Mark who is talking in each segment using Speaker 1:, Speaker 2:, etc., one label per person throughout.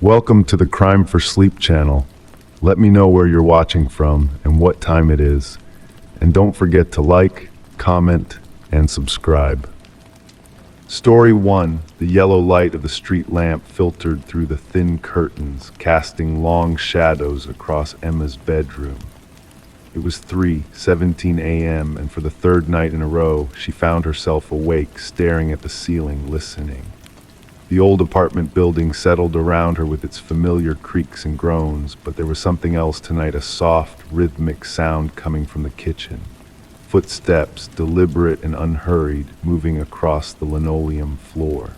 Speaker 1: Welcome to the Crime for Sleep channel. Let me know where you're watching from and what time it is. And don't forget to like, comment, and subscribe. Story 1. The yellow light of the street lamp filtered through the thin curtains, casting long shadows across Emma's bedroom. It was 3:17 a.m., and for the third night in a row, she found herself awake, staring at the ceiling, listening. The old apartment building settled around her with its familiar creaks and groans, but there was something else tonight, a soft, rhythmic sound coming from the kitchen. Footsteps, deliberate and unhurried, moving across the linoleum floor.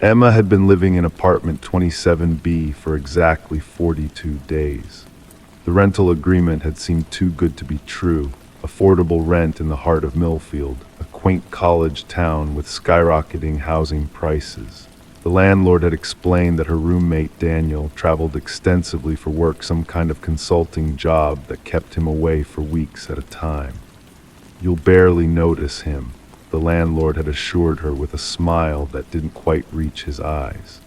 Speaker 1: Emma had been living in apartment 27B for exactly 42 days. The rental agreement had seemed too good to be true. Affordable rent in the heart of Millfield, a quaint college town with skyrocketing housing prices. The landlord had explained that her roommate Daniel traveled extensively for work, some kind of consulting job that kept him away for weeks at a time. "You'll barely notice him," the landlord had assured her with a smile that didn't quite reach his eyes.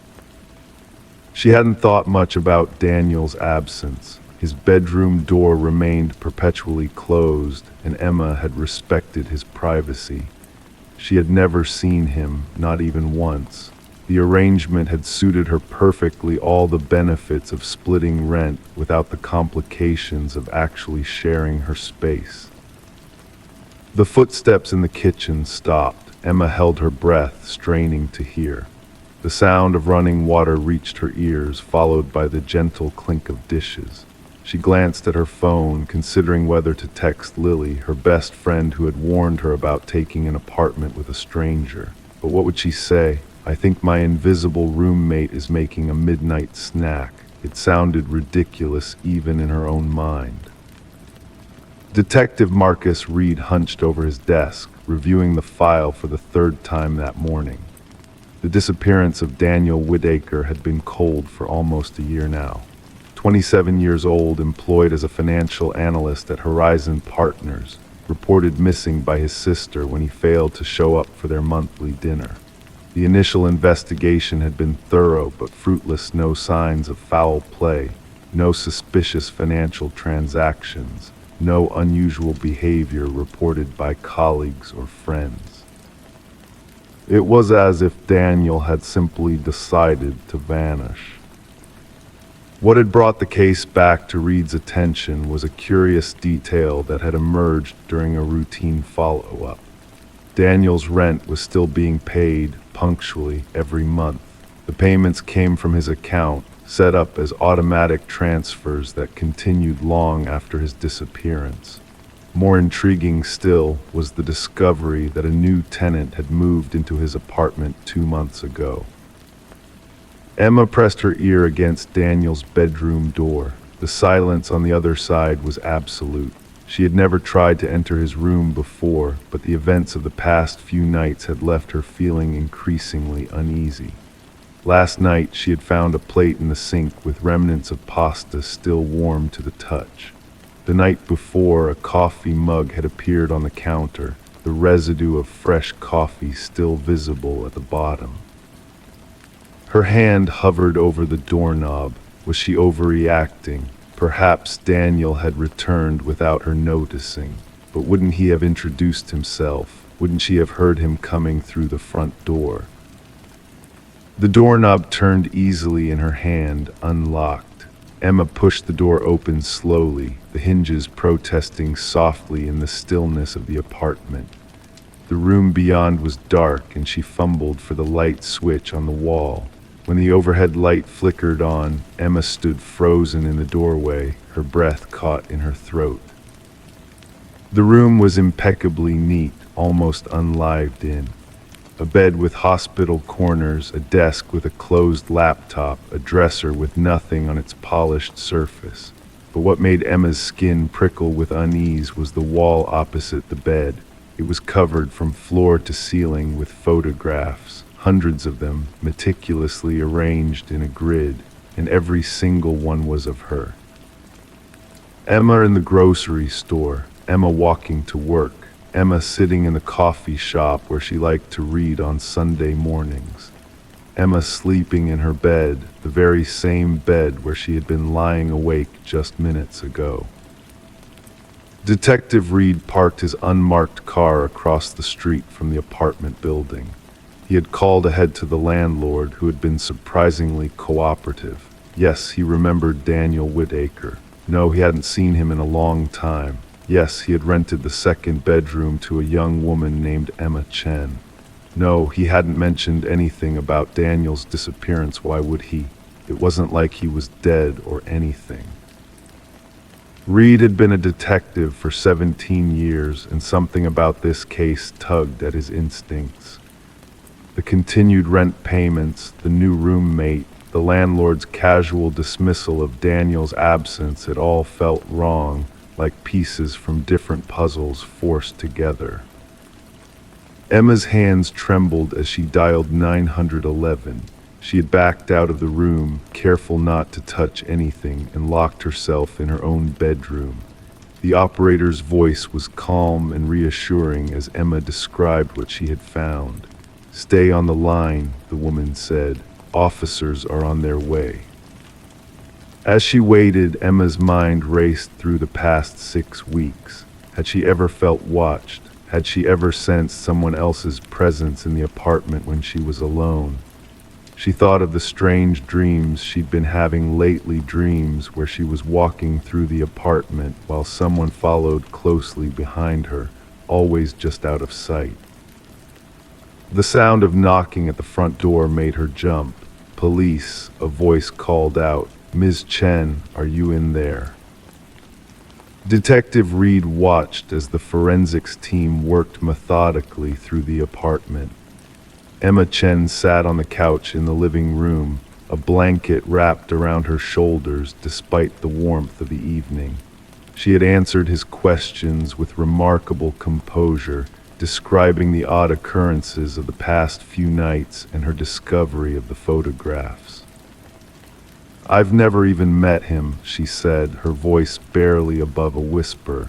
Speaker 1: She hadn't thought much about Daniel's absence. His bedroom door remained perpetually closed, and Emma had respected his privacy. She had never seen him, not even once. The arrangement had suited her perfectly, all the benefits of splitting rent without the complications of actually sharing her space. The footsteps in the kitchen stopped. Emma held her breath, straining to hear. The sound of running water reached her ears, followed by the gentle clink of dishes. She glanced at her phone, considering whether to text Lily, her best friend who had warned her about taking an apartment with a stranger. But what would she say? "I think my invisible roommate is making a midnight snack." It sounded ridiculous even in her own mind. Detective Marcus Reed hunched over his desk, reviewing the file for the third time that morning. The disappearance of Daniel Whitaker had been cold for almost a year now. 27 years old, employed as a financial analyst at Horizon Partners, reported missing by his sister when he failed to show up for their monthly dinner. The initial investigation had been thorough but fruitless, no signs of foul play, no suspicious financial transactions, no unusual behavior reported by colleagues or friends. It was as if Daniel had simply decided to vanish. What had brought the case back to Reed's attention was a curious detail that had emerged during a routine follow-up. Daniel's rent was still being paid punctually every month. The payments came from his account, set up as automatic transfers that continued long after his disappearance. More intriguing still was the discovery that a new tenant had moved into his apartment 2 months ago. Emma pressed her ear against Daniel's bedroom door. The silence on the other side was absolute. She had never tried to enter his room before, but the events of the past few nights had left her feeling increasingly uneasy. Last night, she had found a plate in the sink with remnants of pasta still warm to the touch. The night before, a coffee mug had appeared on the counter, the residue of fresh coffee still visible at the bottom. Her hand hovered over the doorknob. Was she overreacting? Perhaps Daniel had returned without her noticing. But wouldn't he have introduced himself? Wouldn't she have heard him coming through the front door? The doorknob turned easily in her hand, unlocked. Emma pushed the door open slowly, the hinges protesting softly in the stillness of the apartment. The room beyond was dark, and she fumbled for the light switch on the wall. When the overhead light flickered on, Emma stood frozen in the doorway, her breath caught in her throat. The room was impeccably neat, almost unlived in. A bed with hospital corners, a desk with a closed laptop, a dresser with nothing on its polished surface. But what made Emma's skin prickle with unease was the wall opposite the bed. It was covered from floor to ceiling with photographs. Hundreds of them, meticulously arranged in a grid, and every single one was of her. Emma in the grocery store, Emma walking to work, Emma sitting in the coffee shop where she liked to read on Sunday mornings, Emma sleeping in her bed, the very same bed where she had been lying awake just minutes ago. Detective Reed parked his unmarked car across the street from the apartment building. He had called ahead to the landlord, who had been surprisingly cooperative. Yes, he remembered Daniel Whitaker. No, he hadn't seen him in a long time. Yes, he had rented the second bedroom to a young woman named Emma Chen. No, he hadn't mentioned anything about Daniel's disappearance. Why would he? It wasn't like he was dead or anything. Reed had been a detective for 17 years, and something about this case tugged at his instincts. The continued rent payments, the new roommate, the landlord's casual dismissal of Daniel's absence, it all felt wrong, like pieces from different puzzles forced together. Emma's hands trembled as she dialed 911. She had backed out of the room, careful not to touch anything, and locked herself in her own bedroom. The operator's voice was calm and reassuring as Emma described what she had found. "Stay on the line," the woman said. "Officers are on their way." As she waited, Emma's mind raced through the past 6 weeks. Had she ever felt watched? Had she ever sensed someone else's presence in the apartment when she was alone? She thought of the strange dreams she'd been having lately, dreams where she was walking through the apartment while someone followed closely behind her, always just out of sight. The sound of knocking at the front door made her jump. "Police," a voice called out. "Ms. Chen, are you in there?" Detective Reed watched as the forensics team worked methodically through the apartment. Emma Chen sat on the couch in the living room, a blanket wrapped around her shoulders despite the warmth of the evening. She had answered his questions with remarkable composure, describing the odd occurrences of the past few nights and her discovery of the photographs. "I've never even met him," she said, her voice barely above a whisper.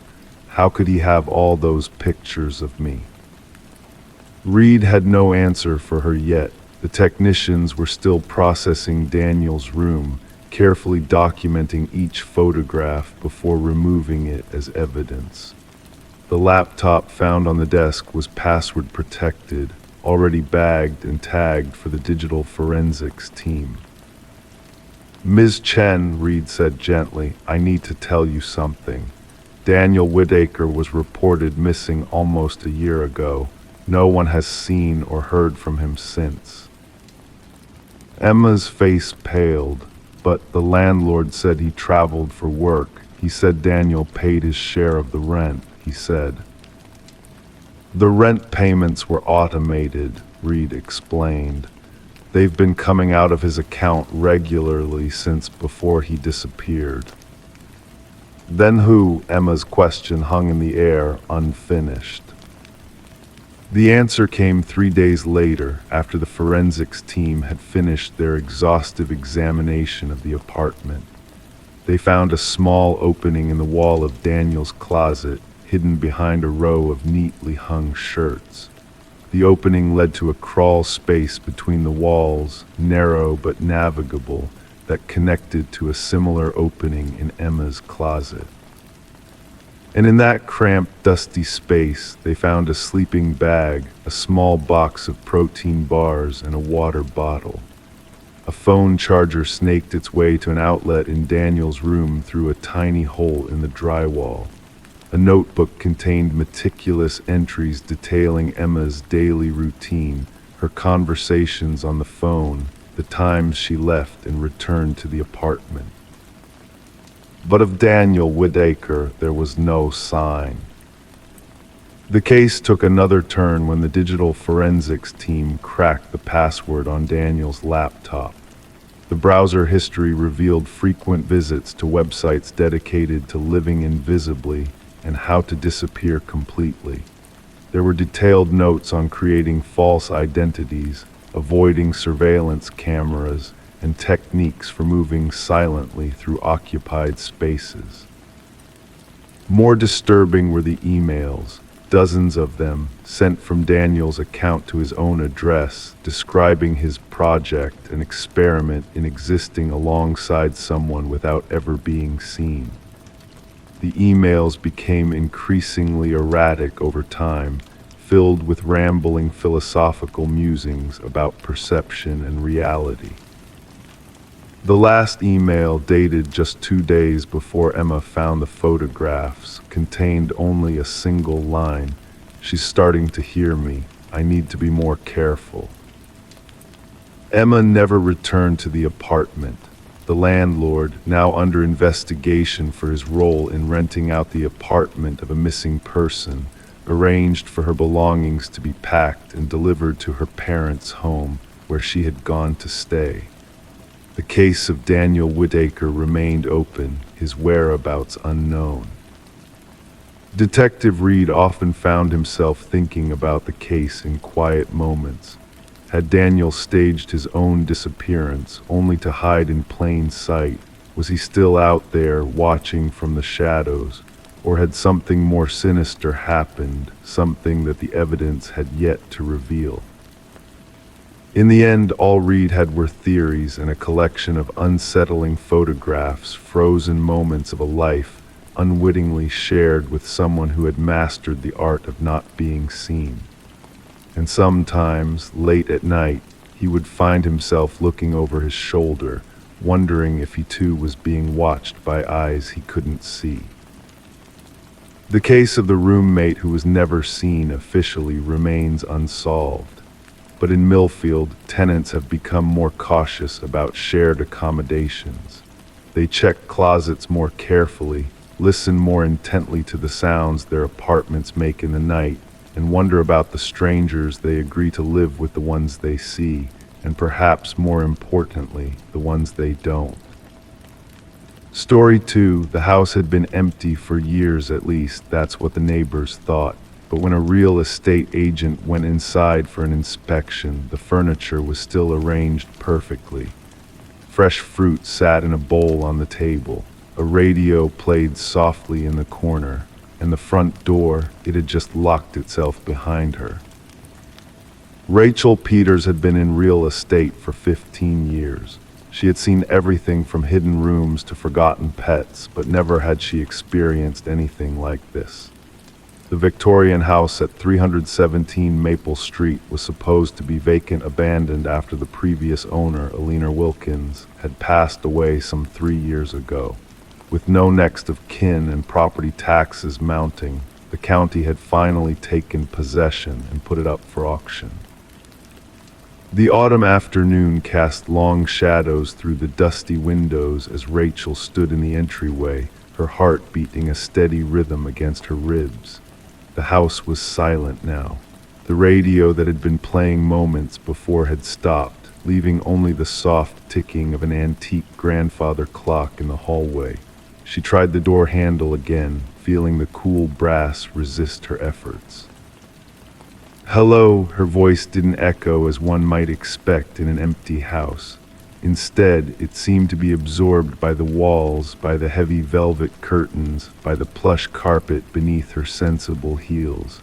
Speaker 1: "How could he have all those pictures of me?" Reed had no answer for her yet. The technicians were still processing Daniel's room, carefully documenting each photograph before removing it as evidence. The laptop found on the desk was password protected, already bagged and tagged for the digital forensics team. "Ms. Chen," Reed said gently, "I need to tell you something. Daniel Whitaker was reported missing almost a year ago. No one has seen or heard from him since." Emma's face paled, but the landlord said he traveled for work. He said Daniel paid his share of the rent, he said. "The rent payments were automated," Reed explained. "They've been coming out of his account regularly since before he disappeared." "Then who?" Emma's question hung in the air, unfinished. The answer came 3 days later, after the forensics team had finished their exhaustive examination of the apartment. They found a small opening in the wall of Daniel's closet, hidden behind a row of neatly hung shirts. The opening led to a crawl space between the walls, narrow but navigable, that connected to a similar opening in Emma's closet. And in that cramped, dusty space, they found a sleeping bag, a small box of protein bars, and a water bottle. A phone charger snaked its way to an outlet in Daniel's room through a tiny hole in the drywall. A notebook contained meticulous entries detailing Emma's daily routine, her conversations on the phone, the times she left and returned to the apartment. But of Daniel Whitaker, there was no sign. The case took another turn when the digital forensics team cracked the password on Daniel's laptop. The browser history revealed frequent visits to websites dedicated to living invisibly and how to disappear completely. There were detailed notes on creating false identities, avoiding surveillance cameras, and techniques for moving silently through occupied spaces. More disturbing were the emails. dozens of them, sent from Daniel's account to his own address, describing his project, an experiment in existing alongside someone without ever being seen. The emails became increasingly erratic over time, filled with rambling philosophical musings about perception and reality. The last email, dated just 2 days before Emma found the photographs, contained only a single line: "She's starting to hear me. I need to be more careful." Emma never returned to the apartment. The landlord, now under investigation for his role in renting out the apartment of a missing person, arranged for her belongings to be packed and delivered to her parents' home, where she had gone to stay. The case of Daniel Whitaker remained open, his whereabouts unknown. Detective Reed often found himself thinking about the case in quiet moments. Had Daniel staged his own disappearance only to hide in plain sight? Was he still out there watching from the shadows? Or had something more sinister happened, something that the evidence had yet to reveal? In the end, all Reed had were theories and a collection of unsettling photographs, frozen moments of a life unwittingly shared with someone who had mastered the art of not being seen. And sometimes, late at night, he would find himself looking over his shoulder, wondering if he too was being watched by eyes he couldn't see. The case of the roommate who was never seen officially remains unsolved. But in Millfield, tenants have become more cautious about shared accommodations. They check closets more carefully, listen more intently to the sounds their apartments make in the night, and wonder about the strangers they agree to live with, the ones they see, and perhaps more importantly, the ones they don't. Story 2, the house had been empty for years at least, that's what the neighbors thought. But when a real estate agent went inside for an inspection, the furniture was still arranged perfectly. Fresh fruit sat in a bowl on the table. A radio played softly in the corner, and the front door, it had just locked itself behind her. Rachel Peters had been in real estate for 15 years. She had seen everything from hidden rooms to forgotten pets, but never had she experienced anything like this. The Victorian house at 317 Maple Street was supposed to be vacant, abandoned after the previous owner, Alina Wilkins, had passed away some 3 years ago. With no next of kin and property taxes mounting, the county had finally taken possession and put it up for auction. The autumn afternoon cast long shadows through the dusty windows as Rachel stood in the entryway, her heart beating a steady rhythm against her ribs. The house was silent now. The radio that had been playing moments before had stopped, leaving only the soft ticking of an antique grandfather clock in the hallway. She tried the door handle again, feeling the cool brass resist her efforts. "Hello," her voice didn't echo as one might expect in an empty house. Instead, it seemed to be absorbed by the walls, by the heavy velvet curtains, by the plush carpet beneath her sensible heels.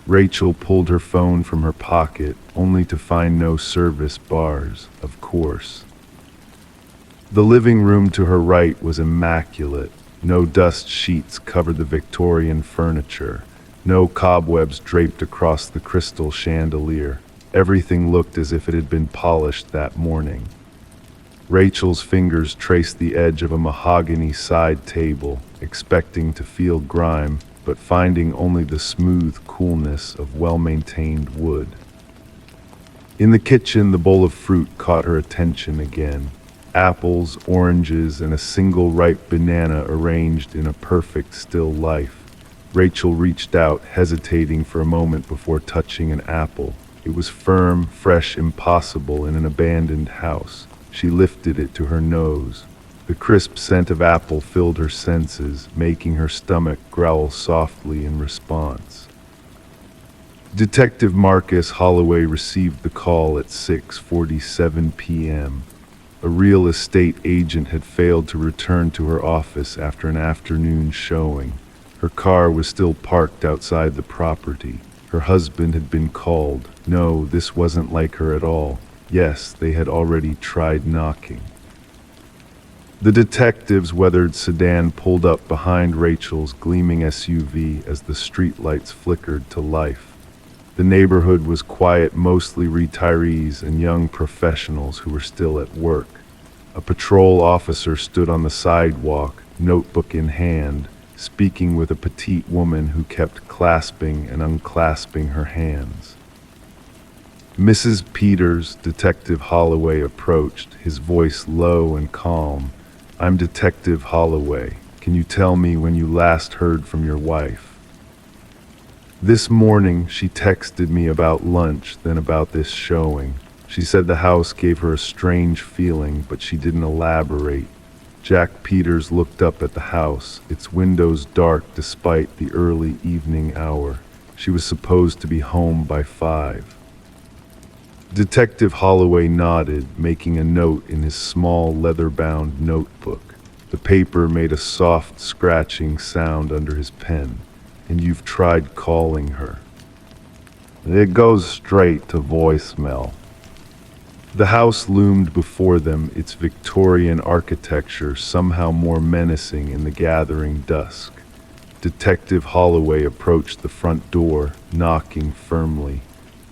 Speaker 1: Rachel pulled her phone from her pocket, only to find no service bars, of course. The living room to her right was immaculate. No dust sheets covered the Victorian furniture. No cobwebs draped across the crystal chandelier. Everything looked as if it had been polished that morning. Rachel's fingers traced the edge of a mahogany side table, expecting to feel grime, but finding only the smooth coolness of well-maintained wood. In the kitchen, the bowl of fruit caught her attention again. Apples, oranges, and a single ripe banana arranged in a perfect still life. Rachel reached out, hesitating for a moment before touching an apple. It was firm, fresh, impossible in an abandoned house. She lifted it to her nose. The crisp scent of apple filled her senses, making her stomach growl softly in response. Detective Marcus Holloway received the call at 6:47 p.m. A real estate agent had failed to return to her office after an afternoon showing. Her car was still parked outside the property. Her husband had been called. No, this wasn't like her at all. Yes, they had already tried knocking. The detective's weathered sedan pulled up behind Rachel's gleaming SUV as the streetlights flickered to life. The neighborhood was quiet, mostly retirees and young professionals who were still at work. A patrol officer stood on the sidewalk, notebook in hand, speaking with a petite woman who kept clasping and unclasping her hands. Mrs. Peters, Detective Holloway approached, his voice low and calm. "I'm Detective Holloway. Can you tell me when you last heard from your wife?" "This morning she texted me about lunch, then about this showing. She said the house gave her a strange feeling, but she didn't elaborate." Jack Peters looked up at the house, its windows dark despite the early evening hour. She was supposed to be home by 5. Detective Holloway nodded, making a note in his small leather-bound notebook. The paper made a soft scratching sound under his pen. "And you've tried calling her?" "It goes straight to voicemail." The house loomed before them, its Victorian architecture somehow more menacing in the gathering dusk. Detective Holloway approached the front door, knocking firmly.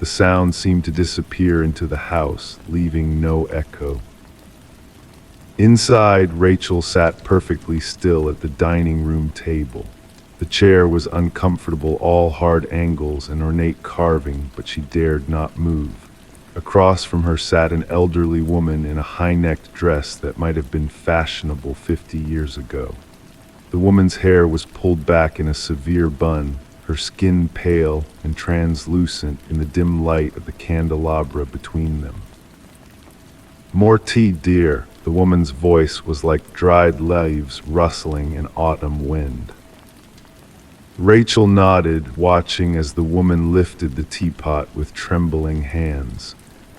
Speaker 1: The sound seemed to disappear into the house, leaving no echo. Inside, Rachel sat perfectly still at the dining room table. The chair was uncomfortable, all hard angles and ornate carving, but she dared not move. Across from her sat an elderly woman in a high-necked dress that might have been fashionable 50 years ago. The woman's hair was pulled back in a severe bun, her skin pale and translucent in the dim light of the candelabra between them. "More tea, dear." The woman's voice was like dried leaves rustling in autumn wind. Rachel nodded, watching as the woman lifted the teapot with trembling hands.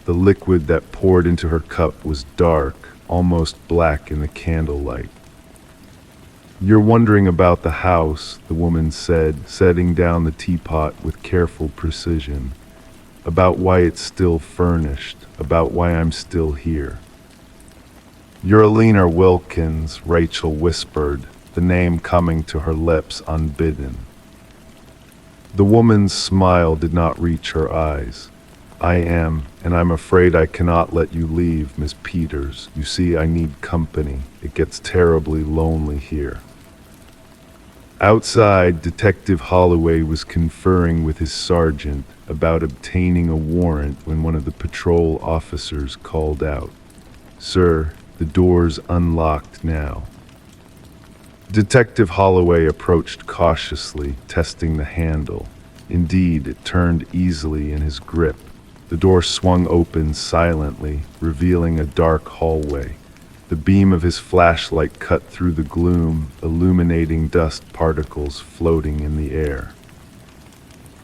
Speaker 1: The liquid that poured into her cup was dark, almost black in the candlelight. "You're wondering about the house," the woman said, setting down the teapot with careful precision. "About why it's still furnished, about why I'm still here." "You're Alina Wilkins," Rachel whispered, the name coming to her lips unbidden. The woman's smile did not reach her eyes. "I am, and I'm afraid I cannot let you leave, Miss Peters. You see, I need company. It gets terribly lonely here." Outside, Detective Holloway was conferring with his sergeant about obtaining a warrant when one of the patrol officers called out, "Sir, the door's unlocked now." Detective Holloway approached cautiously, testing the handle. Indeed, it turned easily in his grip. The door swung open silently, revealing a dark hallway. The beam of his flashlight cut through the gloom, illuminating dust particles floating in the air.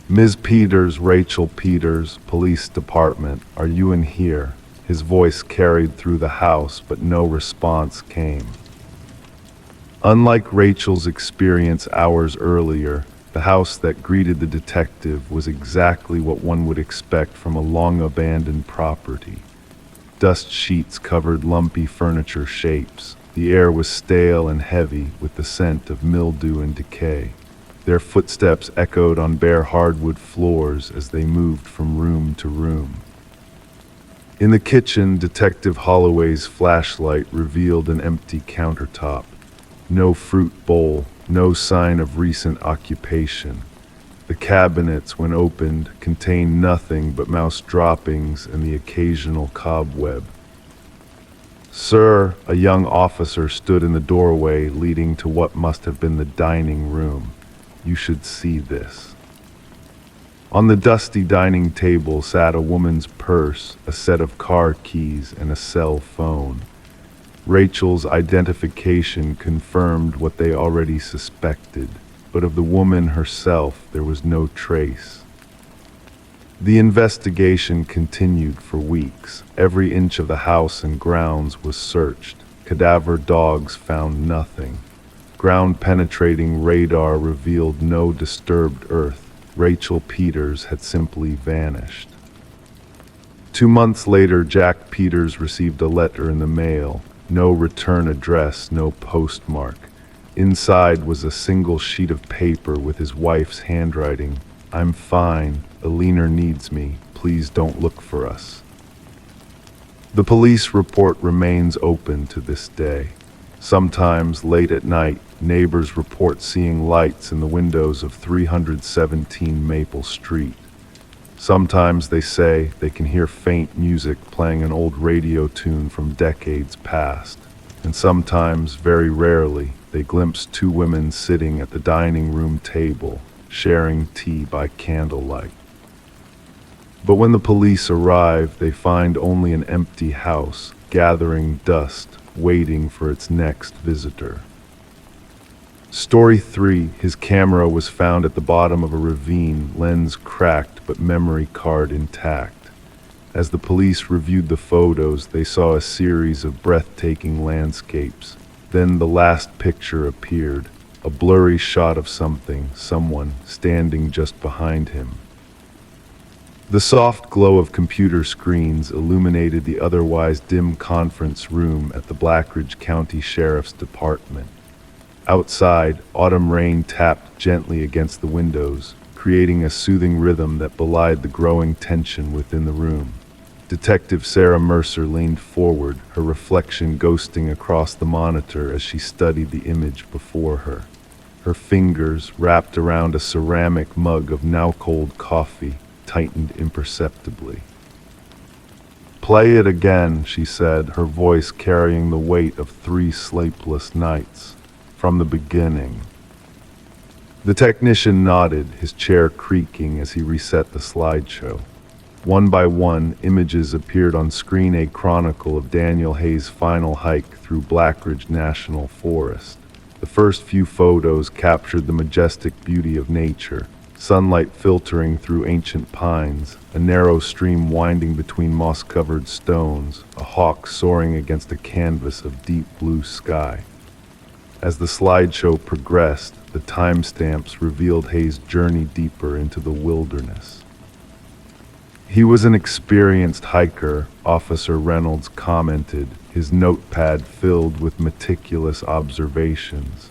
Speaker 1: "Ms. Peters, Rachel Peters, Police Department, are you in here?" His voice carried through the house, but no response came. Unlike Rachel's experience hours earlier, the house that greeted the detective was exactly what one would expect from a long-abandoned property. Dust sheets covered lumpy furniture shapes. The air was stale and heavy with the scent of mildew and decay. Their footsteps echoed on bare hardwood floors as they moved from room to room. In the kitchen, Detective Holloway's flashlight revealed an empty countertop. No fruit bowl, no sign of recent occupation. The cabinets, when opened, contained nothing but mouse droppings and the occasional cobweb. "Sir," a young officer stood in the doorway leading to what must have been the dining room. "You should see this." On the dusty dining table sat a woman's purse, a set of car keys, and a cell phone. Rachel's identification confirmed what they already suspected, but of the woman herself there was no trace. The investigation continued for weeks. Every inch of the house and grounds was searched. Cadaver dogs found nothing. Ground-penetrating radar revealed no disturbed Earth. Rachel Peters had simply vanished. 2 months later, Jack Peters received a letter in the mail. No return address, no postmark. Inside was a single sheet of paper with his wife's handwriting. "I'm fine. Alina needs me. Please don't look for us." The police report remains open to this day. Sometimes, late at night, neighbors report seeing lights in the windows of 317 Maple Street. Sometimes they say they can hear faint music playing an old radio tune from decades past. And sometimes, very rarely, they glimpse two women sitting at the dining room table, sharing tea by candlelight. But when the police arrive, they find only an empty house, gathering dust, waiting for its next visitor. Story 3. His camera was found at the bottom of a ravine, lens cracked but memory card intact. As the police reviewed the photos, they saw a series of breathtaking landscapes. Then the last picture appeared, a blurry shot of someone standing just behind him. The soft glow of computer screens illuminated the otherwise dim conference room at the Blackridge County Sheriff's Department. Outside, autumn rain tapped gently against the windows, creating a soothing rhythm that belied the growing tension within the room. Detective Sarah Mercer leaned forward, her reflection ghosting across the monitor as she studied the image before her. Her fingers, wrapped around a ceramic mug of now-cold coffee, tightened imperceptibly. "Play it again," she said, her voice carrying the weight of 3 sleepless nights. "From the beginning." The technician nodded, his chair creaking as he reset the slideshow. One by one, images appeared on screen, a chronicle of Daniel Hayes' final hike through Blackridge National Forest. The first few photos captured the majestic beauty of nature, sunlight filtering through ancient pines, a narrow stream winding between moss-covered stones, a hawk soaring against a canvas of deep blue sky. As the slideshow progressed, the timestamps revealed Hayes' journey deeper into the wilderness. He was an experienced hiker, Officer Reynolds commented, his notepad filled with meticulous observations.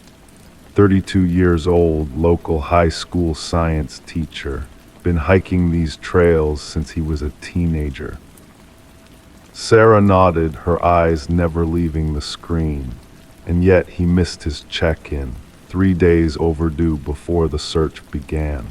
Speaker 1: 32 years old, local high school science teacher, been hiking these trails since he was a teenager. Sarah nodded, her eyes never leaving the screen. And yet he missed his check-in, 3 days overdue before the search began.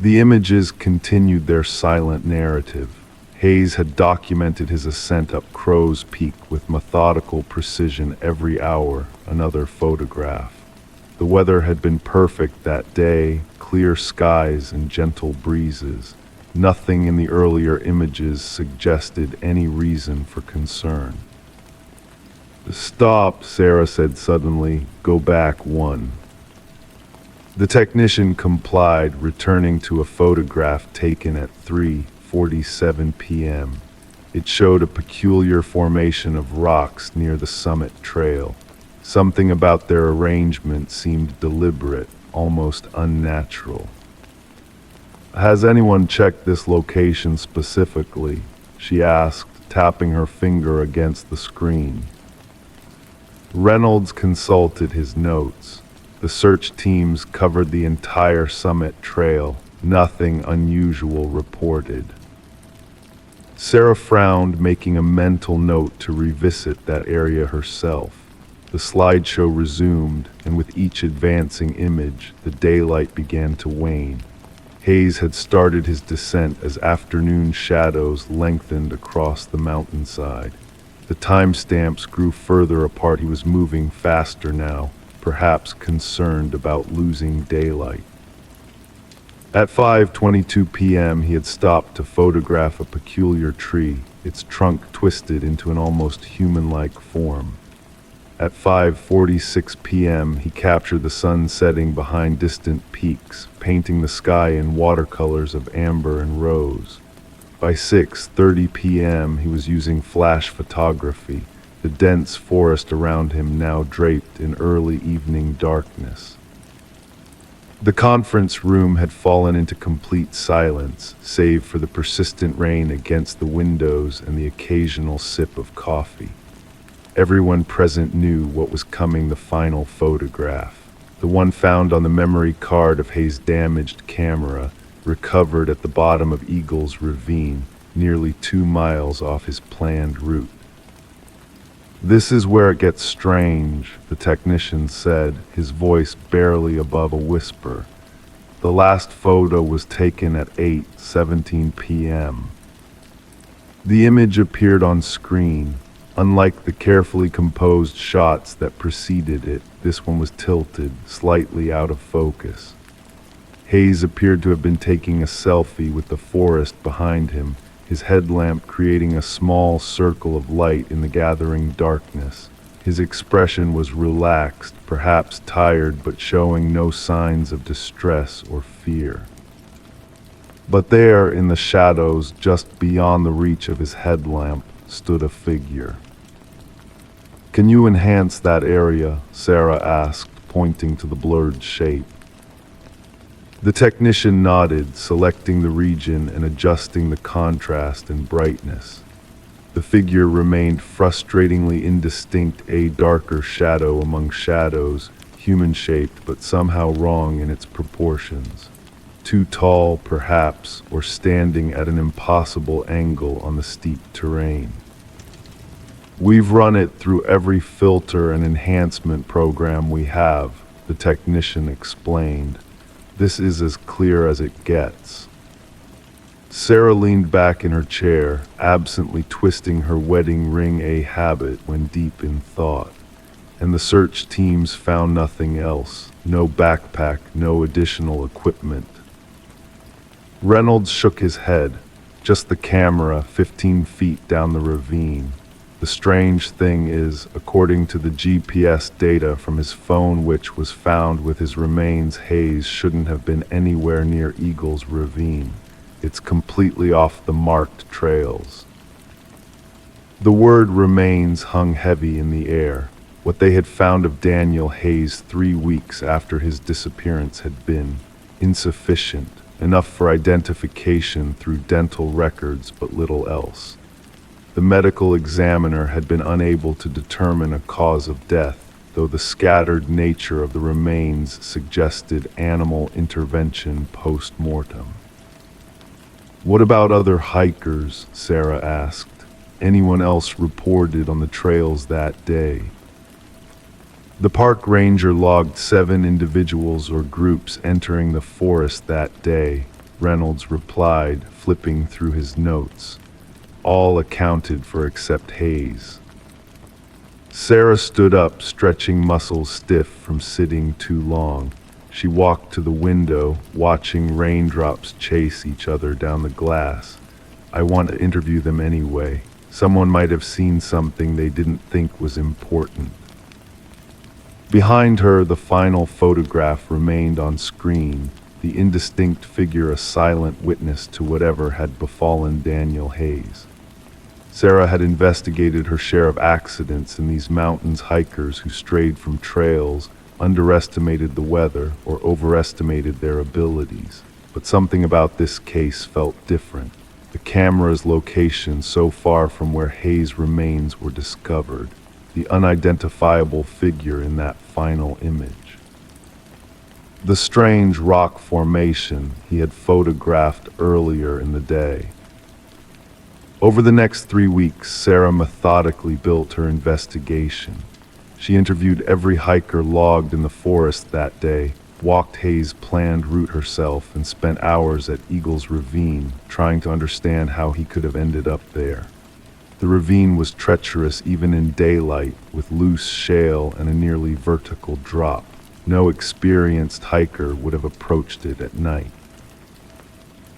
Speaker 1: The images continued their silent narrative. Hayes had documented his ascent up Crow's Peak with methodical precision. Every hour, another photograph. The weather had been perfect that day, clear skies and gentle breezes. Nothing in the earlier images suggested any reason for concern. "Stop," Sarah said suddenly. "Go back one." The technician complied, returning to a photograph taken at 3:47 p.m. It showed a peculiar formation of rocks near the summit trail. Something about their arrangement seemed deliberate, almost unnatural. "Has anyone checked this location specifically?" she asked, tapping her finger against the screen. Reynolds consulted his notes. The search teams covered the entire summit trail. Nothing unusual reported. Sarah frowned, making a mental note to revisit that area herself. The slideshow resumed, and with each advancing image, the daylight began to wane. Hayes had started his descent as afternoon shadows lengthened across the mountainside. The timestamps grew further apart. He was moving faster now, perhaps concerned about losing daylight. At 5:22 p.m., he had stopped to photograph a peculiar tree, its trunk twisted into an almost human-like form. At 5:46 p.m., he captured the sun setting behind distant peaks, painting the sky in watercolors of amber and rose. By 6:30 p.m., he was using flash photography, the dense forest around him now draped in early evening darkness. The conference room had fallen into complete silence, save for the persistent rain against the windows and the occasional sip of coffee. Everyone present knew what was coming: the final photograph, the one found on the memory card of Hayes' damaged camera, recovered at the bottom of Eagle's Ravine, nearly 2 miles off his planned route. "This is where it gets strange," the technician said, his voice barely above a whisper. "The last photo was taken at 8:17 p.m. The image appeared on screen. Unlike the carefully composed shots that preceded it, this one was tilted, slightly out of focus. Hayes appeared to have been taking a selfie with the forest behind him, his headlamp creating a small circle of light in the gathering darkness. His expression was relaxed, perhaps tired, but showing no signs of distress or fear. But there, in the shadows, just beyond the reach of his headlamp, stood a figure. "Can you enhance that area?" Sarah asked, pointing to the blurred shape. The technician nodded, selecting the region and adjusting the contrast and brightness. The figure remained frustratingly indistinct, a darker shadow among shadows, human-shaped but somehow wrong in its proportions. Too tall, perhaps, or standing at an impossible angle on the steep terrain. "We've run it through every filter and enhancement program we have," the technician explained. "This is as clear as it gets." Sarah leaned back in her chair, absently twisting her wedding ring, a habit when deep in thought. And the search teams found nothing else. No backpack, no additional equipment. Reynolds shook his head. Just the camera, 15 feet down the ravine. The strange thing is, according to the GPS data from his phone, which was found with his remains, Hayes shouldn't have been anywhere near Eagle's Ravine. It's completely off the marked trails. The word "remains" hung heavy in the air. What they had found of Daniel Hayes 3 weeks after his disappearance had been insufficient, enough for identification through dental records, but little else. The medical examiner had been unable to determine a cause of death, though the scattered nature of the remains suggested animal intervention post-mortem. "What about other hikers?" Sarah asked. "Anyone else reported on the trails that day?" The park ranger logged 7 individuals or groups entering the forest that day, Reynolds replied, flipping through his notes. "All accounted for except Hayes." Sarah stood up, stretching muscles stiff from sitting too long. She walked to the window, watching raindrops chase each other down the glass. "I want to interview them anyway. Someone might have seen something they didn't think was important." Behind her, the final photograph remained on screen, the indistinct figure a silent witness to whatever had befallen Daniel Hayes. Sarah had investigated her share of accidents in these mountains, hikers who strayed from trails, underestimated the weather, or overestimated their abilities. But something about this case felt different. The camera's location so far from where Hayes' remains were discovered, the unidentifiable figure in that final image. The strange rock formation he had photographed earlier in the day. Over the next 3 weeks, Sarah methodically built her investigation. She interviewed every hiker logged in the forest that day, walked Hayes' planned route herself, and spent hours at Eagle's Ravine, trying to understand how he could have ended up there. The ravine was treacherous even in daylight, with loose shale and a nearly vertical drop. No experienced hiker would have approached it at night.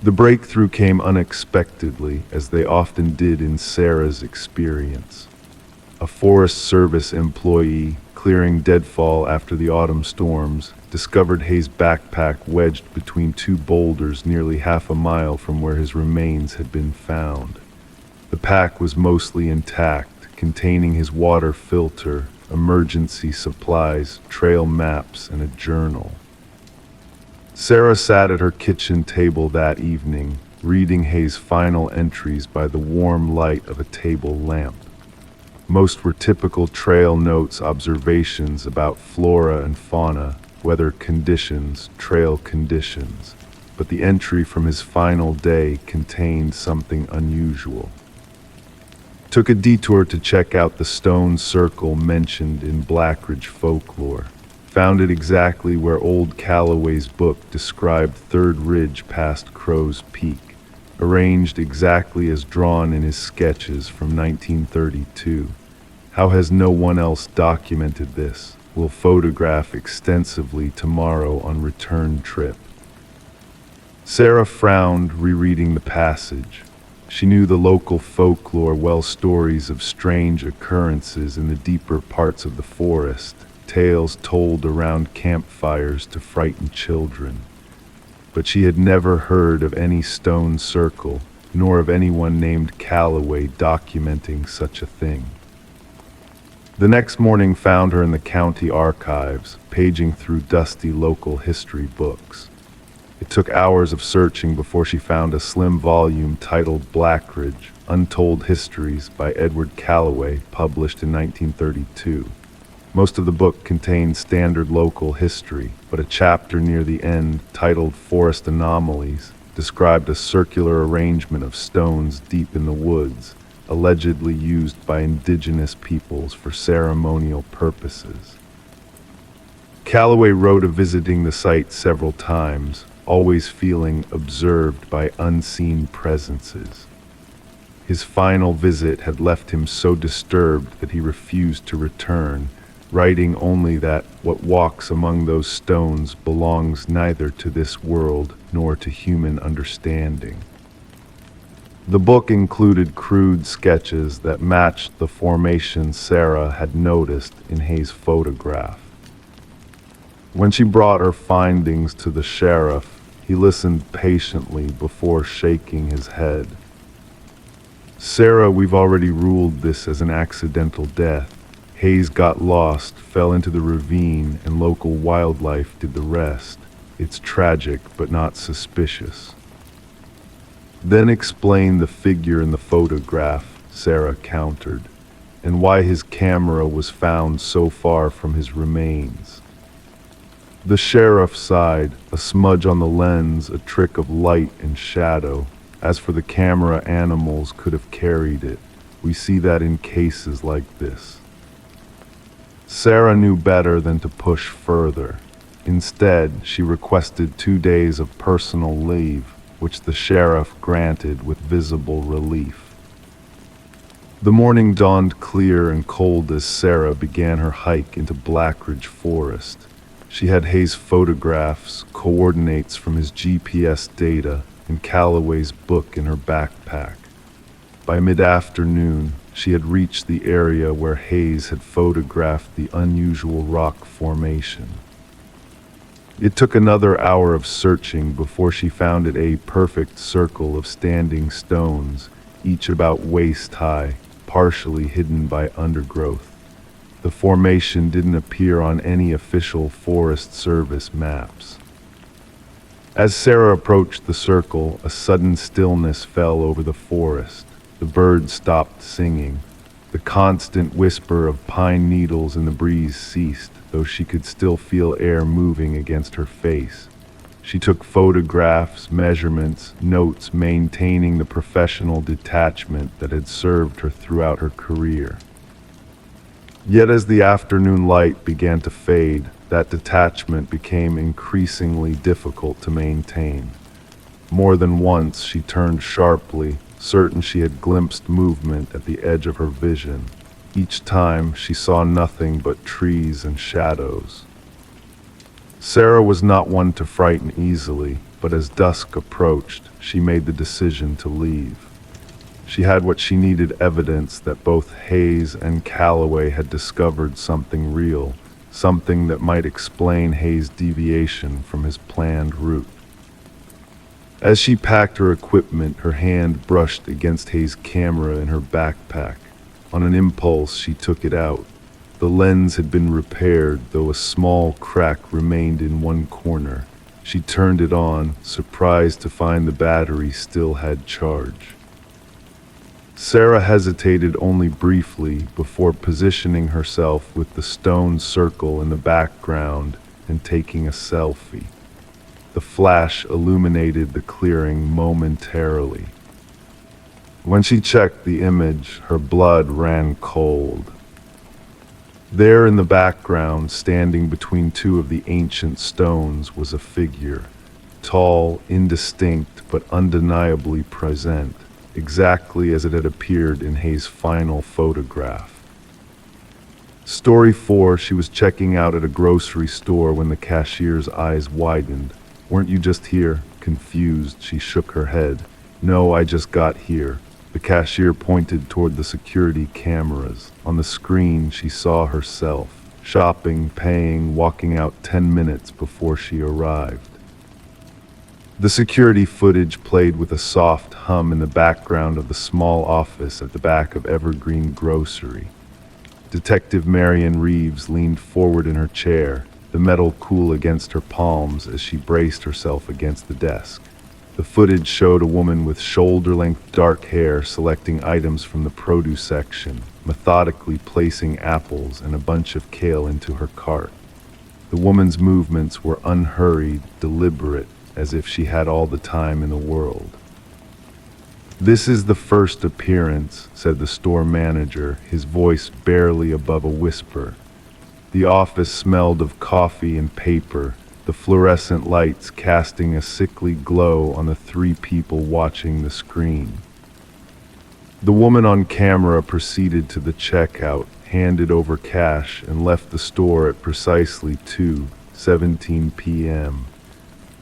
Speaker 1: The breakthrough came unexpectedly, as they often did in Sarah's experience. A Forest Service employee, clearing deadfall after the autumn storms, discovered Hayes' backpack wedged between 2 boulders nearly half a mile from where his remains had been found. The pack was mostly intact, containing his water filter, emergency supplies, trail maps, and a journal. Sarah sat at her kitchen table that evening, reading Hayes' final entries by the warm light of a table lamp. Most were typical trail notes, observations about flora and fauna, weather conditions, trail conditions. But the entry from his final day contained something unusual. Took a detour to check out the stone circle mentioned in Blackridge folklore. Found it exactly where old Calloway's book described Third Ridge past Crow's Peak, arranged exactly as drawn in his sketches from 1932. How has no one else documented this? We'll photograph extensively tomorrow on return trip. Sarah frowned, rereading the passage. She knew the local folklore well, stories of strange occurrences in the deeper parts of the forest, tales told around campfires to frighten children. But she had never heard of any stone circle, nor of anyone named Calloway documenting such a thing. The next morning found her in the county archives, paging through dusty local history books. It took hours of searching before she found a slim volume titled Blackridge, Untold Histories by Edward Calloway, published in 1932. Most of the book contained standard local history, but a chapter near the end, titled Forest Anomalies, described a circular arrangement of stones deep in the woods, allegedly used by indigenous peoples for ceremonial purposes. Calloway wrote of visiting the site several times, always feeling observed by unseen presences. His final visit had left him so disturbed that he refused to return, writing only that what walks among those stones belongs neither to this world nor to human understanding. The book included crude sketches that matched the formation Sarah had noticed in Hayes' photograph. When she brought her findings to the sheriff, he listened patiently before shaking his head. "Sarah, we've already ruled this as an accidental death. Hayes got lost, fell into the ravine, and local wildlife did the rest. It's tragic, but not suspicious." "Then explain the figure in the photograph," Sarah countered, "and why his camera was found so far from his remains." The sheriff sighed, a smudge on the lens, a trick of light and shadow. As for the camera, animals could have carried it. We see that in cases like this. Sarah knew better than to push further. Instead, she requested 2 days of personal leave, which the sheriff granted with visible relief. The morning dawned clear and cold as Sarah began her hike into Blackridge Forest. She had Hayes' photographs, coordinates from his GPS data, and Calloway's book in her backpack. By mid-afternoon, she had reached the area where Hayes had photographed the unusual rock formation. It took another hour of searching before she found it, a perfect circle of standing stones, each about waist high, partially hidden by undergrowth. The formation didn't appear on any official Forest Service maps. As Sarah approached the circle, a sudden stillness fell over the forest. The birds stopped singing. The constant whisper of pine needles in the breeze ceased, though she could still feel air moving against her face. She took photographs, measurements, notes, maintaining the professional detachment that had served her throughout her career. Yet as the afternoon light began to fade, that detachment became increasingly difficult to maintain. More than once she turned sharply, certain she had glimpsed movement at the edge of her vision. Each time she saw nothing but trees and shadows. Sarah was not one to frighten easily, but as dusk approached, she made the decision to leave. She had what she needed, evidence that both Hayes and Calloway had discovered something real, something that might explain Hayes' deviation from his planned route. As she packed her equipment, her hand brushed against Hayes' camera in her backpack. On an impulse, she took it out. The lens had been repaired, though a small crack remained in one corner. She turned it on, surprised to find the battery still had charge. Sarah hesitated only briefly before positioning herself with the stone circle in the background and taking a selfie. The flash illuminated the clearing momentarily. When she checked the image, her blood ran cold. There in the background, standing between two of the ancient stones, was a figure, tall, indistinct, but undeniably present, exactly as it had appeared in Hayes' final photograph. Story 4, she was checking out at a grocery store when the cashier's eyes widened. "Weren't you just here?" Confused, she shook her head. "No, I just got here." The cashier pointed toward the security cameras. On the screen, she saw herself, shopping, paying, walking out 10 minutes before she arrived. The security footage played with a soft hum in the background of the small office at the back of Evergreen Grocery. Detective Marion Reeves leaned forward in her chair, the metal cool against her palms as she braced herself against the desk. The footage showed a woman with shoulder-length dark hair selecting items from the produce section, methodically placing apples and a bunch of kale into her cart. The woman's movements were unhurried, deliberate, as if she had all the time in the world. "This is the first appearance," said the store manager, his voice barely above a whisper. The office smelled of coffee and paper, the fluorescent lights casting a sickly glow on the three people watching the screen. The woman on camera proceeded to the checkout, handed over cash, and left the store at precisely 2:17 p.m.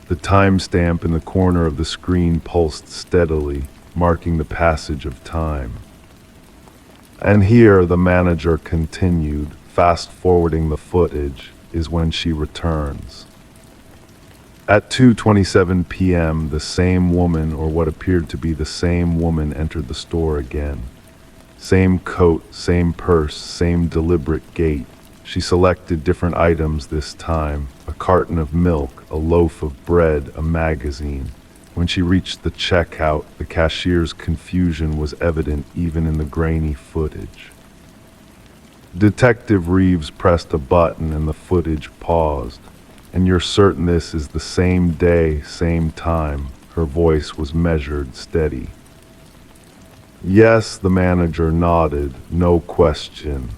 Speaker 1: The timestamp in the corner of the screen pulsed steadily, marking the passage of time. "And here," the manager continued, fast-forwarding the footage, "is when she returns." At 2:27 p.m., the same woman, or what appeared to be the same woman, entered the store again. Same coat, same purse, same deliberate gait. She selected different items this time: a carton of milk, a loaf of bread, a magazine. When she reached the checkout, the cashier's confusion was evident even in the grainy footage. Detective Reeves pressed a button and the footage paused. "And you're certain this is the same day, same time?" Her voice was measured, steady. "Yes," the manager nodded, "no question."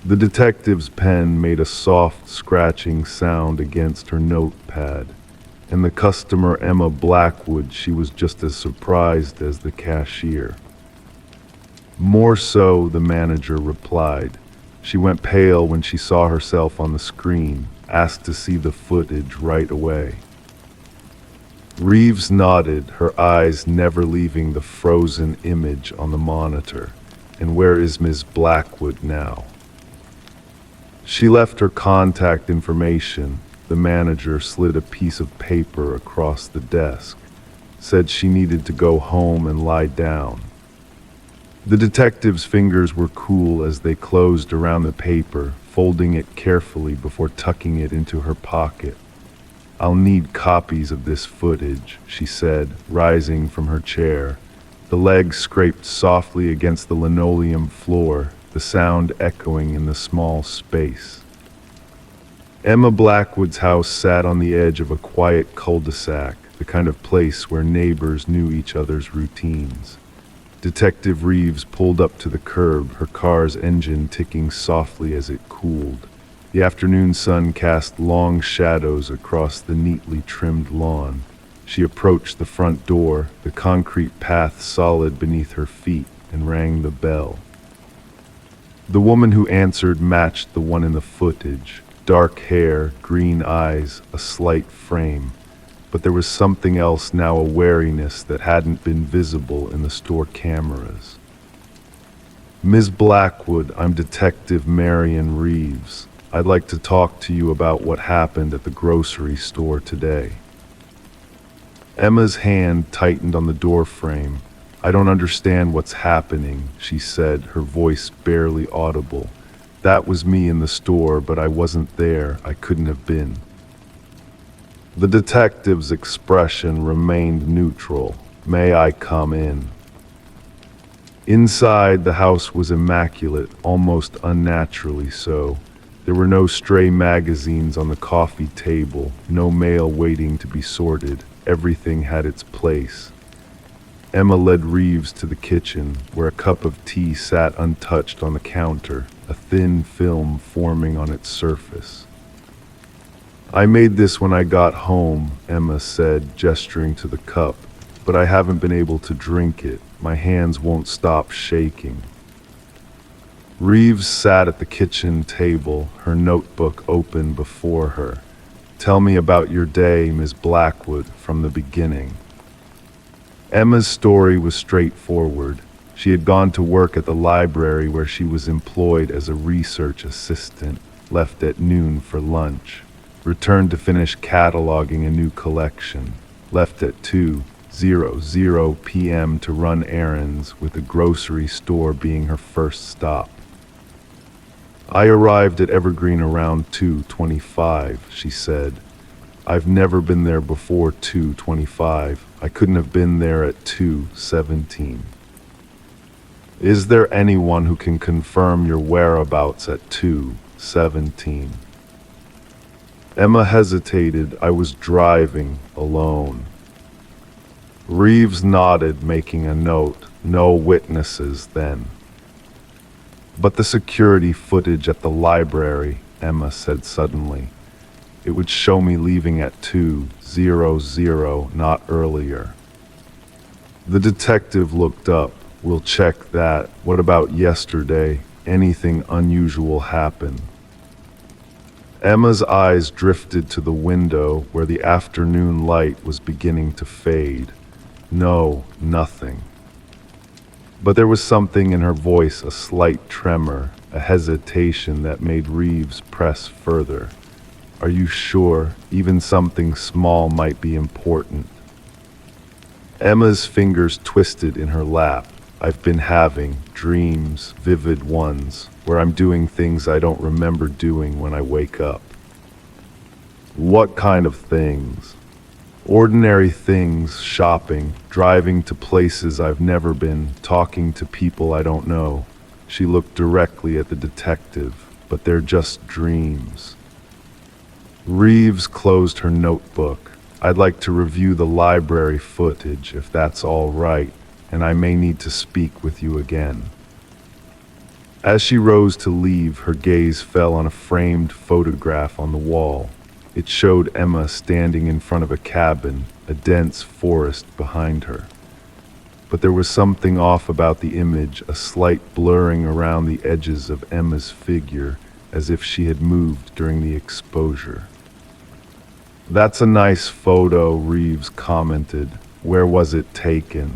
Speaker 1: The detective's pen made a soft scratching sound against her notepad, and the customer Emma Blackwood, she was just as surprised as the cashier. "More so," the manager replied. She went pale when she saw herself on the screen, asked to see the footage right away. Reeves nodded, her eyes never leaving the frozen image on the monitor. "And where is Ms. Blackwood now?" "She left her contact information." The manager slid a piece of paper across the desk. "Said she needed to go home and lie down." The detective's fingers were cool as they closed around the paper, folding it carefully before tucking it into her pocket. "I'll need copies of this footage," she said, rising from her chair. The legs scraped softly against the linoleum floor, the sound echoing in the small space. Emma Blackwood's house sat on the edge of a quiet cul-de-sac, the kind of place where neighbors knew each other's routines. Detective Reeves pulled up to the curb, her car's engine ticking softly as it cooled. The afternoon sun cast long shadows across the neatly trimmed lawn. She approached the front door, the concrete path solid beneath her feet, and rang the bell. The woman who answered matched the one in the footage. Dark hair, green eyes, a slight frame. But there was something else now, a wariness that hadn't been visible in the store cameras. "Ms. Blackwood, I'm Detective Marion Reeves. I'd like to talk to you about what happened at the grocery store today." Emma's hand tightened on the door frame. "I don't understand what's happening," she said, her voice barely audible. "That was me in the store, but I wasn't there. I couldn't have been." The detective's expression remained neutral. "May I come in?" Inside, the house was immaculate, almost unnaturally so. There were no stray magazines on the coffee table, no mail waiting to be sorted. Everything had its place. Emma led Reeves to the kitchen, where a cup of tea sat untouched on the counter, a thin film forming on its surface. "I made this when I got home," Emma said, gesturing to the cup, "but I haven't been able to drink it. My hands won't stop shaking." Reeves sat at the kitchen table, her notebook open before her. "Tell me about your day, Ms. Blackwood, from the beginning." Emma's story was straightforward. She had gone to work at the library where she was employed as a research assistant, left at noon for lunch, returned to finish cataloging a new collection, left at 2:00 p.m. to run errands, with the grocery store being her first stop. "I arrived at Evergreen around 2:25, she said. "I've never been there before 2:25. I couldn't have been there at 2:17. "Is there anyone who can confirm your whereabouts at 2:17? Emma hesitated. "I was driving alone." Reeves nodded, making a note. "No witnesses, then." "But the security footage at the library," Emma said suddenly. "It would show me leaving at 2:00, not earlier." The detective looked up. "We'll check that. What about yesterday? Anything unusual happen?" Emma's eyes drifted to the window where the afternoon light was beginning to fade. "No, nothing." But there was something in her voice, a slight tremor, a hesitation that made Reeves press further. "Are you sure? Even something small might be important." Emma's fingers twisted in her lap. "I've been having dreams, vivid ones, where I'm doing things I don't remember doing when I wake up." "What kind of things?" "Ordinary things, shopping, driving to places I've never been, talking to people I don't know." She looked directly at the detective. "But they're just dreams." Reeves closed her notebook. "I'd like to review the library footage, if that's all right, and I may need to speak with you again." As she rose to leave, her gaze fell on a framed photograph on the wall. It showed Emma standing in front of a cabin, a dense forest behind her. But there was something off about the image, a slight blurring around the edges of Emma's figure, as if she had moved during the exposure. "That's a nice photo," Reeves commented. "Where was it taken?"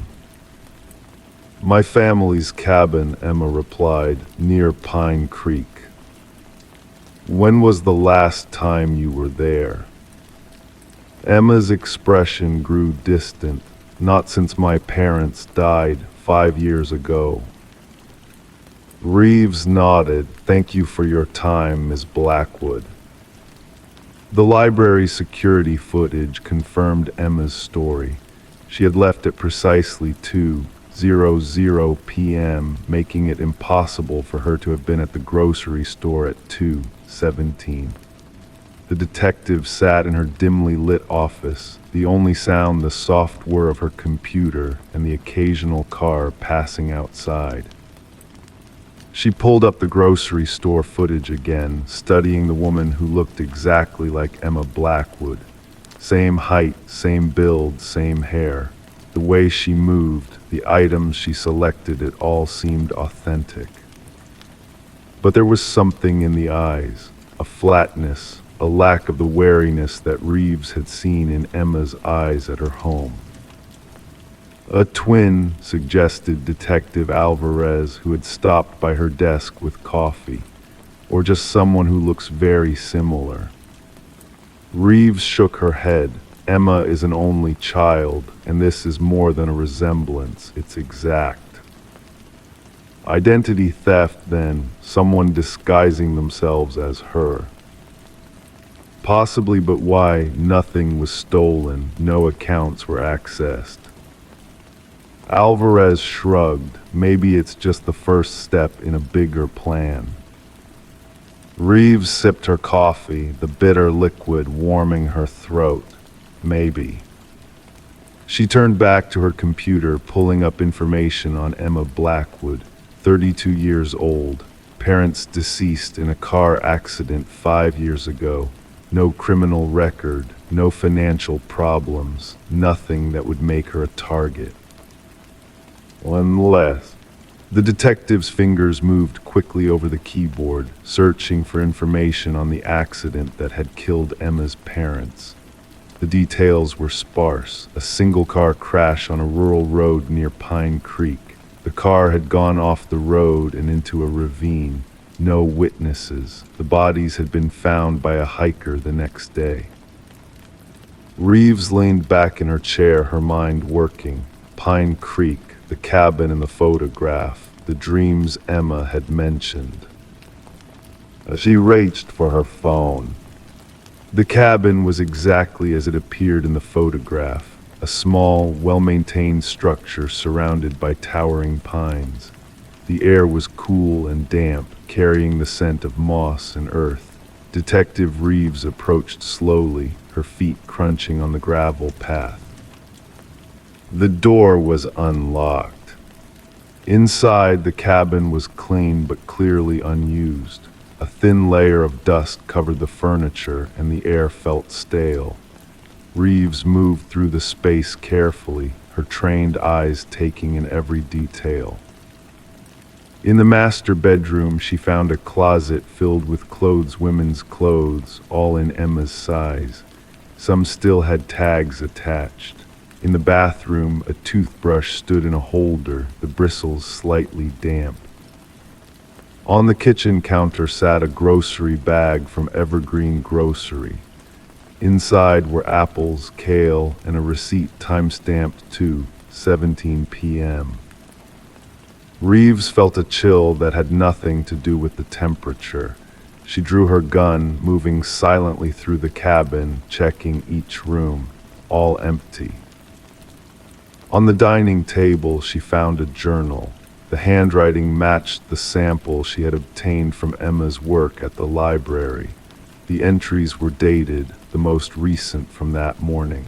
Speaker 1: "My family's cabin," Emma replied, "near Pine Creek." "When was the last time you were there?" Emma's expression grew distant. "Not since my parents died 5 years ago." Reeves nodded. "Thank you for your time, Ms. Blackwood." The library security footage confirmed Emma's story. She had left at precisely 2:00 p.m., making it impossible for her to have been at the grocery store at 2:17. The detective sat in her dimly lit office, the only sound the soft whir of her computer and the occasional car passing outside. She pulled up the grocery store footage again, studying the woman who looked exactly like Emma Blackwood. Same height, same build, same hair. The way she moved, the items she selected, it all seemed authentic. But there was something in the eyes, a flatness, a lack of the wariness that Reeves had seen in Emma's eyes at her home. "A twin," suggested Detective Alvarez, who had stopped by her desk with coffee. "Or just someone who looks very similar." Reeves shook her head. Emma is an only child, and this is more than a resemblance, it's exact. Identity theft, then, someone disguising themselves as her. Possibly, but why? Nothing was stolen, no accounts were accessed. Alvarez shrugged. Maybe it's just the first step in a bigger plan. Reeves sipped her coffee, the bitter liquid warming her throat. Maybe. She turned back to her computer, pulling up information on Emma Blackwood, 32 years old, parents deceased in a car accident 5 years ago. No criminal record, no financial problems, nothing that would make her a target. Unless. The detective's fingers moved quickly over the keyboard, searching for information on the accident that had killed Emma's parents. The details were sparse. A single-car crash on a rural road near Pine Creek. The car had gone off the road and into a ravine. No witnesses. The bodies had been found by a hiker the next day. Reeves leaned back in her chair, her mind working. Pine Creek, the cabin in the photograph, the dreams Emma had mentioned. She reached for her phone. The cabin was exactly as it appeared in the photograph, a small, well-maintained structure surrounded by towering pines. The air was cool and damp, carrying the scent of moss and earth. Detective Reeves approached slowly, her feet crunching on the gravel path. The door was unlocked. Inside, the cabin was clean but clearly unused. A thin layer of dust covered the furniture, and the air felt stale. Reeves moved through the space carefully, her trained eyes taking in every detail. In the master bedroom, she found a closet filled with women's clothes, all in Emma's size. Some still had tags attached. In the bathroom, a toothbrush stood in a holder, the bristles slightly damp. On the kitchen counter sat a grocery bag from Evergreen Grocery. Inside were apples, kale, and a receipt time-stamped to 17 p.m. Reeves felt a chill that had nothing to do with the temperature. She drew her gun, moving silently through the cabin, checking each room, all empty. On the dining table, she found a journal. The handwriting matched the sample she had obtained from Emma's work at the library. The entries were dated, the most recent from that morning.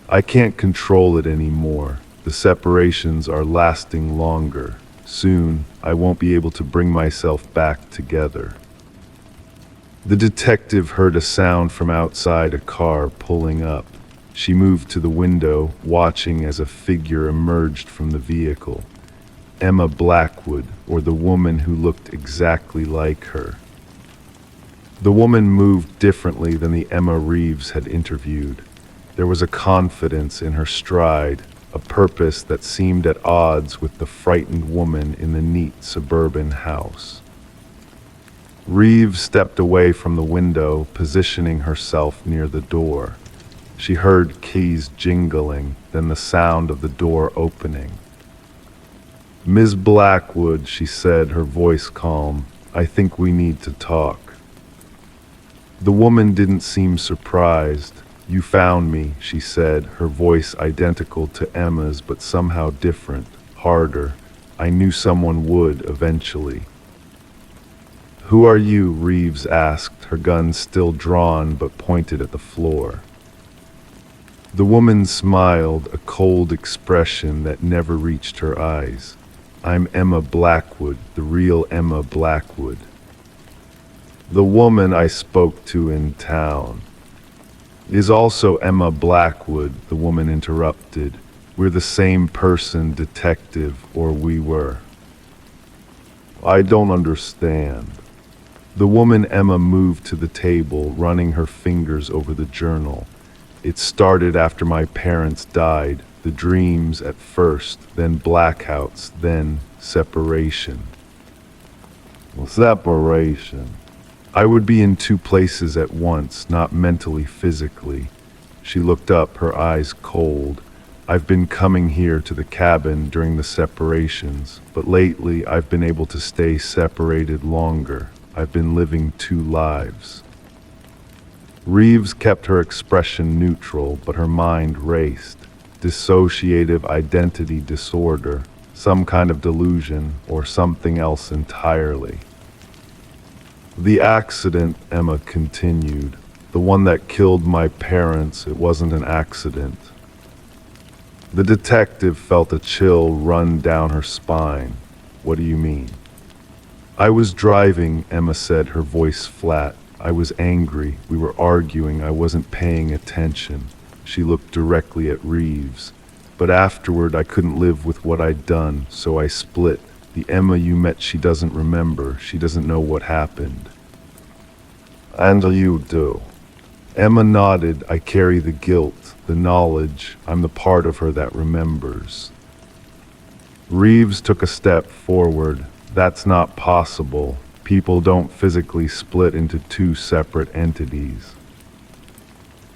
Speaker 1: I can't control it anymore. The separations are lasting longer. Soon, I won't be able to bring myself back together. The detective heard a sound from outside a car pulling up. She moved to the window, watching as a figure emerged from the vehicle. Emma Blackwood, or the woman who looked exactly like her. The woman moved differently than the Emma Reeves had interviewed. There was a confidence in her stride, a purpose that seemed at odds with the frightened woman in the neat suburban house. Reeves stepped away from the window, positioning herself near the door. She heard keys jingling, then the sound of the door opening. "Ms. Blackwood," she said, her voice calm, "I think we need to talk." The woman didn't seem surprised. "You found me," she said, her voice identical to Emma's but somehow different, harder. "I knew someone would eventually." "Who are you?" Reeves asked, her gun still drawn but pointed at the floor. The woman smiled, a cold expression that never reached her eyes. "I'm Emma Blackwood, the real Emma Blackwood. The woman I spoke to in town." "Is also Emma Blackwood," the woman interrupted. "We're the same person, detective, or we were." "I don't understand." The woman Emma moved to the table, running her fingers over the journal. "It started after my parents died. The dreams at first, then blackouts, then separation." "Separation." "I would be in two places at once, not mentally, physically. She looked up, her eyes cold. I've been coming here to the cabin during the separations, but lately I've been able to stay separated longer. I've been living two lives. Reeves kept her expression neutral, but her mind raced. Dissociative identity disorder, some kind of delusion, or something else entirely. The accident, Emma continued. The one that killed my parents, it wasn't an accident. The detective felt a chill run down her spine. What do you mean? I was driving, Emma said, her voice flat. I was angry. We were arguing. I wasn't paying attention. She looked directly at Reeves. But afterward, I couldn't live with what I'd done, so I split. The Emma you met, she doesn't remember. She doesn't know what happened. And you do. Emma nodded. I carry the guilt, the knowledge. I'm the part of her that remembers. Reeves took a step forward. That's not possible. People don't physically split into two separate entities.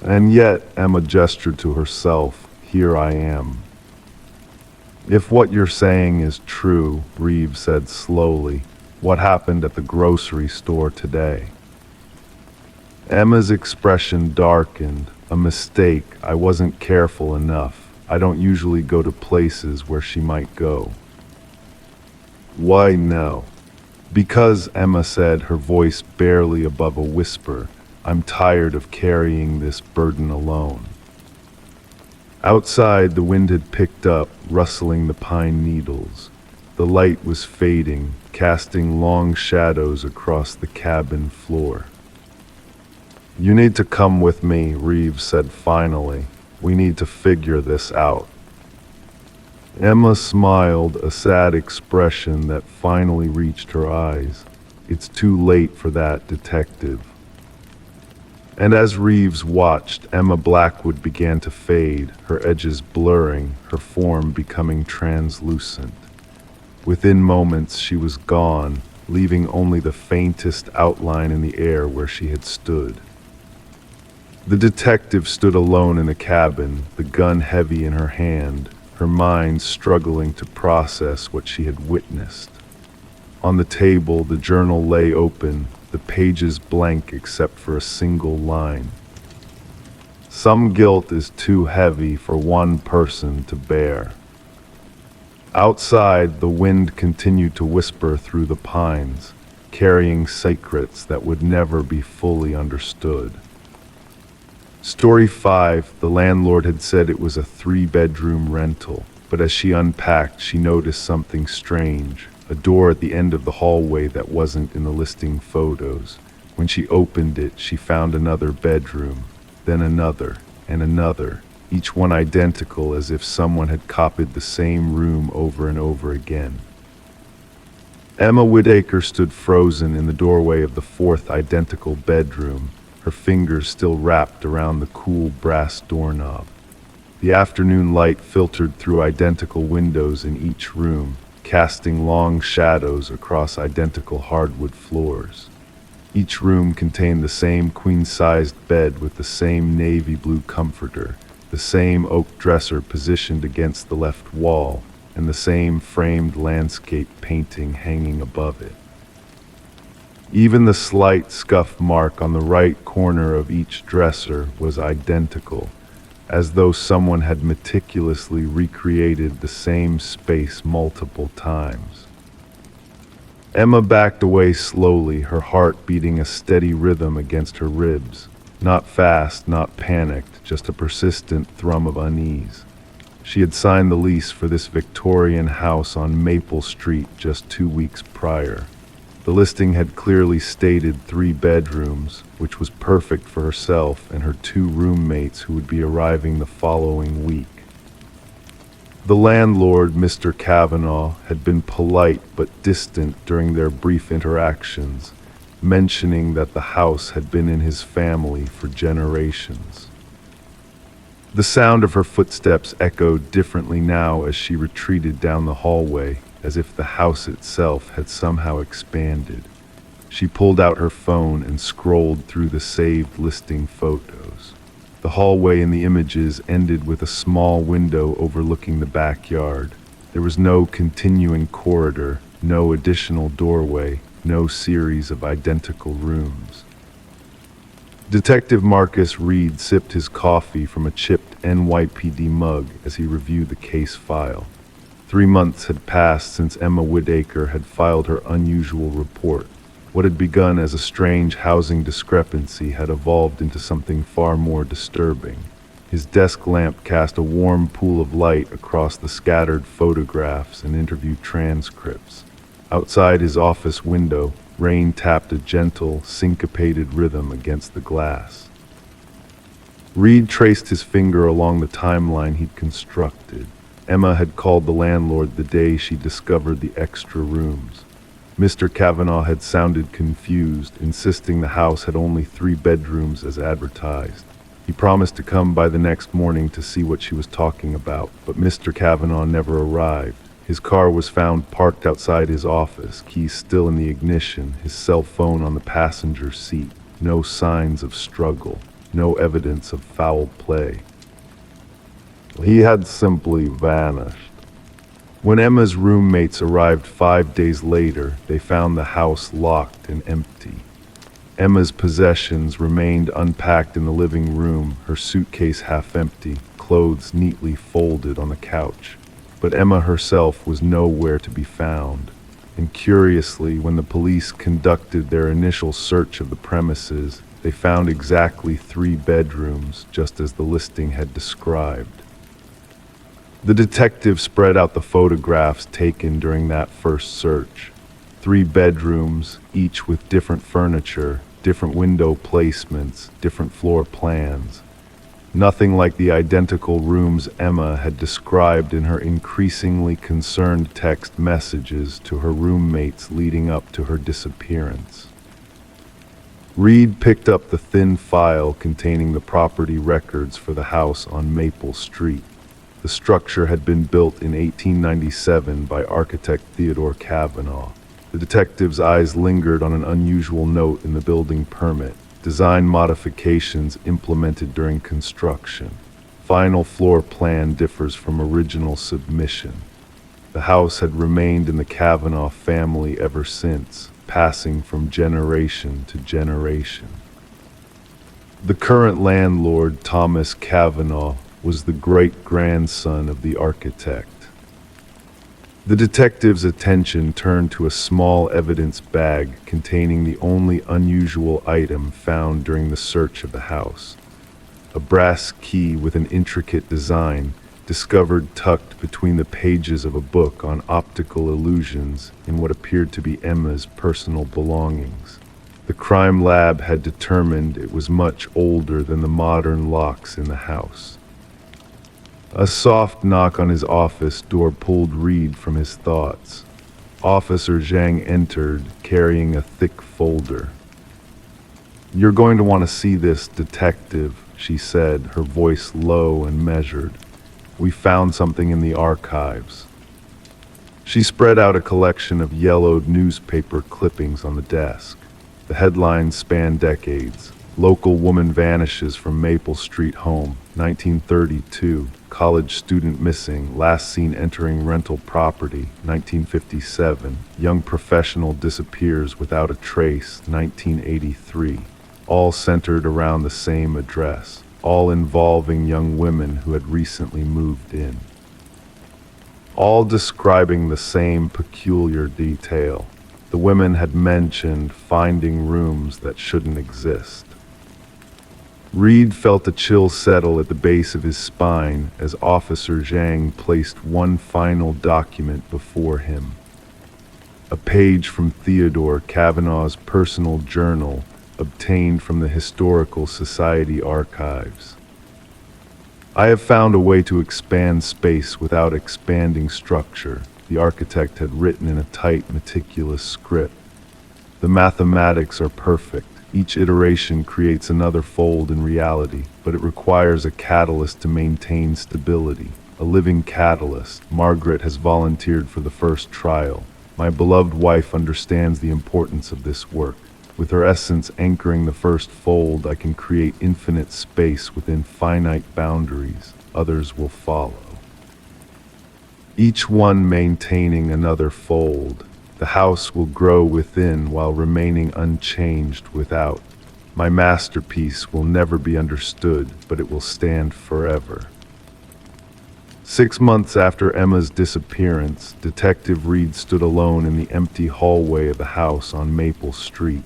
Speaker 1: And yet, Emma gestured to herself, here I am. If what you're saying is true, Reeves said slowly, what happened at the grocery store today? Emma's expression darkened. A mistake. I wasn't careful enough. I don't usually go to places where she might go. Why no? Because, Emma said, her voice barely above a whisper, I'm tired of carrying this burden alone. Outside, the wind had picked up, rustling the pine needles. The light was fading, casting long shadows across the cabin floor. You need to come with me, Reeves said finally. We need to figure this out. Emma smiled, a sad expression that finally reached her eyes. It's too late for that, detective. And as Reeves watched, Emma Blackwood began to fade, her edges blurring, her form becoming translucent. Within moments she was gone, leaving only the faintest outline in the air where she had stood. The detective stood alone in the cabin, the gun heavy in her hand, her mind struggling to process what she had witnessed. On the table, the journal lay open, the pages blank except for a single line. Some guilt is too heavy for one person to bear. Outside, the wind continued to whisper through the pines, carrying secrets that would never be fully understood. Story 5, the landlord had said it was a 3-bedroom rental, but as she unpacked, she noticed something strange, a door at the end of the hallway that wasn't in the listing photos. When she opened it, she found another bedroom, then another, and another, each one identical as if someone had copied the same room over and over again. Emma Whittaker stood frozen in the doorway of the 4th identical bedroom, her fingers still wrapped around the cool brass doorknob. The afternoon light filtered through identical windows in each room, casting long shadows across identical hardwood floors. Each room contained the same queen-sized bed with the same navy blue comforter, the same oak dresser positioned against the left wall, and the same framed landscape painting hanging above it. Even the slight scuff mark on the right corner of each dresser was identical, as though someone had meticulously recreated the same space multiple times. Emma backed away slowly, her heart beating a steady rhythm against her ribs. Not fast, not panicked, just a persistent thrum of unease. She had signed the lease for this Victorian house on Maple Street just 2 weeks prior. The listing had clearly stated 3 bedrooms, which was perfect for herself and her 2 roommates who would be arriving the following week. The landlord, Mr. Kavanaugh, had been polite but distant during their brief interactions, mentioning that the house had been in his family for generations. The sound of her footsteps echoed differently now as she retreated down the hallway, as if the house itself had somehow expanded. She pulled out her phone and scrolled through the saved listing photos. The hallway in the images ended with a small window overlooking the backyard. There was no continuing corridor, no additional doorway, no series of identical rooms. Detective Marcus Reed sipped his coffee from a chipped NYPD mug as he reviewed the case file. 3 months had passed since Emma Whitaker had filed her unusual report. What had begun as a strange housing discrepancy had evolved into something far more disturbing. His desk lamp cast a warm pool of light across the scattered photographs and interview transcripts. Outside his office window, rain tapped a gentle, syncopated rhythm against the glass. Reed traced his finger along the timeline he'd constructed. Emma had called the landlord the day she discovered the extra rooms. Mr. Kavanaugh had sounded confused, insisting the house had only 3 bedrooms as advertised. He promised to come by the next morning to see what she was talking about, but Mr. Kavanaugh never arrived. His car was found parked outside his office, keys still in the ignition, his cell phone on the passenger seat. No signs of struggle, no evidence of foul play. He had simply vanished. When Emma's roommates arrived 5 days later, they found the house locked and empty. Emma's possessions remained unpacked in the living room, her suitcase half empty, clothes neatly folded on the couch. But Emma herself was nowhere to be found. And curiously, when the police conducted their initial search of the premises, they found exactly 3 bedrooms, just as the listing had described. The detective spread out the photographs taken during that first search. 3 bedrooms, each with different furniture, different window placements, different floor plans. Nothing like the identical rooms Emma had described in her increasingly concerned text messages to her roommates leading up to her disappearance. Reed picked up the thin file containing the property records for the house on Maple Street. The structure had been built in 1897 by architect Theodore Kavanaugh. The detective's eyes lingered on an unusual note in the building permit: design modifications implemented during construction. Final floor plan differs from original submission. The house had remained in the Kavanaugh family ever since, passing from generation to generation. The current landlord, Thomas Kavanaugh, was the great-grandson of the architect. The detective's attention turned to a small evidence bag containing the only unusual item found during the search of the house: a brass key with an intricate design, discovered tucked between the pages of a book on optical illusions in what appeared to be Emma's personal belongings. The crime lab had determined it was much older than the modern locks in the house. A soft knock on his office door pulled Reed from his thoughts. Officer Zhang entered, carrying a thick folder. "You're going to want to see this, detective," she said, her voice low and measured. "We found something in the archives." She spread out a collection of yellowed newspaper clippings on the desk. The headlines spanned decades. Local woman vanishes from Maple Street home, 1932. College student missing, last seen entering rental property, 1957. Young professional disappears without a trace, 1983. All centered around the same address, all involving young women who had recently moved in. All describing the same peculiar detail. The women had mentioned finding rooms that shouldn't exist. Reed felt a chill settle at the base of his spine as Officer Zhang placed one final document before him. A page from Theodore Kavanaugh's personal journal, obtained from the Historical Society archives. "I have found a way to expand space without expanding structure," the architect had written in a tight, meticulous script. "The mathematics are perfect. Each iteration creates another fold in reality, but it requires a catalyst to maintain stability. A living catalyst. Margaret has volunteered for the first trial. My beloved wife understands the importance of this work. With her essence anchoring the first fold, I can create infinite space within finite boundaries. Others will follow, each one maintaining another fold. The house will grow within while remaining unchanged without. My masterpiece will never be understood, but it will stand forever. 6 months after Emma's disappearance, Detective Reed stood alone in the empty hallway of the house on Maple Street.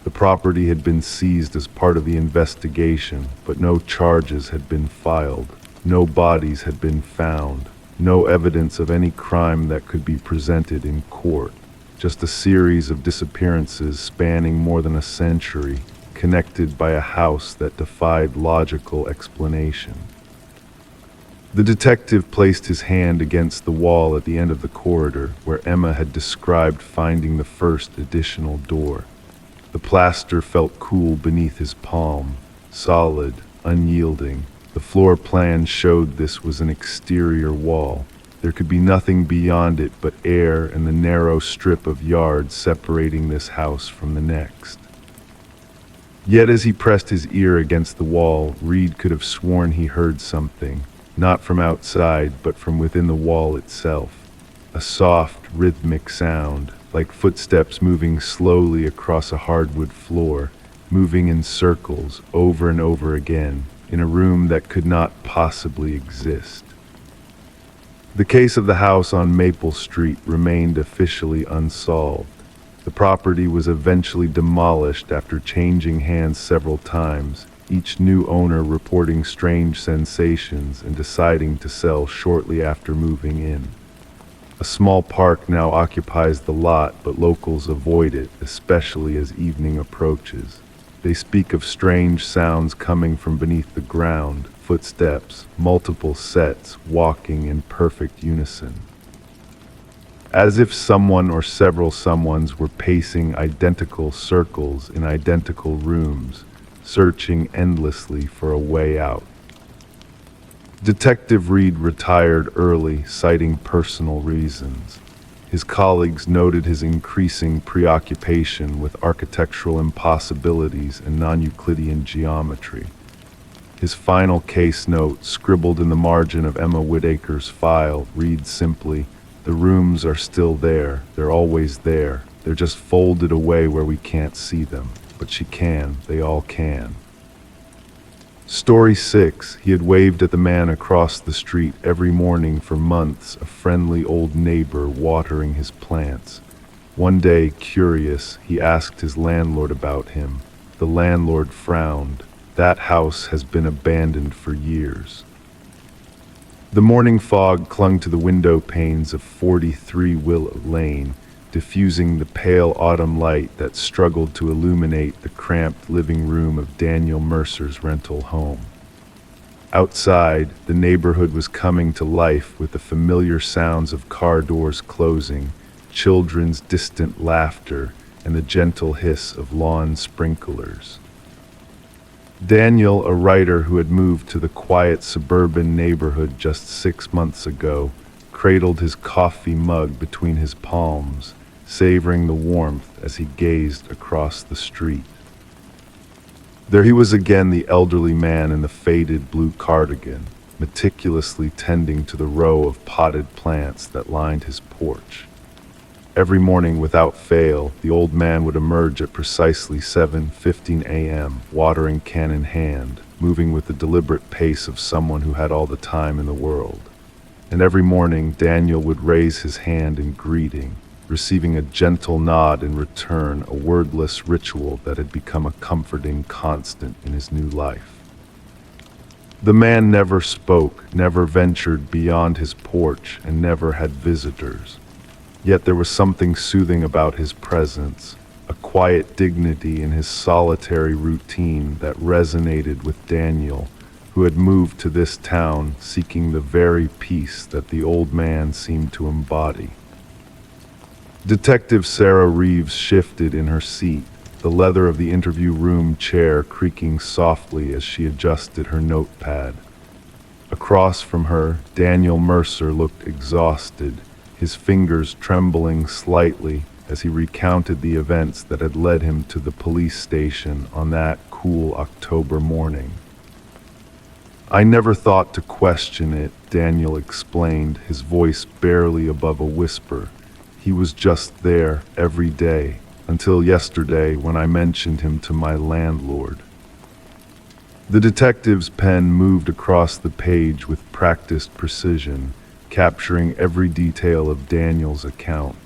Speaker 1: The property had been seized as part of the investigation, but no charges had been filed. No bodies had been found. No evidence of any crime that could be presented in court. Just a series of disappearances spanning more than a century, connected by a house that defied logical explanation. The detective placed his hand against the wall at the end of the corridor where Emma had described finding the first additional door. The plaster felt cool beneath his palm, solid, unyielding. The floor plan showed this was an exterior wall. There could be nothing beyond it but air and the narrow strip of yard separating this house from the next. Yet as he pressed his ear against the wall, Reed could have sworn he heard something, not from outside, but from within the wall itself. A soft, rhythmic sound, like footsteps moving slowly across a hardwood floor, moving in circles over and over again, in a room that could not possibly exist. The case of the house on Maple Street remained officially unsolved. The property was eventually demolished after changing hands several times, each new owner reporting strange sensations and deciding to sell shortly after moving in. A small park now occupies the lot, but locals avoid it, especially as evening approaches. They speak of strange sounds coming from beneath the ground, footsteps, multiple sets, walking in perfect unison. As if someone or several someones were pacing identical circles in identical rooms, searching endlessly for a way out. Detective Reed retired early, citing personal reasons. His colleagues noted his increasing preoccupation with architectural impossibilities and non-Euclidean geometry. His final case note, scribbled in the margin of Emma Whittaker's file, reads simply, "The rooms are still there. They're always there. They're just folded away where we can't see them. But she can. They all can." Story 6. He had waved at the man across the street every morning for months, a friendly old neighbor watering his plants. One day, curious, he asked his landlord about him. The landlord frowned. "That house has been abandoned for years." The morning fog clung to the window panes of 43 Willow Lane, diffusing the pale autumn light that struggled to illuminate the cramped living room of Daniel Mercer's rental home. Outside, the neighborhood was coming to life with the familiar sounds of car doors closing, children's distant laughter, and the gentle hiss of lawn sprinklers. Daniel, a writer who had moved to the quiet suburban neighborhood just 6 months ago, cradled his coffee mug between his palms, savoring the warmth as he gazed across the street. There he was again, the elderly man in the faded blue cardigan, meticulously tending to the row of potted plants that lined his porch. Every morning, without fail, the old man would emerge at precisely 7:15 a.m., watering can in hand, moving with the deliberate pace of someone who had all the time in the world. And every morning, Daniel would raise his hand in greeting, receiving a gentle nod in return, a wordless ritual that had become a comforting constant in his new life. The man never spoke, never ventured beyond his porch, and never had visitors. Yet there was something soothing about his presence, a quiet dignity in his solitary routine that resonated with Daniel, who had moved to this town seeking the very peace that the old man seemed to embody. Detective Sarah Reeves shifted in her seat, the leather of the interview room chair creaking softly as she adjusted her notepad. Across from her, Daniel Mercer looked exhausted, his fingers trembling slightly as he recounted the events that had led him to the police station on that cool October morning. "I never thought to question it," Daniel explained, his voice barely above a whisper. "He was just there every day, until yesterday when I mentioned him to my landlord." The detective's pen moved across the page with practiced precision, capturing every detail of Daniel's account.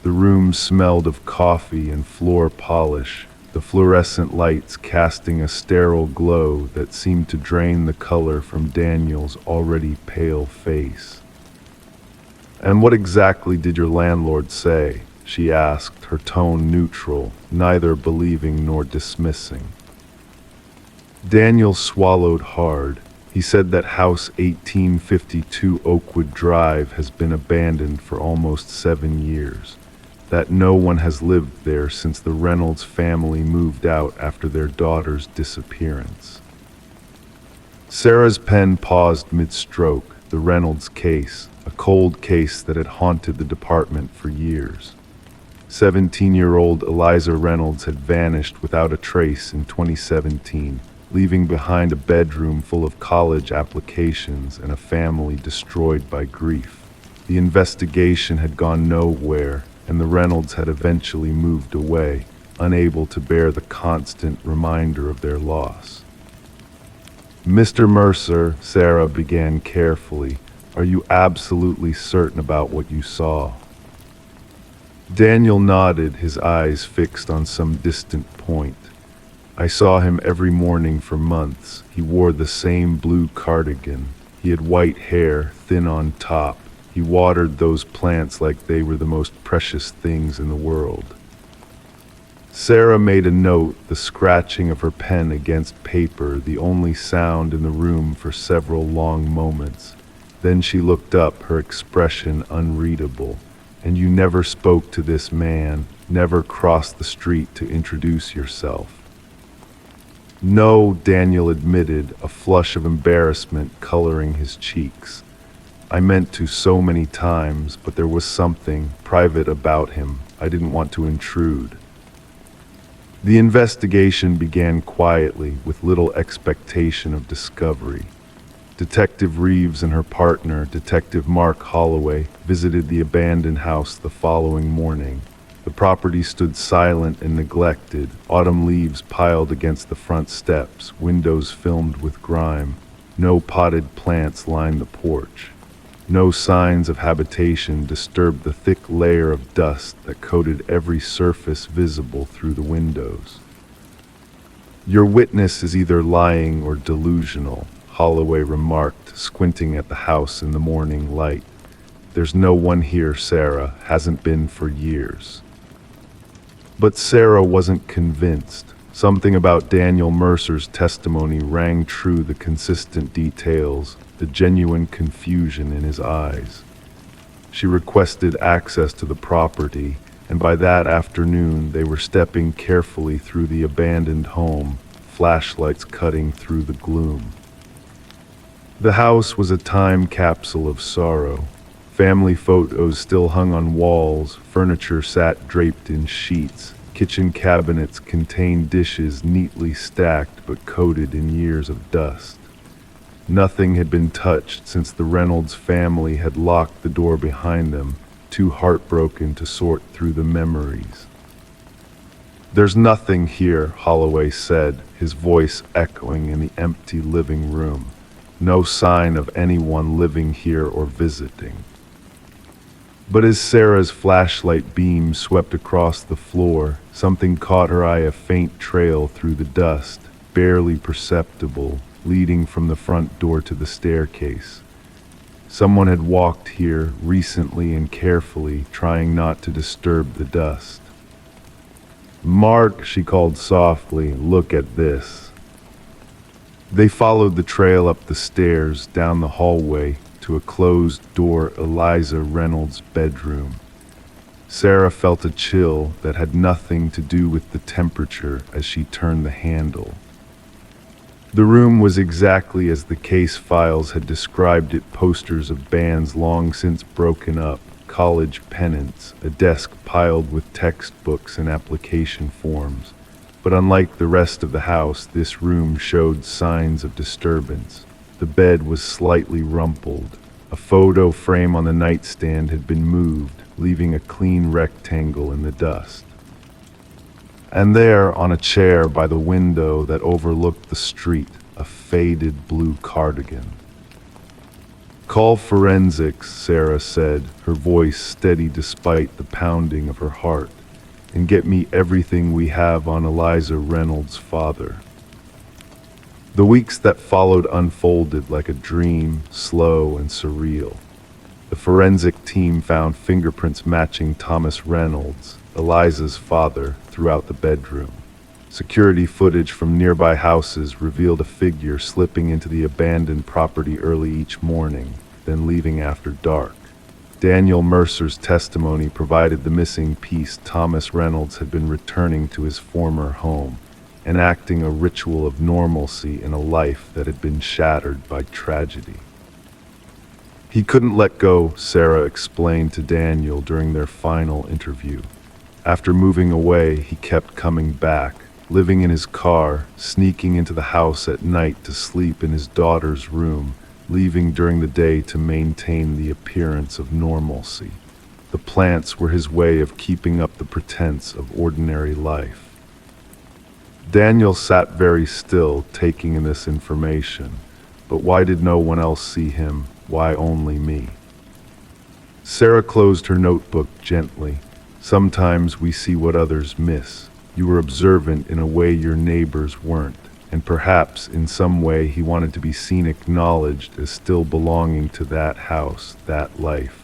Speaker 1: The room smelled of coffee and floor polish, the fluorescent lights casting a sterile glow that seemed to drain the color from Daniel's already pale face. "And what exactly did your landlord say?" she asked, her tone neutral, neither believing nor dismissing. Daniel swallowed hard. He said that House 1852 Oakwood Drive has been abandoned for almost 7 years, that no one has lived there since the Reynolds family moved out after their daughter's disappearance. Sarah's pen paused mid-stroke, the Reynolds case, a cold case that had haunted the department for years. 17-year-old Eliza Reynolds had vanished without a trace in 2017, leaving behind a bedroom full of college applications and a family destroyed by grief. The investigation had gone nowhere, and the Reynolds had eventually moved away, unable to bear the constant reminder of their loss. "Mr. Mercer," Sarah began carefully, "are you absolutely certain about what you saw?" Daniel nodded, his eyes fixed on some distant point. "I saw him every morning for months. He wore the same blue cardigan. He had white hair, thin on top. He watered those plants like they were the most precious things in the world." Sarah made a note, the scratching of her pen against paper, the only sound in the room for several long moments. Then she looked up, her expression unreadable. "And you never spoke to this man, never crossed the street to introduce yourself?" "No," Daniel admitted, a flush of embarrassment coloring his cheeks. "I meant to so many times, but there was something private about him. I didn't want to intrude." The investigation began quietly, with little expectation of discovery. Detective Reeves and her partner, Detective Mark Holloway, visited the abandoned house the following morning. The property stood silent and neglected, autumn leaves piled against the front steps, windows filmed with grime. No potted plants lined the porch. No signs of habitation disturbed the thick layer of dust that coated every surface visible through the windows. "Your witness is either lying or delusional," Holloway remarked, squinting at the house in the morning light. "There's no one here, Sarah, hasn't been for years." But Sarah wasn't convinced. Something about Daniel Mercer's testimony rang true, the consistent details, the genuine confusion in his eyes. She requested access to the property, and by that afternoon they were stepping carefully through the abandoned home, flashlights cutting through the gloom. The house was a time capsule of sorrow. Family photos still hung on walls, furniture sat draped in sheets, kitchen cabinets contained dishes neatly stacked but coated in years of dust. Nothing had been touched since the Reynolds family had locked the door behind them, too heartbroken to sort through the memories. "There's nothing here," Holloway said, his voice echoing in the empty living room. "No sign of anyone living here or visiting." But as Sarah's flashlight beam swept across the floor, something caught her eye, a faint trail through the dust, barely perceptible, leading from the front door to the staircase. Someone had walked here recently and carefully, trying not to disturb the dust. "Mark," she called softly, "look at this." They followed the trail up the stairs, down the hallway, to a closed-door Eliza Reynolds' bedroom. Sarah felt a chill that had nothing to do with the temperature as she turned the handle. The room was exactly as the case files had described it, posters of bands long since broken up, college pennants, a desk piled with textbooks and application forms. But unlike the rest of the house, this room showed signs of disturbance. The bed was slightly rumpled. A photo frame on the nightstand had been moved, leaving a clean rectangle in the dust. And there, on a chair by the window that overlooked the street, a faded blue cardigan. "Call forensics," Sarah said, her voice steady despite the pounding of her heart, "and get me everything we have on Eliza Reynolds' father." The weeks that followed unfolded like a dream, slow and surreal. The forensic team found fingerprints matching Thomas Reynolds, Eliza's father, throughout the bedroom. Security footage from nearby houses revealed a figure slipping into the abandoned property early each morning, then leaving after dark. Daniel Mercer's testimony provided the missing piece. Thomas Reynolds had been returning to his former home, enacting a ritual of normalcy in a life that had been shattered by tragedy. He couldn't let go, Sarah explained to Daniel during their final interview. After moving away, he kept coming back, living in his car, sneaking into the house at night to sleep in his daughter's room, leaving during the day to maintain the appearance of normalcy. The plants were his way of keeping up the pretense of ordinary life. Daniel sat very still, taking in this information. But why did no one else see him? Why only me? Sarah closed her notebook gently. "Sometimes we see what others miss. You were observant in a way your neighbors weren't, and perhaps in some way he wanted to be seen, acknowledged as still belonging to that house, that life."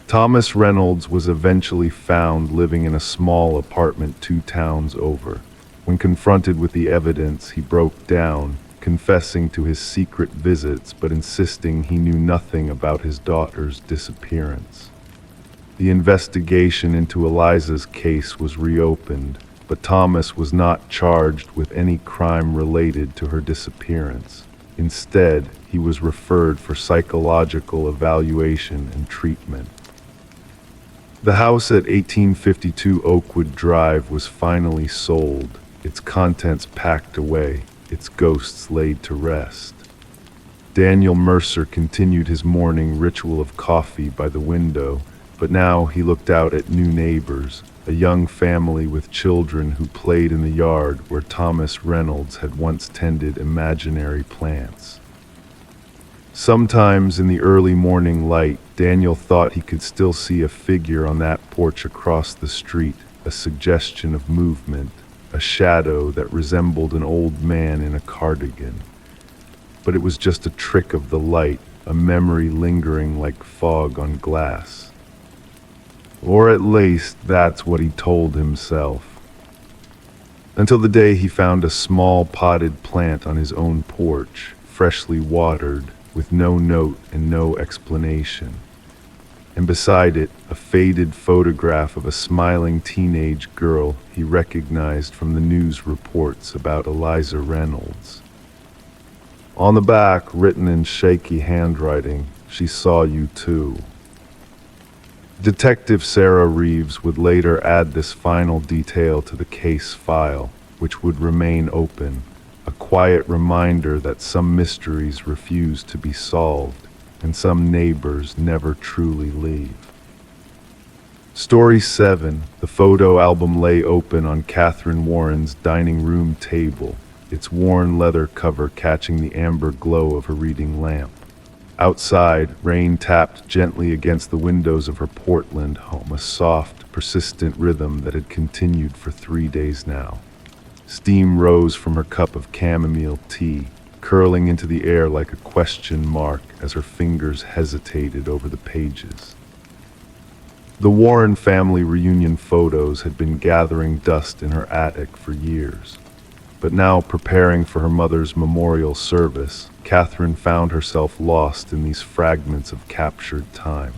Speaker 1: Thomas Reynolds was eventually found living in a small apartment 2 towns over. When confronted with the evidence, he broke down, confessing to his secret visits but insisting he knew nothing about his daughter's disappearance. The investigation into Eliza's case was reopened, but Thomas was not charged with any crime related to her disappearance. Instead, he was referred for psychological evaluation and treatment. The house at 1852 Oakwood Drive was finally sold, its contents packed away, its ghosts laid to rest. Daniel Mercer continued his morning ritual of coffee by the window, but now he looked out at new neighbors, a young family with children who played in the yard where Thomas Reynolds had once tended imaginary plants. Sometimes in the early morning light, Daniel thought he could still see a figure on that porch across the street, a suggestion of movement, a shadow that resembled an old man in a cardigan. But it was just a trick of the light, a memory lingering like fog on glass. Or at least that's what he told himself. Until the day he found a small potted plant on his own porch, freshly watered, with no note and no explanation. And beside it, a faded photograph of a smiling teenage girl he recognized from the news reports about Eliza Reynolds. On the back, written in shaky handwriting, "She saw you too." Detective Sarah Reeves would later add this final detail to the case file, which would remain open, a quiet reminder that some mysteries refuse to be solved, and some neighbors never truly leave. Story 7. The photo album lay open on Catherine Warren's dining room table, its worn leather cover catching the amber glow of her reading lamp. Outside, rain tapped gently against the windows of her Portland home, a soft, persistent rhythm that had continued for 3 days now. Steam rose from her cup of chamomile tea, curling into the air like a question mark as her fingers hesitated over the pages. The Warren family reunion photos had been gathering dust in her attic for years. But now, preparing for her mother's memorial service, Catherine found herself lost in these fragments of captured time.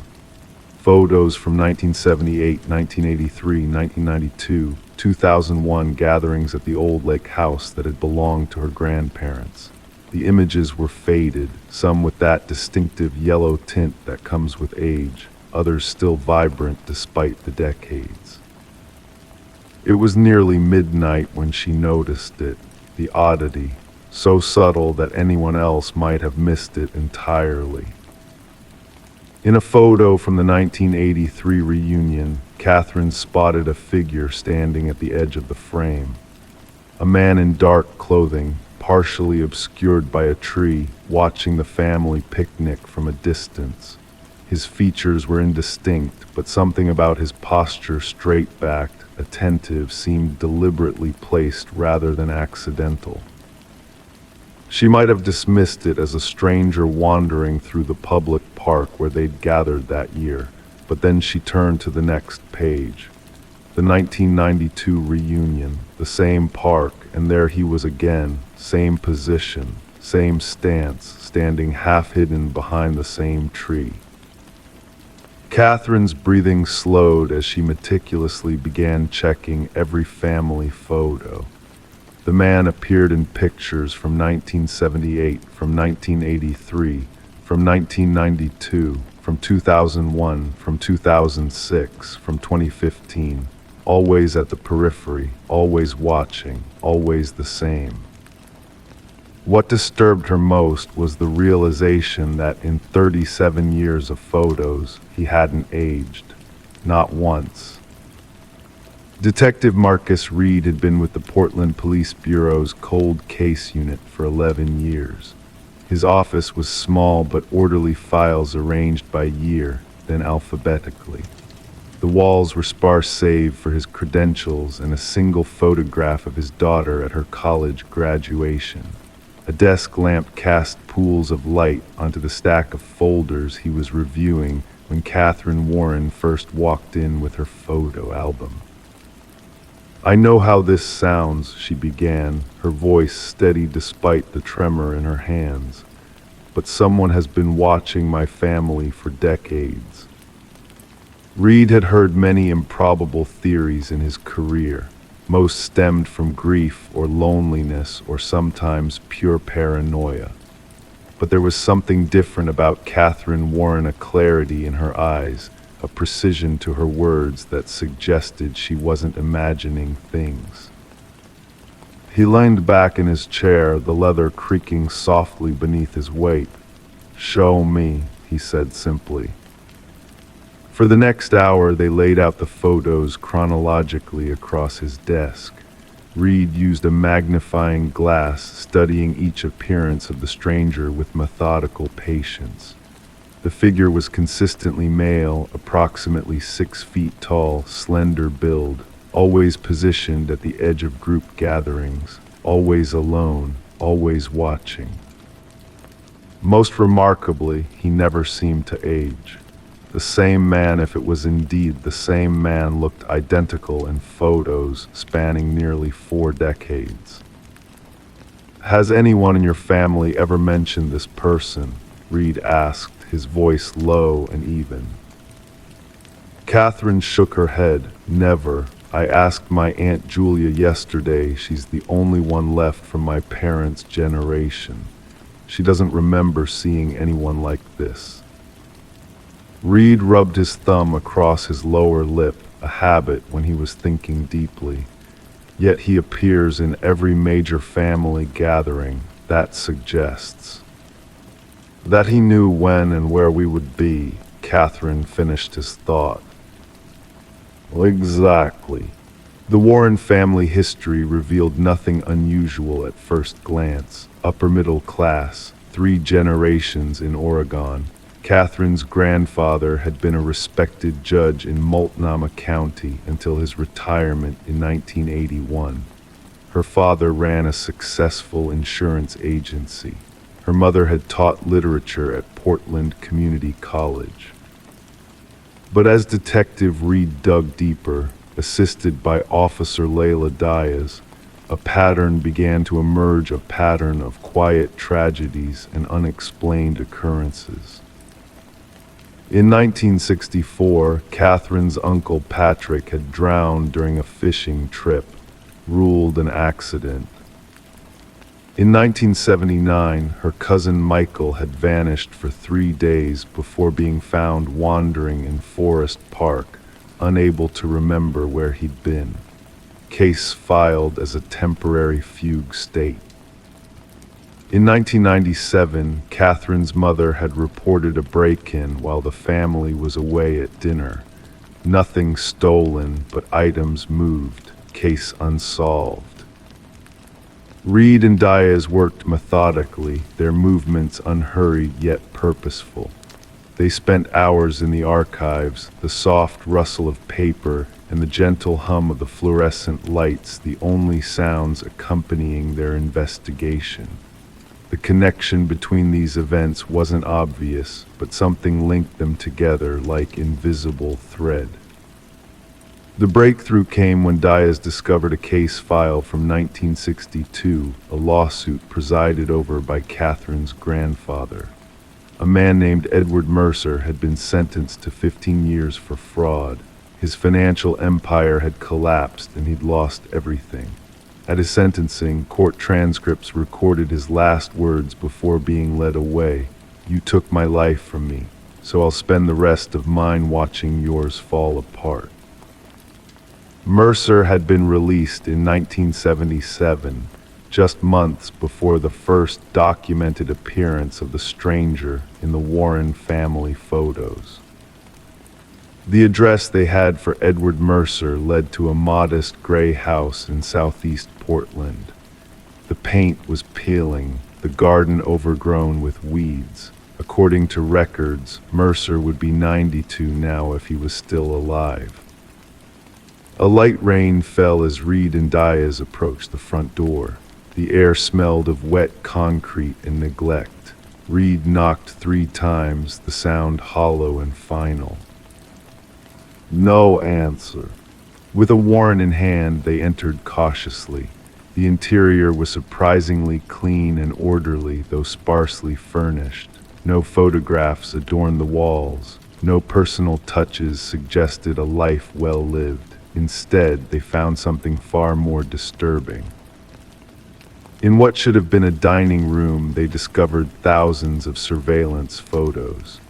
Speaker 1: Photos from 1978, 1983, 1992, 2001 gatherings at the old lake house that had belonged to her grandparents. The images were faded, some with that distinctive yellow tint that comes with age, others still vibrant despite the decades. It was nearly midnight when she noticed it, the oddity, so subtle that anyone else might have missed it entirely. In a photo from the 1983 reunion, Catherine spotted a figure standing at the edge of the frame. A man in dark clothing, partially obscured by a tree, watching the family picnic from a distance. His features were indistinct, but something about his posture, straight-backed, attentive, seemed deliberately placed rather than accidental. She might have dismissed it as a stranger wandering through the public park where they'd gathered that year, but then she turned to the next page. The 1992 reunion, the same park, and there he was again, same position, same stance, standing half-hidden behind the same tree. Catherine's breathing slowed as she meticulously began checking every family photo. The man appeared in pictures from 1978, from 1983, from 1992, from 2001, from 2006, from 2015, always at the periphery, always watching, always the same. What disturbed her most was the realization that in 37 years of photos, he hadn't aged, not once. Detective Marcus Reed had been with the Portland Police Bureau's Cold Case Unit for 11 years. His office was small but orderly files arranged by year, then alphabetically. The walls were sparse save for his credentials and a single photograph of his daughter at her college graduation. A desk lamp cast pools of light onto the stack of folders he was reviewing when Catherine Warren first walked in with her photo album. "I know how this sounds," she began, her voice steady despite the tremor in her hands. "But someone has been watching my family for decades." Reed had heard many improbable theories in his career. Most stemmed from grief or loneliness or sometimes pure paranoia. But there was something different about Catherine Warren, a clarity in her eyes, a precision to her words that suggested she wasn't imagining things. He leaned back in his chair, the leather creaking softly beneath his weight. "Show me," he said simply. For the next hour, they laid out the photos chronologically across his desk. Reed used a magnifying glass, studying each appearance of the stranger with methodical patience. The figure was consistently male, approximately 6 feet tall, slender build, always positioned at the edge of group gatherings, always alone, always watching. Most remarkably, he never seemed to age. The same man, if it was indeed the same man, looked identical in photos spanning nearly 4 decades. "Has anyone in your family ever mentioned this person?" Reed asked, his voice low and even. Catherine shook her head. "Never. I asked my Aunt Julia yesterday. She's the only one left from my parents' generation. She doesn't remember seeing anyone like this." Reed rubbed his thumb across his lower lip, a habit when he was thinking deeply. "Yet he appears in every major family gathering. That suggests that he knew when and where we would be." Catherine finished his thought. "Exactly." The Warren family history revealed nothing unusual at first glance. Upper middle class, 3 generations in Oregon. Catherine's grandfather had been a respected judge in Multnomah County until his retirement in 1981. Her father ran a successful insurance agency. Her mother had taught literature at Portland Community College. But as Detective Reed dug deeper, assisted by Officer Layla Diaz, a pattern began to emerge, a pattern of quiet tragedies and unexplained occurrences. In 1964, Catherine's uncle Patrick had drowned during a fishing trip, ruled an accident. In 1979, her cousin Michael had vanished for 3 days before being found wandering in Forest Park, unable to remember where he'd been. Case filed as a temporary fugue state. In 1997, Catherine's mother had reported a break-in while the family was away at dinner. Nothing stolen, but items moved, case unsolved. Reed and Diaz worked methodically, their movements unhurried yet purposeful. They spent hours in the archives, the soft rustle of paper and the gentle hum of the fluorescent lights the only sounds accompanying their investigation. The connection between these events wasn't obvious, but something linked them together like invisible thread. The breakthrough came when Diaz discovered a case file from 1962, a lawsuit presided over by Catherine's grandfather. A man named Edward Mercer had been sentenced to 15 years for fraud. His financial empire had collapsed and he'd lost everything. At his sentencing, court transcripts recorded his last words before being led away. "You took my life from me, so I'll spend the rest of mine watching yours fall apart." Mercer had been released in 1977, just months before the first documented appearance of the stranger in the Warren family photos. The address they had for Edward Mercer led to a modest gray house in southeast Portland. The paint was peeling, the garden overgrown with weeds. According to records, Mercer would be 92 now if he was still alive. A light rain fell as Reed and Diaz approached the front door. The air smelled of wet concrete and neglect. Reed knocked 3 times, the sound hollow and final. No answer. With a warrant in hand, they entered cautiously. The interior was surprisingly clean and orderly, though sparsely furnished. No photographs adorned the walls. No personal touches suggested a life well lived. Instead, they found something far more disturbing. In what should have been a dining room, they discovered thousands of surveillance photos.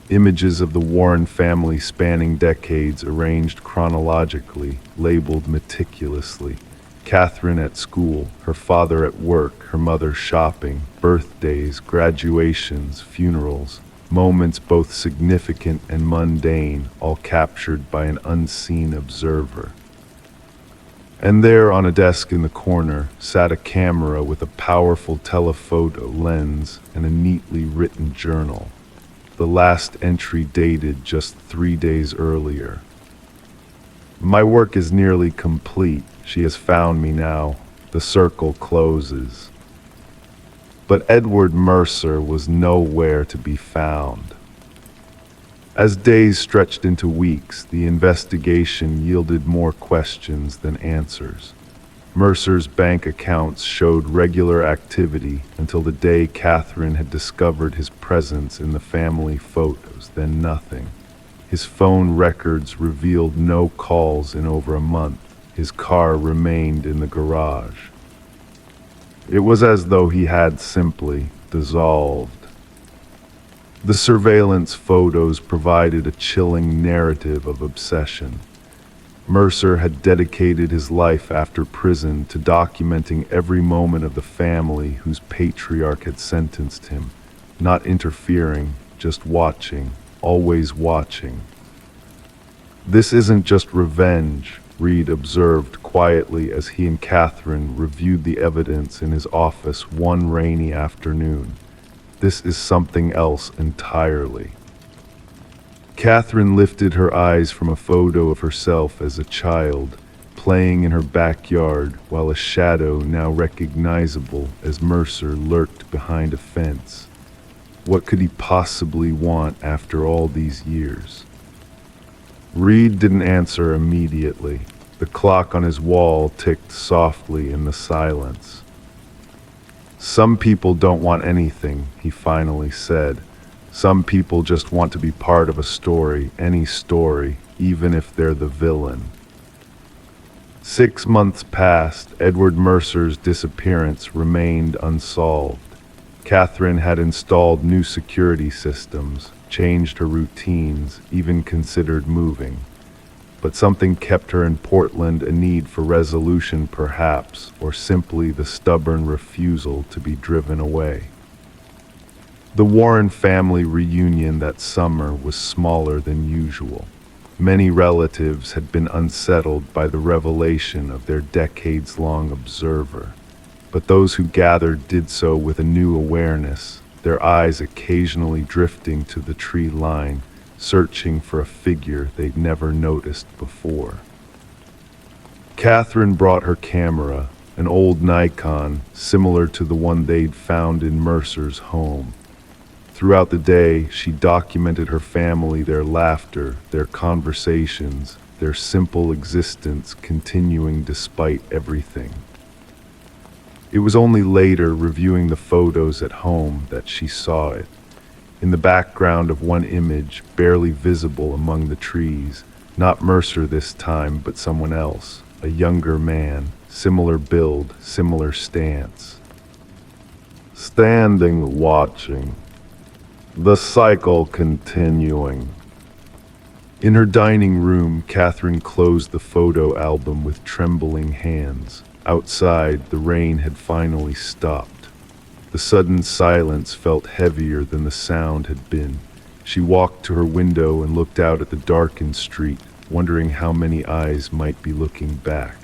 Speaker 1: Images of the Warren family spanning decades arranged chronologically, labeled meticulously. Catherine at school, her father at work, her mother shopping, birthdays, graduations, funerals. Moments both significant and mundane, all captured by an unseen observer. And there, on a desk in the corner, sat a camera with a powerful telephoto lens and a neatly written journal. The last entry dated just 3 days earlier. "My work is nearly complete. She has found me now. The circle closes." But Edward Mercer was nowhere to be found. As days stretched into weeks, the investigation yielded more questions than answers. Mercer's bank accounts showed regular activity until the day Catherine had discovered his presence in the family photos, then nothing. His phone records revealed no calls in over a month. His car remained in the garage. It was as though he had simply dissolved. The surveillance photos provided a chilling narrative of obsession. Mercer had dedicated his life after prison to documenting every moment of the family whose patriarch had sentenced him, not interfering, just watching, always watching. "This isn't just revenge," Reed observed quietly as he and Catherine reviewed the evidence in his office one rainy afternoon. "This is something else entirely." Catherine lifted her eyes from a photo of herself as a child, playing in her backyard while a shadow now recognizable as Mercer lurked behind a fence. What could he possibly want after all these years? Reed didn't answer immediately. The clock on his wall ticked softly in the silence. "Some people don't want anything," he finally said. "Some people just want to be part of a story, any story, even if they're the villain." 6 months passed. Edward Mercer's disappearance remained unsolved. Catherine had installed new security systems, changed her routines, even considered moving. But something kept her in Portland, a need for resolution perhaps, or simply the stubborn refusal to be driven away. The Warren family reunion that summer was smaller than usual. Many relatives had been unsettled by the revelation of their decades-long observer, but those who gathered did so with a new awareness, their eyes occasionally drifting to the tree line, searching for a figure they'd never noticed before. Catherine brought her camera, an old Nikon, similar to the one they'd found in Mercer's home. Throughout the day, she documented her family, their laughter, their conversations, their simple existence continuing despite everything. It was only later, reviewing the photos at home, that she saw it. In the background of one image, barely visible among the trees, not Mercer this time, but someone else, a younger man, similar build, similar stance. Standing watching. The cycle continuing. In her dining room, Catherine closed the photo album with trembling hands. Outside, the rain had finally stopped. The sudden silence felt heavier than the sound had been. She walked to her window and looked out at the darkened street, wondering how many eyes might be looking back.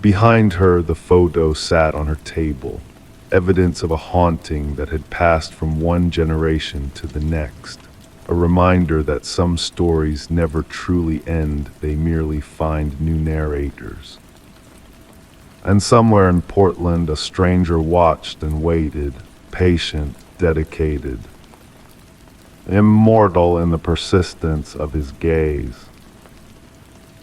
Speaker 1: Behind her, the photo sat on her table, evidence of a haunting that had passed from one generation to the next, a reminder that some stories never truly end, they merely find new narrators. And somewhere in Portland, a stranger watched and waited, patient, dedicated, immortal in the persistence of his gaze.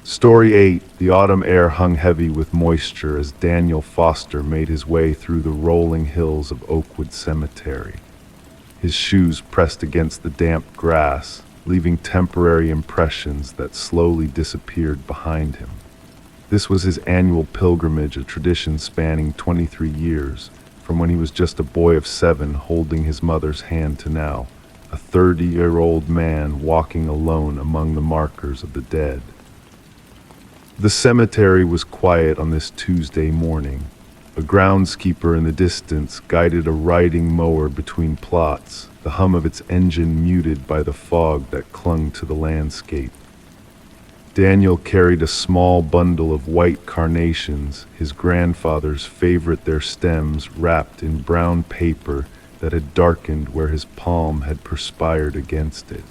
Speaker 1: Story 8. The autumn air hung heavy with moisture as Daniel Foster made his way through the rolling hills of Oakwood Cemetery. His shoes pressed against the damp grass, leaving temporary impressions that slowly disappeared behind him. This was his annual pilgrimage, a tradition spanning 23 years, from when he was just a boy of 7 holding his mother's hand to now, a 30-year-old man walking alone among the markers of the dead. The cemetery was quiet on this Tuesday morning. A groundskeeper in the distance guided a riding mower between plots, the hum of its engine muted by the fog that clung to the landscape. Daniel carried a small bundle of white carnations, his grandfather's favorite, their stems wrapped in brown paper that had darkened where his palm had perspired against it.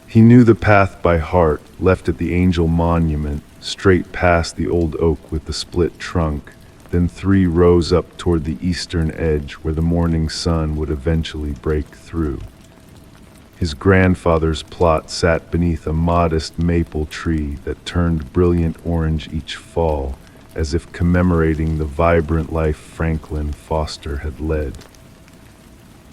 Speaker 1: He knew the path by heart, left at the Angel Monument, straight past the old oak with the split trunk, then 3 rows up toward the eastern edge where the morning sun would eventually break through. His grandfather's plot sat beneath a modest maple tree that turned brilliant orange each fall, as if commemorating the vibrant life Franklin Foster had led.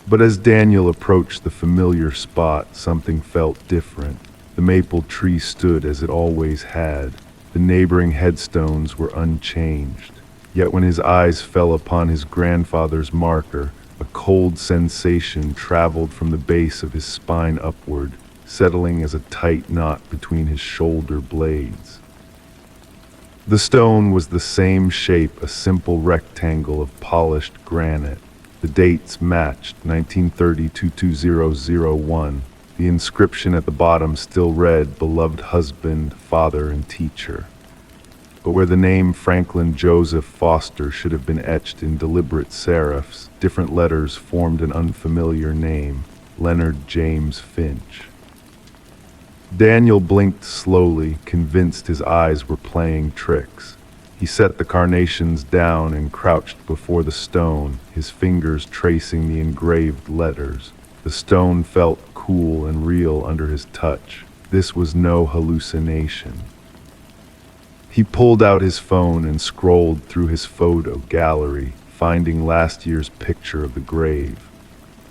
Speaker 1: But as Daniel approached the familiar spot, something felt different. The maple tree stood as it always had. The neighboring headstones were unchanged. Yet when his eyes fell upon his grandfather's marker, a cold sensation traveled from the base of his spine upward, settling as a tight knot between his shoulder blades. The stone was the same shape, a simple rectangle of polished granite. The dates matched, 1930-2001. The inscription at the bottom still read, "Beloved husband, father, and teacher." But where the name Franklin Joseph Foster should have been etched in deliberate serifs, different letters formed an unfamiliar name, Leonard James Finch. Daniel blinked slowly, convinced his eyes were playing tricks. He set the carnations down and crouched before the stone, his fingers tracing the engraved letters. The stone felt cool and real under his touch. This was no hallucination. He pulled out his phone and scrolled through his photo gallery, finding last year's picture of the grave.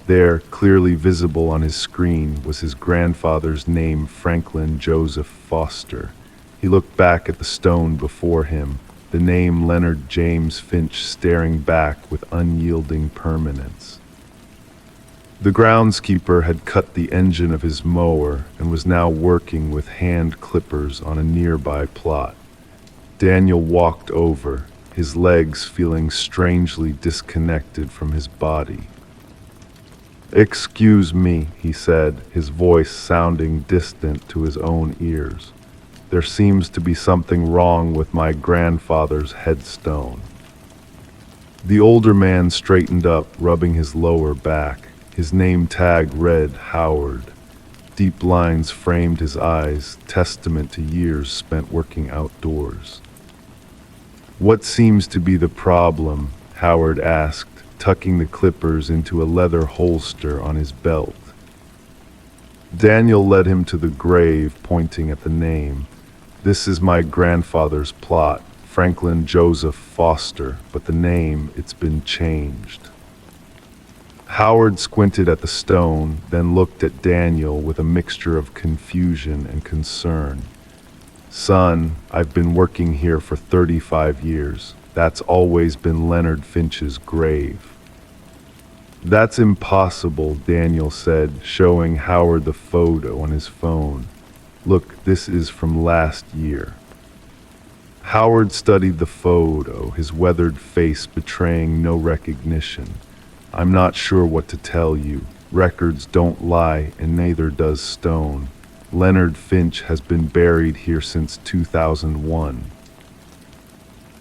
Speaker 1: There, clearly visible on his screen, was his grandfather's name, Franklin Joseph Foster. He looked back at the stone before him, the name Leonard James Finch staring back with unyielding permanence. The groundskeeper had cut the engine of his mower and was now working with hand clippers on a nearby plot. Daniel walked over, his legs feeling strangely disconnected from his body. "Excuse me," he said, his voice sounding distant to his own ears. "There seems to be something wrong with my grandfather's headstone." The older man straightened up, rubbing his lower back. His name tag read Howard. Deep lines framed his eyes, testament to years spent working outdoors. "What seems to be the problem?" Howard asked, tucking the clippers into a leather holster on his belt. Daniel led him to the grave, pointing at the name. "This is my grandfather's plot, Franklin Joseph Foster, but the name, it's been changed." Howard squinted at the stone, then looked at Daniel with a mixture of confusion and concern. "Son, I've been working here for 35 years. That's always been Leonard Finch's grave." "That's impossible," Daniel said, showing Howard the photo on his phone. "Look, this is from last year." Howard studied the photo, his weathered face betraying no recognition. "I'm not sure what to tell you. Records don't lie, and neither does stone. Leonard Finch has been buried here since 2001.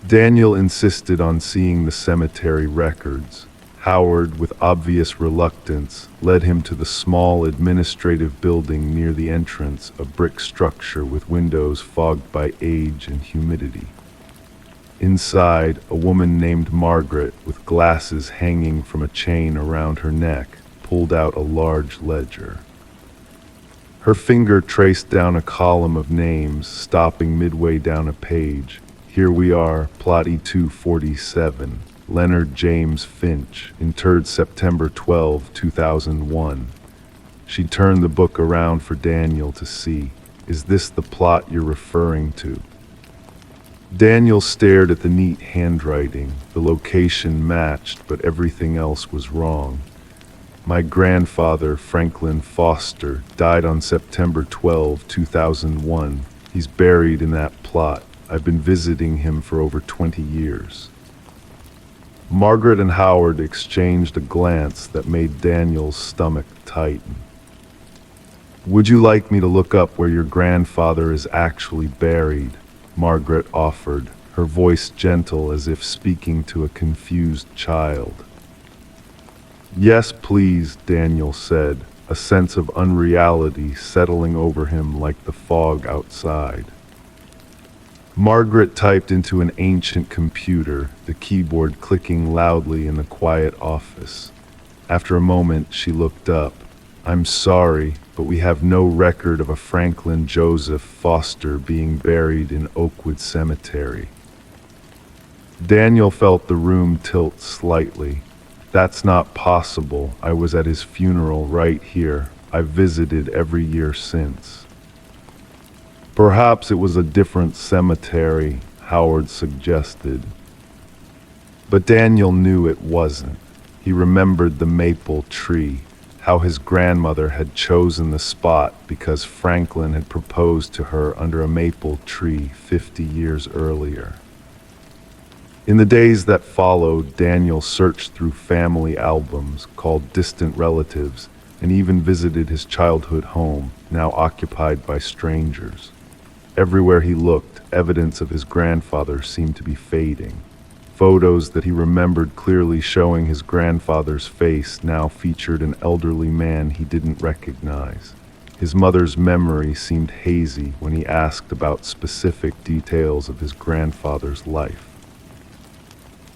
Speaker 1: Daniel insisted on seeing the cemetery records. Howard, with obvious reluctance, led him to the small administrative building near the entrance, a brick structure with windows fogged by age and humidity. Inside, a woman named Margaret, with glasses hanging from a chain around her neck, pulled out a large ledger. Her finger traced down a column of names, stopping midway down a page. "Here we are, plot E247, Leonard James Finch, interred September 12, 2001. She turned the book around for Daniel to see. "Is this the plot you're referring to?" Daniel stared at the neat handwriting. The location matched, but everything else was wrong. "My grandfather, Franklin Foster, died on September 12, 2001. He's buried in that plot. I've been visiting him for over 20 years. Margaret and Howard exchanged a glance that made Daniel's stomach tighten. "Would you like me to look up where your grandfather is actually buried?" Margaret offered, her voice gentle as if speaking to a confused child. "Yes, please," Daniel said, a sense of unreality settling over him like the fog outside. Margaret typed into an ancient computer, the keyboard clicking loudly in the quiet office. After a moment, she looked up. "I'm sorry, but we have no record of a Franklin Joseph Foster being buried in Oakwood Cemetery." Daniel felt the room tilt slightly. "That's not possible. I was at his funeral right here. I've visited every year since." "Perhaps it was a different cemetery," Howard suggested. But Daniel knew it wasn't. He remembered the maple tree, how his grandmother had chosen the spot because Franklin had proposed to her under a maple tree 50 years earlier. In the days that followed, Daniel searched through family albums, called distant relatives, and even visited his childhood home, now occupied by strangers. Everywhere he looked, evidence of his grandfather seemed to be fading. Photos that he remembered clearly showing his grandfather's face now featured an elderly man he didn't recognize. His mother's memory seemed hazy when he asked about specific details of his grandfather's life.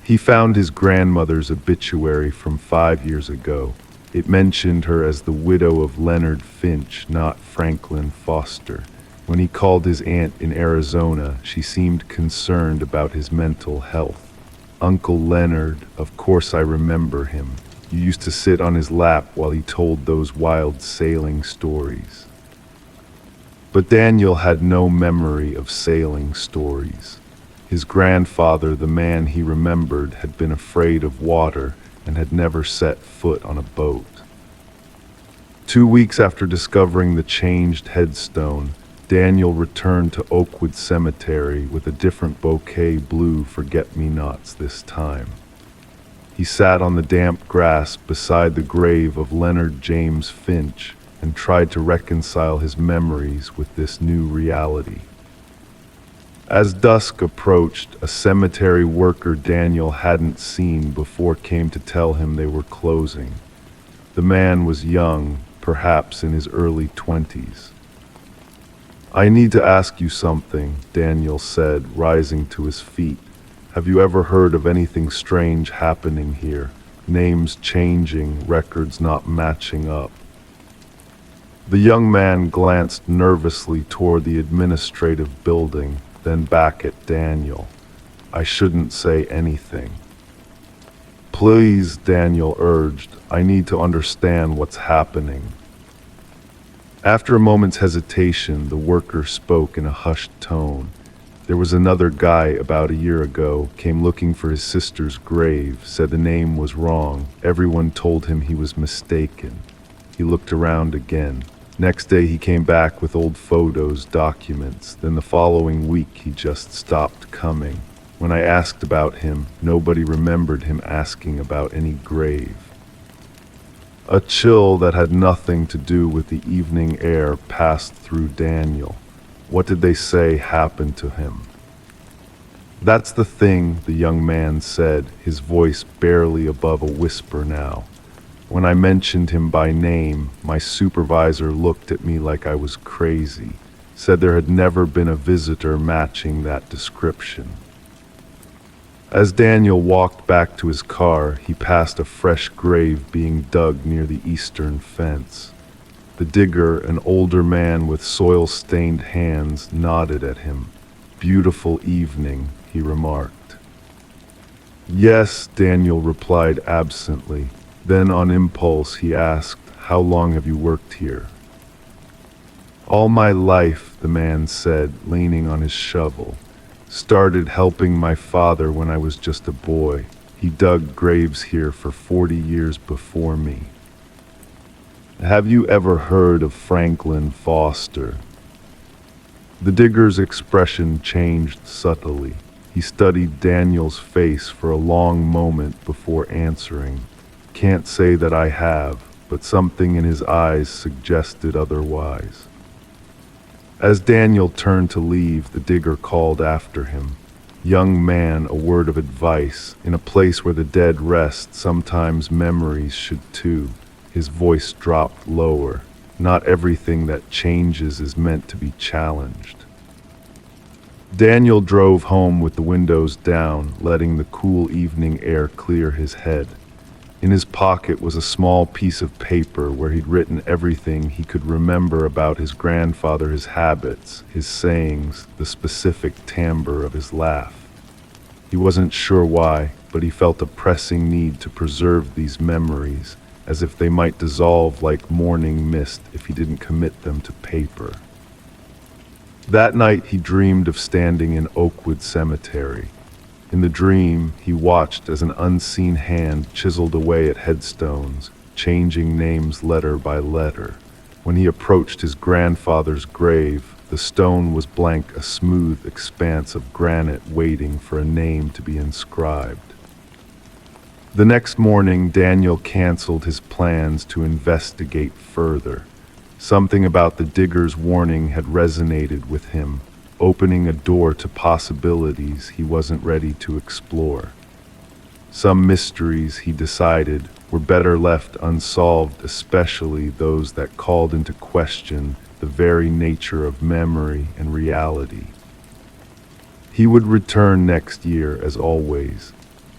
Speaker 1: He found his grandmother's obituary from 5 years ago. It mentioned her as the widow of Leonard Finch, not Franklin Foster. When he called his aunt in Arizona, she seemed concerned about his mental health. "Uncle Leonard, of course I remember him. You used to sit on his lap while he told those wild sailing stories." But Daniel had no memory of sailing stories. His grandfather, the man he remembered, had been afraid of water and had never set foot on a boat. 2 weeks after discovering the changed headstone, Daniel returned to Oakwood Cemetery with a different bouquet blue forget-me-nots this time. He sat on the damp grass beside the grave of Leonard James Finch and tried to reconcile his memories with this new reality. As dusk approached, a cemetery worker Daniel hadn't seen before came to tell him they were closing. The man was young, perhaps in his early 20s. "I need to ask you something," Daniel said, rising to his feet. "Have you ever heard of anything strange happening here? Names changing, records not matching up?" The young man glanced nervously toward the administrative building, then back at Daniel. "I shouldn't say anything." "Please," Daniel urged, "I need to understand what's happening." After a moment's hesitation, the worker spoke in a hushed tone. "There was another guy about a year ago, came looking for his sister's grave, said the name was wrong. Everyone told him he was mistaken." He looked around again. "Next day he came back with old photos, documents. Then the following week he just stopped coming. When I asked about him, nobody remembered him asking about any grave." A chill that had nothing to do with the evening air passed through Daniel. What did they say happened to him? "That's the thing," the young man said, his voice barely above a whisper now. "When I mentioned him by name, my supervisor looked at me like I was crazy, said there had never been a visitor matching that description." As Daniel walked back to his car, he passed a fresh grave being dug near the eastern fence. The digger, an older man with soil-stained hands, nodded at him. "Beautiful evening," he remarked. "Yes," Daniel replied absently. Then on impulse he asked, "How long have you worked here?" "All my life," the man said, leaning on his shovel. "Started helping my father when I was just a boy. He dug graves here for 40 years before me." "Have you ever heard of Franklin Foster?" The digger's expression changed subtly. He studied Daniel's face for a long moment before answering. "Can't say that I have," but something in his eyes suggested otherwise. As Daniel turned to leave, the digger called after him. "Young man, a word of advice. In a place where the dead rest, sometimes memories should too." His voice dropped lower. "Not everything that changes is meant to be challenged." Daniel drove home with the windows down, letting the cool evening air clear his head. In his pocket was a small piece of paper where he'd written everything he could remember about his grandfather, his habits, his sayings, the specific timbre of his laugh. He wasn't sure why, but he felt a pressing need to preserve these memories, as if they might dissolve like morning mist if he didn't commit them to paper. That night he dreamed of standing in Oakwood Cemetery. In the dream, he watched as an unseen hand chiseled away at headstones, changing names letter by letter. When he approached his grandfather's grave, the stone was blank, a smooth expanse of granite waiting for a name to be inscribed. The next morning, Daniel canceled his plans to investigate further. Something about the digger's warning had resonated with him, opening a door to possibilities he wasn't ready to explore. Some mysteries, he decided, were better left unsolved, especially those that called into question the very nature of memory and reality. He would return next year, as always,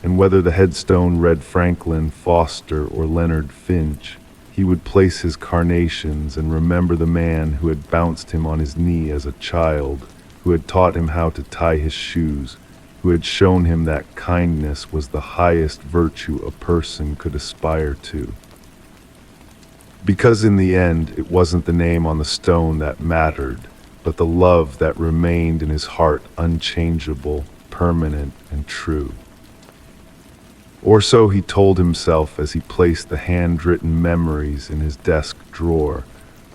Speaker 1: and whether the headstone read Franklin Foster or Leonard Finch, he would place his carnations and remember the man who had bounced him on his knee as a child, who had taught him how to tie his shoes, who had shown him that kindness was the highest virtue a person could aspire to. Because in the end, it wasn't the name on the stone that mattered, but the love that remained in his heart unchangeable, permanent, and true. Or so he told himself as he placed the handwritten memories in his desk drawer,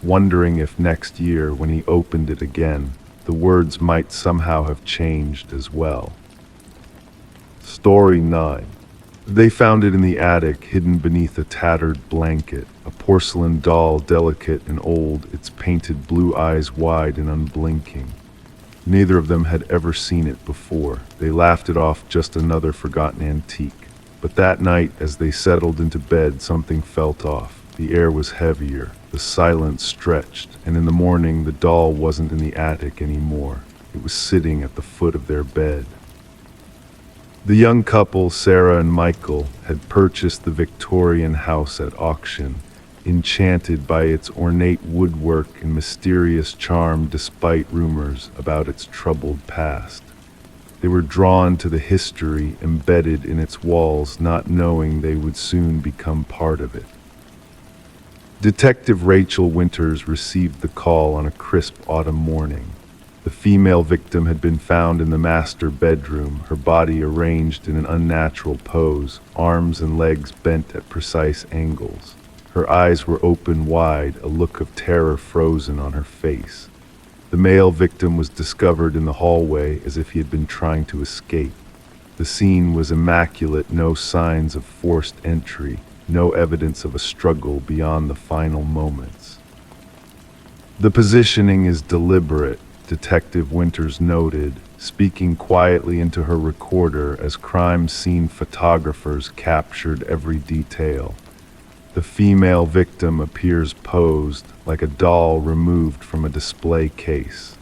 Speaker 1: wondering if next year, when he opened it again, the words might somehow have changed as well. Story 9. They found it in the attic, hidden beneath a tattered blanket, a porcelain doll, delicate and old, its painted blue eyes wide and unblinking. Neither of them had ever seen it before. They laughed it off, just another forgotten antique. But that night, as they settled into bed, something felt off. The air was heavier, the silence stretched, and in the morning the doll wasn't in the attic anymore. It was sitting at the foot of their bed. The young couple, Sarah and Michael, had purchased the Victorian house at auction, enchanted by its ornate woodwork and mysterious charm despite rumors about its troubled past. They were drawn to the history embedded in its walls, not knowing they would soon become part of it. Detective Rachel Winters received the call on a crisp autumn morning. The female victim had been found in the master bedroom, her body arranged in an unnatural pose, arms and legs bent at precise angles. Her eyes were open wide, a look of terror frozen on her face. The male victim was discovered in the hallway as if he had been trying to escape. The scene was immaculate, no signs of forced entry, no evidence of a struggle beyond the final moments. The positioning is deliberate, Detective Winters noted, speaking quietly into her recorder as crime scene photographers captured every detail. The female victim appears posed, like a doll removed from a display case.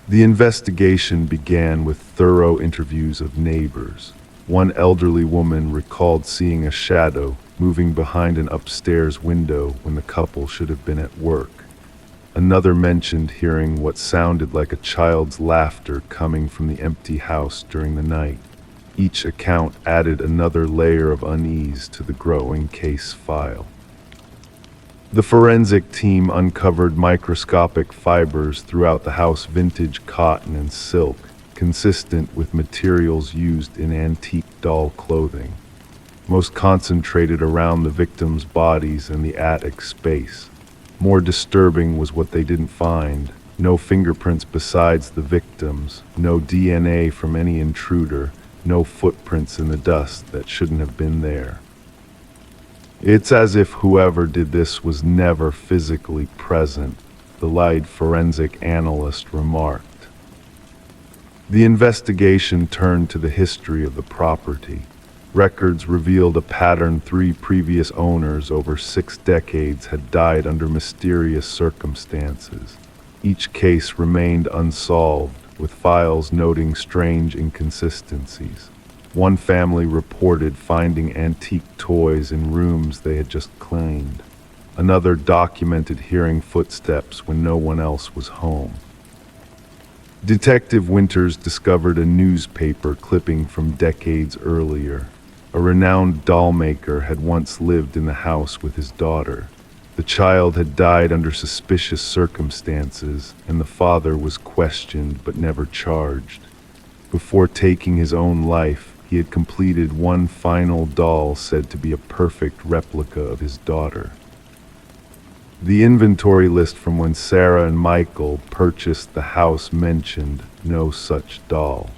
Speaker 1: The investigation began with thorough interviews of neighbors. One elderly woman recalled seeing a shadow moving behind an upstairs window when the couple should have been at work. Another mentioned hearing what sounded like a child's laughter coming from the empty house during the night. Each account added another layer of unease to the growing case file. The forensic team uncovered microscopic fibers throughout the house, vintage cotton and silk, consistent with materials used in antique doll clothing, most concentrated around the victims' bodies and the attic space. More disturbing was what they didn't find. No fingerprints besides the victims, no DNA from any intruder, no footprints in the dust that shouldn't have been there. It's as if whoever did this was never physically present, the lead forensic analyst remarked. The investigation turned to the history of the property. Records revealed a pattern: 3 previous owners over 6 decades had died under mysterious circumstances. Each case remained unsolved, with files noting strange inconsistencies. One family reported finding antique toys in rooms they had just cleaned. Another documented hearing footsteps when no one else was home. Detective Winters discovered a newspaper clipping from decades earlier. A renowned doll maker had once lived in the house with his daughter. The child had died under suspicious circumstances, and the father was questioned but never charged. Before taking his own life, he had completed one final doll said to be a perfect replica of his daughter. The inventory list from when Sarah and Michael purchased the house mentioned no such doll.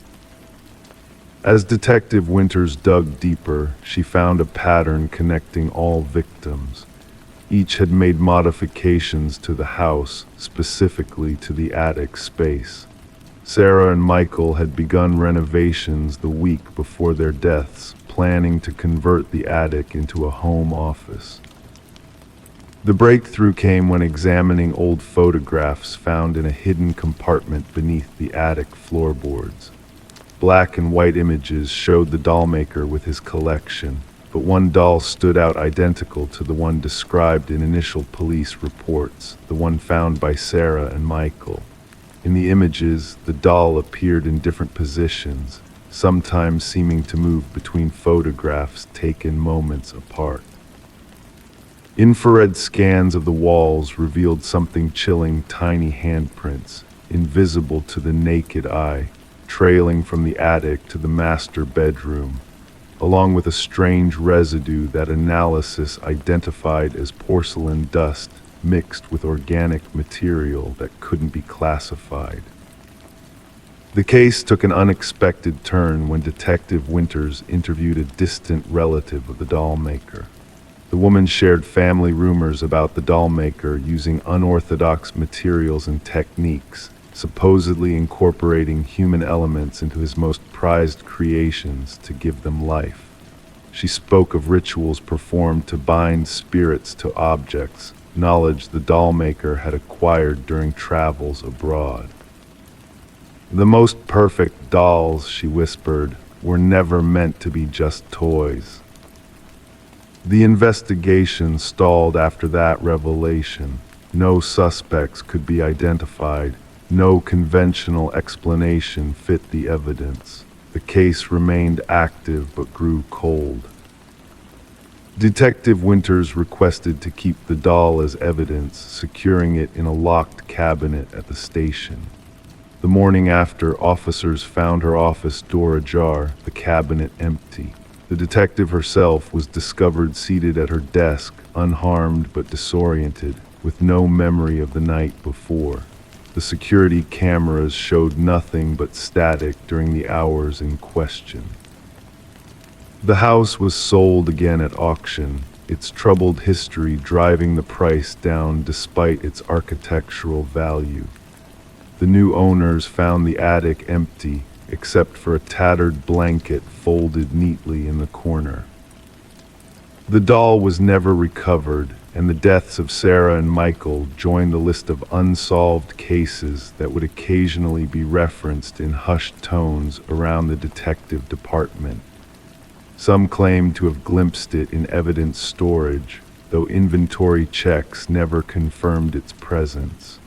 Speaker 1: As Detective Winters dug deeper, she found a pattern connecting all victims. Each had made modifications to the house, specifically to the attic space. Sarah and Michael had begun renovations the week before their deaths, planning to convert the attic into a home office. The breakthrough came when examining old photographs found in a hidden compartment beneath the attic floorboards. Black and white images showed the dollmaker with his collection, but one doll stood out identical to the one described in initial police reports, the one found by Sarah and Michael. In the images, the doll appeared in different positions, sometimes seeming to move between photographs taken moments apart. Infrared scans of the walls revealed something chilling: tiny handprints, invisible to the naked eye, trailing from the attic to the master bedroom, along with a strange residue that analysis identified as porcelain dust mixed with organic material that couldn't be classified. The case took an unexpected turn when Detective Winters interviewed a distant relative of the doll maker. The woman shared family rumors about the doll maker using unorthodox materials and techniques, supposedly incorporating human elements into his most prized creations to give them life. She spoke of rituals performed to bind spirits to objects, knowledge the doll maker had acquired during travels abroad. The most perfect dolls, she whispered, were never meant to be just toys. The investigation stalled after that revelation. No suspects could be identified. No conventional explanation fit the evidence. The case remained active but grew cold. Detective Winters requested to keep the doll as evidence, securing it in a locked cabinet at the station. The morning after, officers found her office door ajar, the cabinet empty. The detective herself was discovered seated at her desk, unharmed but disoriented, with no memory of the night before. The security cameras showed nothing but static during the hours in question. The house was sold again at auction, its troubled history driving the price down despite its architectural value. The new owners found the attic empty, except for a tattered blanket folded neatly in the corner. The doll was never recovered, and the deaths of Sarah and Michael joined the list of unsolved cases that would occasionally be referenced in hushed tones around the detective department. Some claimed to have glimpsed it in evidence storage, though inventory checks never confirmed its presence.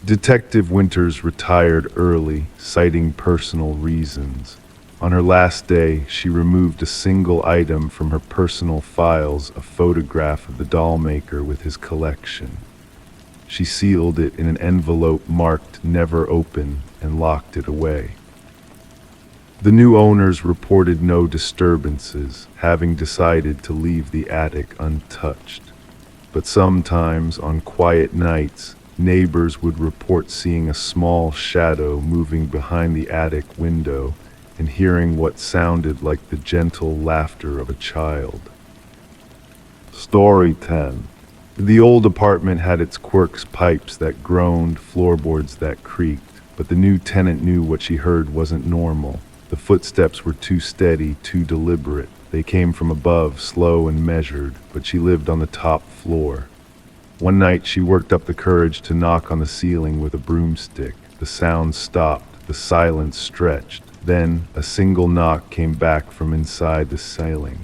Speaker 1: Detective Winters retired early, citing personal reasons. On her last day, she removed a single item from her personal files, a photograph of the doll maker with his collection. She sealed it in an envelope marked "Never Open" and locked it away. The new owners reported no disturbances, having decided to leave the attic untouched. But sometimes, on quiet nights, neighbors would report seeing a small shadow moving behind the attic window and hearing what sounded like the gentle laughter of a child. Story 10. The old apartment had its quirks: pipes that groaned, floorboards that creaked, but the new tenant knew what she heard wasn't normal. The footsteps were too steady, too deliberate. They came from above, slow and measured, but she lived on the top floor. One night she worked up the courage to knock on the ceiling with a broomstick. The sound stopped, the silence stretched. Then a single knock came back from inside the ceiling.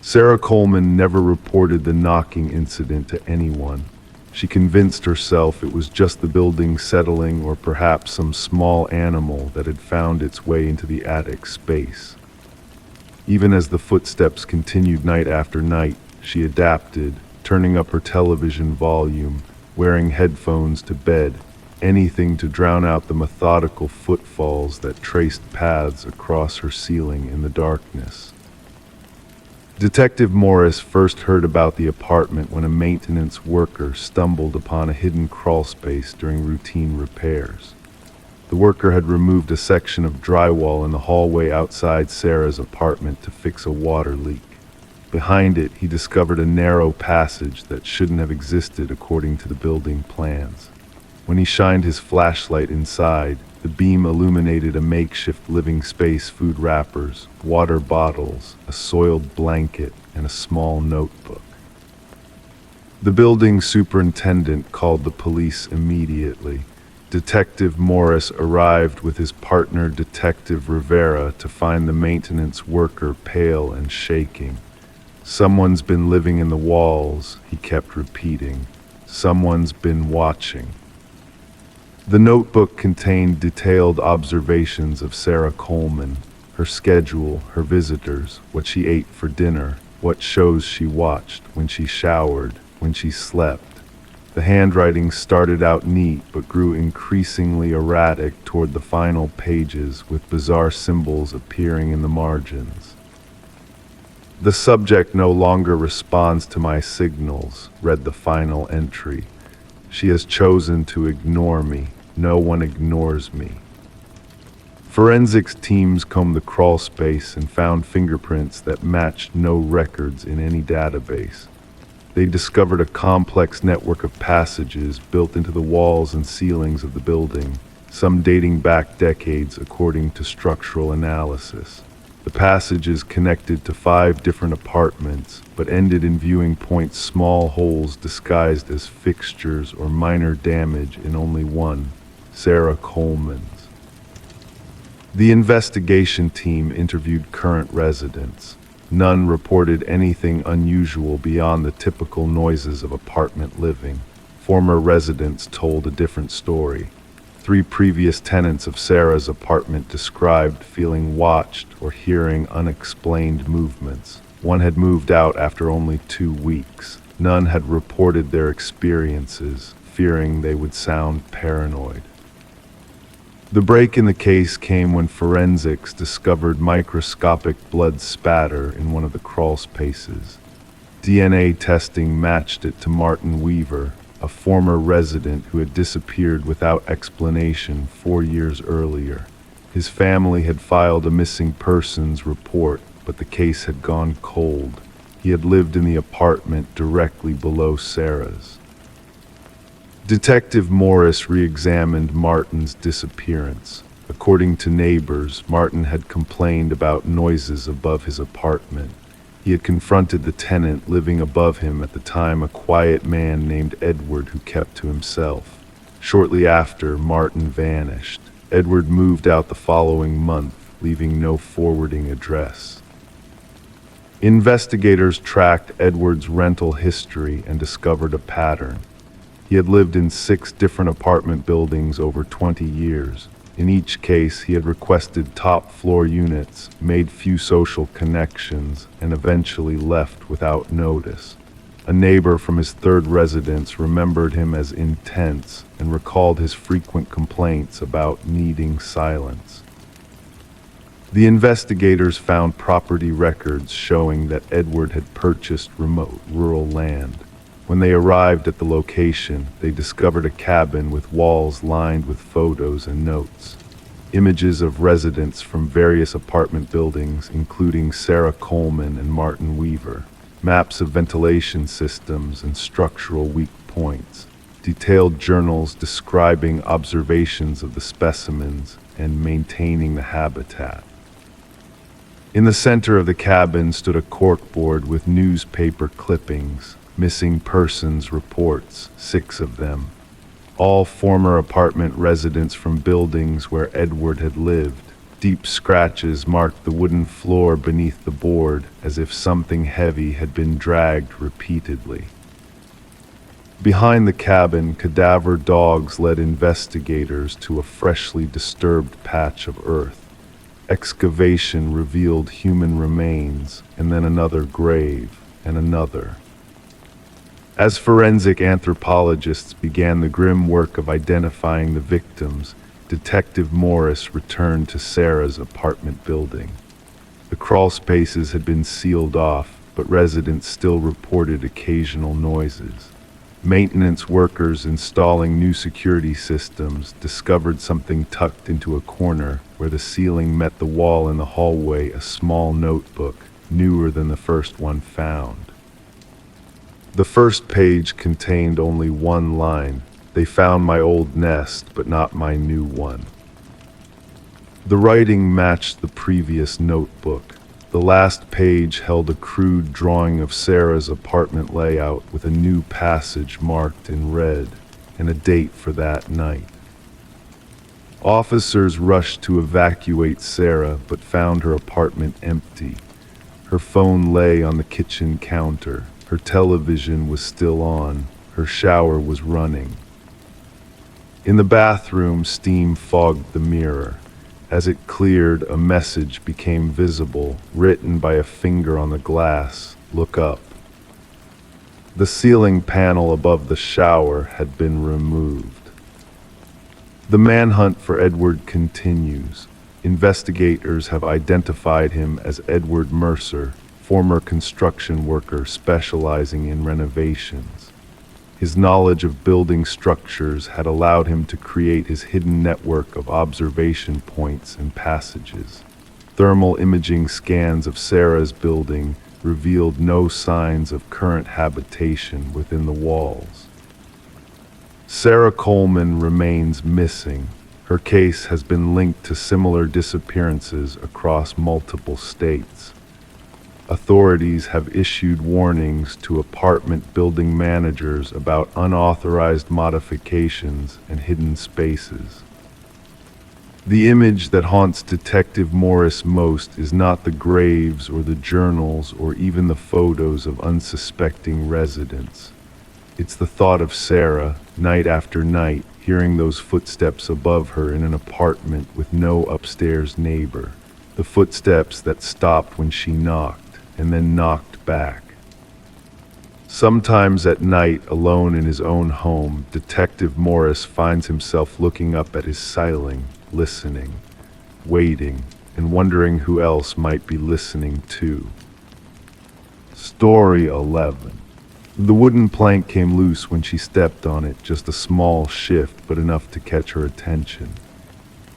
Speaker 1: Sarah Coleman never reported the knocking incident to anyone. She convinced herself it was just the building settling, or perhaps some small animal that had found its way into the attic space. Even as the footsteps continued night after night, she adapted, turning up her television volume, wearing headphones to bed, anything to drown out the methodical footfalls that traced paths across her ceiling in the darkness. Detective Morris first heard about the apartment when a maintenance worker stumbled upon a hidden crawlspace during routine repairs. The worker had removed a section of drywall in the hallway outside Sarah's apartment to fix a water leak. Behind it, he discovered a narrow passage that shouldn't have existed according to the building plans. When he shined his flashlight inside, the beam illuminated a makeshift living space: food wrappers, water bottles, a soiled blanket, and a small notebook. The building superintendent called the police immediately. Detective Morris arrived with his partner, Detective Rivera, to find the maintenance worker pale and shaking. "Someone's been living in the walls," he kept repeating. "Someone's been watching." The notebook contained detailed observations of Sarah Coleman, her schedule, her visitors, what she ate for dinner, what shows she watched, when she showered, when she slept. The handwriting started out neat but grew increasingly erratic toward the final pages, with bizarre symbols appearing in the margins. "The subject no longer responds to my signals," read the final entry. "She has chosen to ignore me. No one ignores me." Forensics teams combed the crawl space and found fingerprints that matched no records in any database. They discovered a complex network of passages built into the walls and ceilings of the building, some dating back decades according to structural analysis. The passages connected to 5 different apartments, but ended in viewing points, small holes disguised as fixtures or minor damage in only one, Sarah Coleman's. The investigation team interviewed current residents. None reported anything unusual beyond the typical noises of apartment living. Former residents told a different story. 3 previous tenants of Sarah's apartment described feeling watched or hearing unexplained movements. One had moved out after only 2 weeks. None had reported their experiences, fearing they would sound paranoid. The break in the case came when forensics discovered microscopic blood spatter in one of the crawl spaces. DNA testing matched it to Martin Weaver, a former resident who had disappeared without explanation 4 years earlier. His family had filed a missing persons report, but the case had gone cold. He had lived in the apartment directly below Sarah's. Detective Morris re-examined Martin's disappearance. According to neighbors, Martin had complained about noises above his apartment. He had confronted the tenant living above him at the time, a quiet man named Edward who kept to himself. Shortly after, Martin vanished. Edward moved out the following month, leaving no forwarding address. Investigators tracked Edward's rental history and discovered a pattern. He had lived in 6 different apartment buildings over 20 years. In each case, he had requested top-floor units, made few social connections, and eventually left without notice. A neighbor from his 3rd residence remembered him as intense and recalled his frequent complaints about needing silence. The investigators found property records showing that Edward had purchased remote rural land. When they arrived at the location, they discovered a cabin with walls lined with photos and notes. Images of residents from various apartment buildings, including Sarah Coleman and Martin Weaver. Maps of ventilation systems and structural weak points. Detailed journals describing observations of the specimens and maintaining the habitat. In the center of the cabin stood a corkboard with newspaper clippings. Missing persons reports, 6 of them. All former apartment residents from buildings where Edward had lived. Deep scratches marked the wooden floor beneath the board, as if something heavy had been dragged repeatedly. Behind the cabin, cadaver dogs led investigators to a freshly disturbed patch of earth. Excavation revealed human remains, and then another grave, and another. As forensic anthropologists began the grim work of identifying the victims, Detective Morris returned to Sarah's apartment building. The crawl spaces had been sealed off, but residents still reported occasional noises. Maintenance workers installing new security systems discovered something tucked into a corner where the ceiling met the wall in the hallway, a small notebook, newer than the first one found. The first page contained only one line. "They found my old nest, but not my new one." The writing matched the previous notebook. The last page held a crude drawing of Sarah's apartment layout with a new passage marked in red and a date for that night. Officers rushed to evacuate Sarah, but found her apartment empty. Her phone lay on the kitchen counter. Her television was still on. Her shower was running. In the bathroom, steam fogged the mirror. As it cleared, a message became visible, written by a finger on the glass. Look up. The ceiling panel above the shower had been removed. The manhunt for Edward continues. Investigators have identified him as Edward Mercer, former construction worker specializing in renovations. His knowledge of building structures had allowed him to create his hidden network of observation points and passages. Thermal imaging scans of Sarah's building revealed no signs of current habitation within the walls. Sarah Coleman remains missing. Her case has been linked to similar disappearances across multiple states. Authorities have issued warnings to apartment building managers about unauthorized modifications and hidden spaces. The image that haunts Detective Morris most is not the graves or the journals or even the photos of unsuspecting residents. It's the thought of Sarah, night after night, hearing those footsteps above her in an apartment with no upstairs neighbor. The footsteps that stopped when she knocked and then knocked back. Sometimes at night, alone in his own home, Detective Morris finds himself looking up at his ceiling, listening, waiting, and wondering who else might be listening too. Story 11. The wooden plank came loose when she stepped on it, just a small shift, but enough to catch her attention.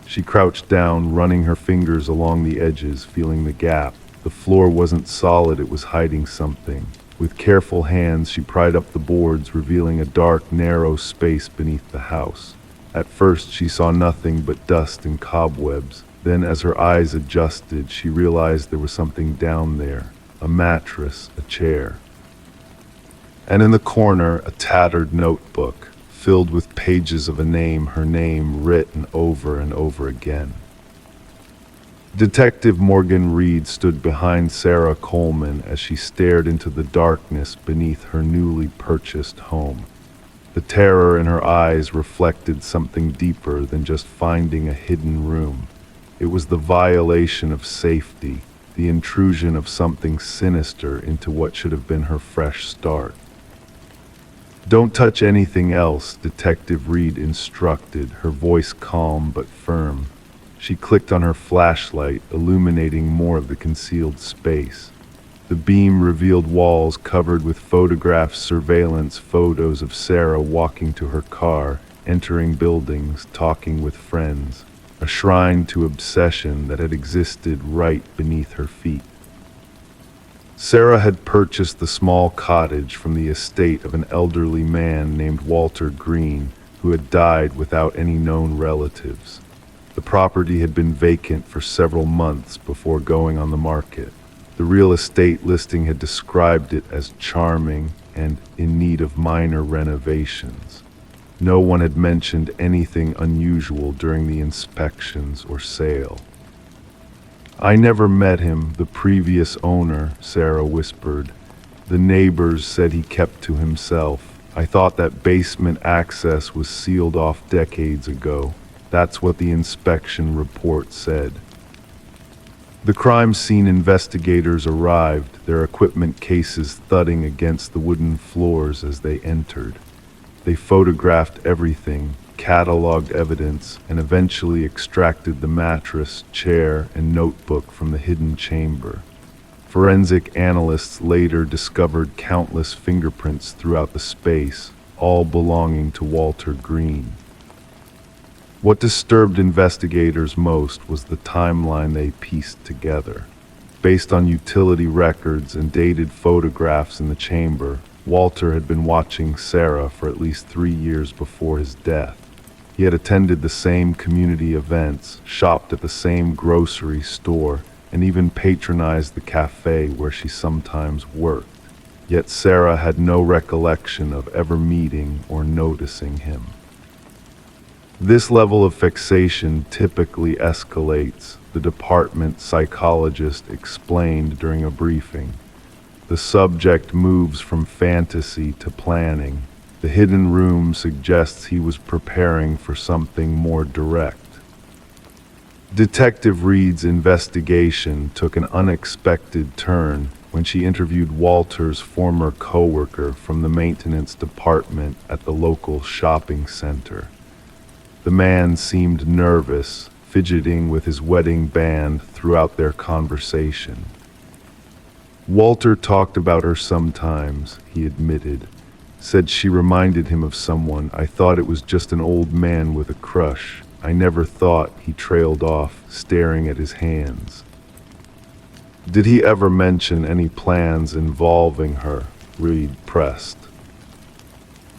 Speaker 1: She crouched down, running her fingers along the edges, feeling the gap. The floor wasn't solid, it was hiding something. With careful hands, she pried up the boards, revealing a dark, narrow space beneath the house. At first, she saw nothing but dust and cobwebs. Then, as her eyes adjusted, she realized there was something down there. A mattress, a chair. And in the corner, a tattered notebook, filled with pages of a name, her name written over and over again. Detective Morgan Reed stood behind Sarah Coleman as she stared into the darkness beneath her newly purchased home. The terror in her eyes reflected something deeper than just finding a hidden room. It was the violation of safety, the intrusion of something sinister into what should have been her fresh start. "Don't touch anything else," Detective Reed instructed, her voice calm but firm. She clicked on her flashlight, illuminating more of the concealed space. The beam revealed walls covered with photographs, surveillance photos of Sarah walking to her car, entering buildings, talking with friends, a shrine to obsession that had existed right beneath her feet. Sarah had purchased the small cottage from the estate of an elderly man named Walter Green, who had died without any known relatives. The property had been vacant for several months before going on the market. The real estate listing had described it as charming and in need of minor renovations. No one had mentioned anything unusual during the inspections or sale. "I never met him, the previous owner," Sarah whispered. "The neighbors said he kept to himself. I thought that basement access was sealed off decades ago. That's what the inspection report said." The crime scene investigators arrived, their equipment cases thudding against the wooden floors as they entered. They photographed everything, cataloged evidence, and eventually extracted the mattress, chair, and notebook from the hidden chamber. Forensic analysts later discovered countless fingerprints throughout the space, all belonging to Walter Green. What disturbed investigators most was the timeline they pieced together. Based on utility records and dated photographs in the chamber, Walter had been watching Sarah for at least 3 years before his death. He had attended the same community events, shopped at the same grocery store, and even patronized the cafe where she sometimes worked. Yet Sarah had no recollection of ever meeting or noticing him. This level of fixation typically escalates, the department psychologist explained during a briefing. The subject moves from fantasy to planning. The hidden room suggests he was preparing for something more direct. Detective Reed's investigation took an unexpected turn when she interviewed Walter's former coworker from the maintenance department at the local shopping center. The man seemed nervous, fidgeting with his wedding band throughout their conversation. Walter talked about her sometimes, he admitted. Said she reminded him of someone. I thought it was just an old man with a crush. I never thought, he trailed off, staring at his hands. Did he ever mention any plans involving her? Reed pressed.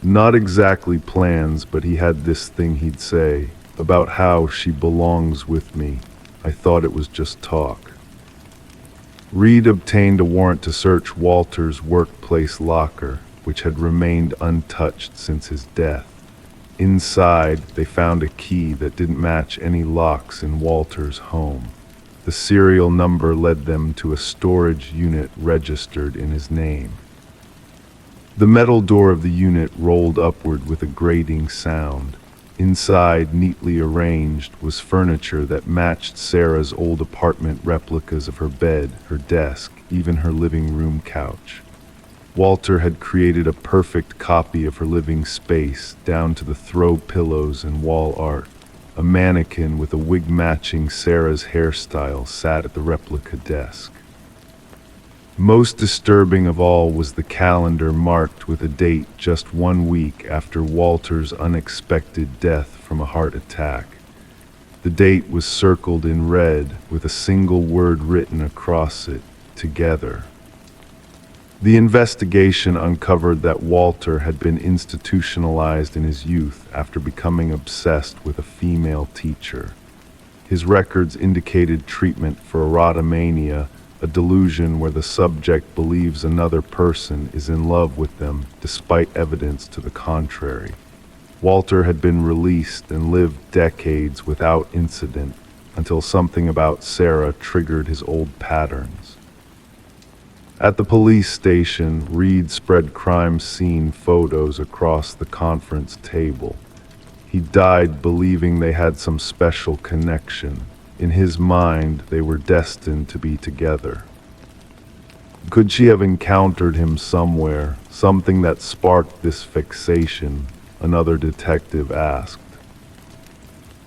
Speaker 1: Not exactly plans, but he had this thing he'd say about how she belongs with me. I thought it was just talk. Reed obtained a warrant to search Walter's workplace locker, which had remained untouched since his death. Inside, they found a key that didn't match any locks in Walter's home. The serial number led them to a storage unit registered in his name. The metal door of the unit rolled upward with a grating sound. Inside, neatly arranged, was furniture that matched Sarah's old apartment replicas of her bed, her desk, even her living room couch. Walter had created a perfect copy of her living space, down to the throw pillows and wall art. A mannequin with a wig matching Sarah's hairstyle sat at the replica desk. Most disturbing of all was the calendar marked with a date just 1 week after Walter's unexpected death from a heart attack. The date was circled in red with a single word written across it, together. The investigation uncovered that Walter had been institutionalized in his youth after becoming obsessed with a female teacher. His records indicated treatment for erotomania, a delusion where the subject believes another person is in love with them despite evidence to the contrary. Walter had been released and lived decades without incident until something about Sarah triggered his old patterns. At the police station, Reed spread crime scene photos across the conference table. He died believing they had some special connection. In his mind, they were destined to be together. Could she have encountered him somewhere, something that sparked this fixation? Another detective asked.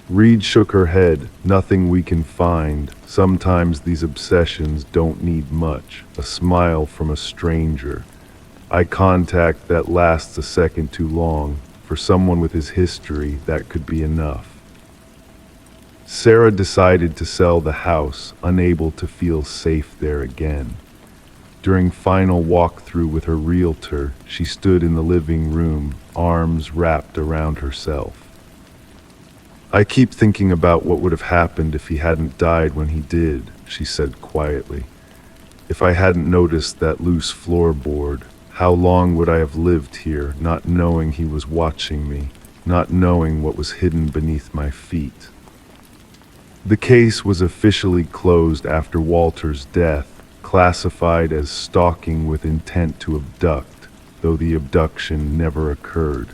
Speaker 1: Reed shook her head. Nothing we can find. Sometimes these obsessions don't need much. A smile from a stranger. Eye contact that lasts a second too long. For someone with his history, that could be enough. Sarah decided to sell the house, unable to feel safe there again. During final walkthrough with her realtor, she stood in the living room, arms wrapped around herself. I keep thinking about what would have happened if he hadn't died when he did, she said quietly. If I hadn't noticed that loose floorboard, how long would I have lived here, not knowing he was watching me, not knowing what was hidden beneath my feet? The case was officially closed after Walter's death, classified as stalking with intent to abduct, though the abduction never occurred.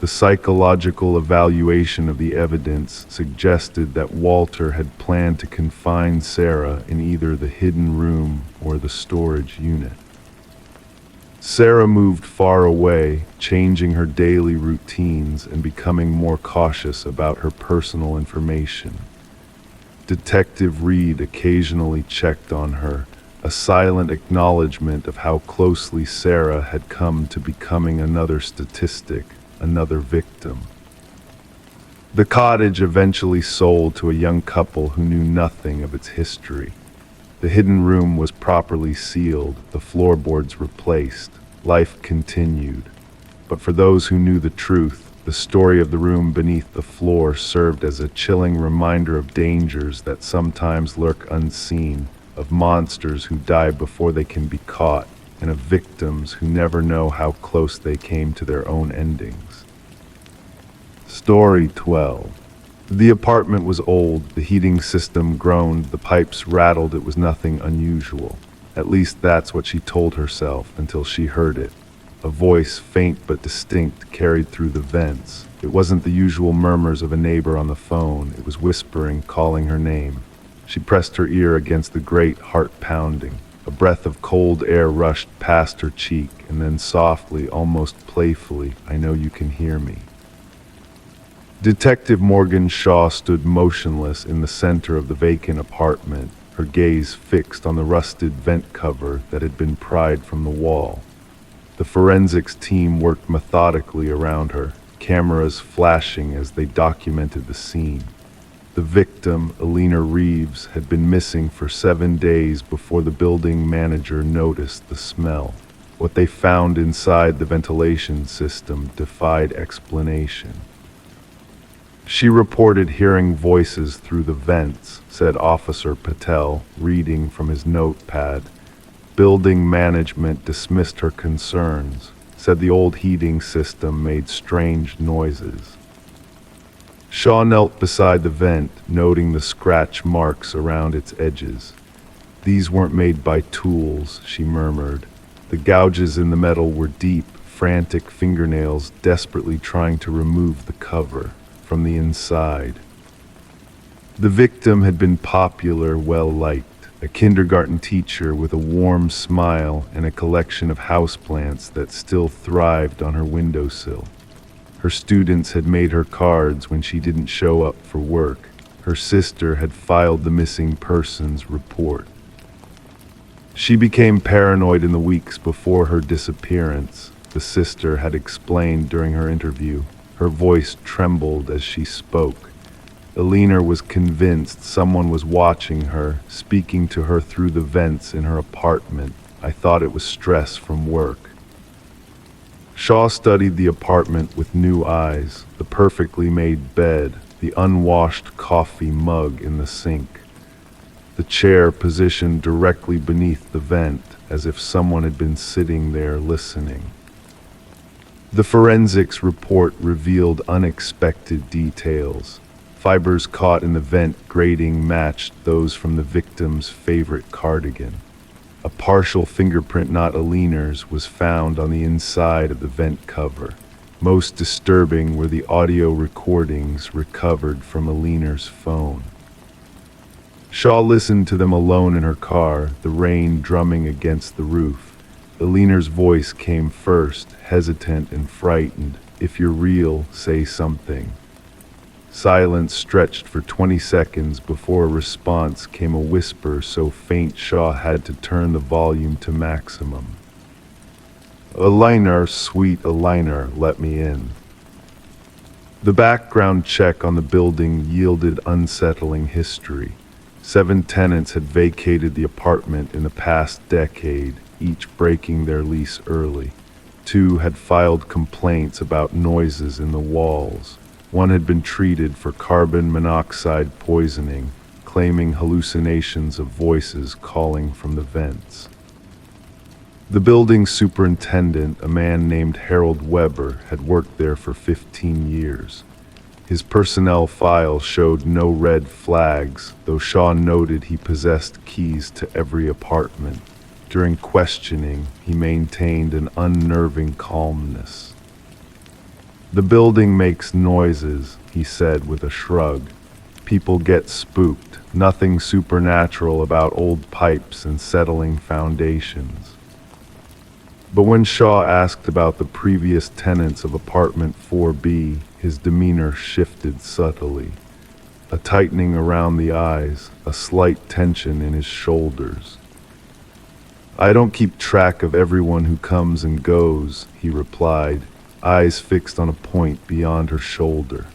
Speaker 1: The psychological evaluation of the evidence suggested that Walter had planned to confine Sarah in either the hidden room or the storage unit. Sarah moved far away, changing her daily routines and becoming more cautious about her personal information. Detective Reed occasionally checked on her, a silent acknowledgement of how closely Sarah had come to becoming another statistic, another victim. The cottage eventually sold to a young couple who knew nothing of its history. The hidden room was properly sealed, the floorboards replaced. Life continued. But for those who knew the truth, the story of the room beneath the floor served as a chilling reminder of dangers that sometimes lurk unseen, of monsters who die before they can be caught, and of victims who never know how close they came to their own endings. Story 12. The apartment was old, the heating system groaned, the pipes rattled. It was nothing unusual. At least that's what she told herself until she heard it. A voice, faint but distinct, carried through the vents. It wasn't the usual murmurs of a neighbor on the phone. It was whispering, calling her name. She pressed her ear against the grate, heart pounding. A breath of cold air rushed past her cheek, and then softly, almost playfully, "I know you can hear me." Detective Morgan Shaw stood motionless in the center of the vacant apartment, her gaze fixed on the rusted vent cover that had been pried from the wall. The forensics team worked methodically around her, cameras flashing as they documented the scene. The victim, Alina Reeves, had been missing for 7 days before the building manager noticed the smell. What they found inside the ventilation system defied explanation. "She reported hearing voices through the vents," said Officer Patel, reading from his notepad. "Building management dismissed her concerns, said the old heating system made strange noises." Shaw knelt beside the vent, noting the scratch marks around its edges. "These weren't made by tools," she murmured. The gouges in the metal were deep, frantic fingernails desperately trying to remove the cover from the inside. The victim had been popular, well-liked, a kindergarten teacher with a warm smile and a collection of houseplants that still thrived on her windowsill. Her students had made her cards when she didn't show up for work. Her sister had filed the missing persons report. She became paranoid in the weeks before her disappearance, the sister had explained during her interview. Her voice trembled as she spoke. Alina was convinced someone was watching her, speaking to her through the vents in her apartment. "I thought it was stress from work." Shaw studied the apartment with new eyes, the perfectly made bed, the unwashed coffee mug in the sink, the chair positioned directly beneath the vent, as if someone had been sitting there listening. The forensics report revealed unexpected details. Fibers caught in the vent grating matched those from the victim's favorite cardigan. A partial fingerprint, not Alina's, was found on the inside of the vent cover. Most disturbing were the audio recordings recovered from Alina's phone. Shaw listened to them alone in her car, the rain drumming against the roof. Alina's voice came first, hesitant and frightened. "If you're real, say something." Silence stretched for 20 seconds before a response came, a whisper so faint Shaw had to turn the volume to maximum. "Alina, sweet Alina, let me in." The background check on the building yielded unsettling history. 7 tenants had vacated the apartment in the past decade, each breaking their lease early. 2 had filed complaints about noises in the walls. 1 had been treated for carbon monoxide poisoning, claiming hallucinations of voices calling from the vents. The building superintendent, a man named Harold Weber, had worked there for 15 years. His personnel file showed no red flags, though Shaw noted he possessed keys to every apartment. During questioning, he maintained an unnerving calmness. "The building makes noises," he said with a shrug. "People get spooked. Nothing supernatural about old pipes and settling foundations." But when Shaw asked about the previous tenants of apartment 4B, his demeanor shifted subtly. A tightening around the eyes, a slight tension in his shoulders. "I don't keep track of everyone who comes and goes," he replied, eyes fixed on a point beyond her shoulder.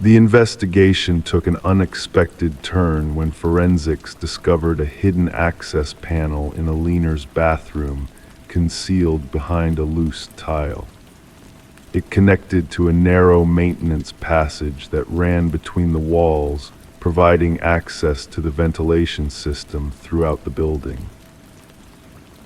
Speaker 1: The investigation took an unexpected turn when forensics discovered a hidden access panel in Alina's bathroom, concealed behind a loose tile. It connected to a narrow maintenance passage that ran between the walls, providing access to the ventilation system throughout the building.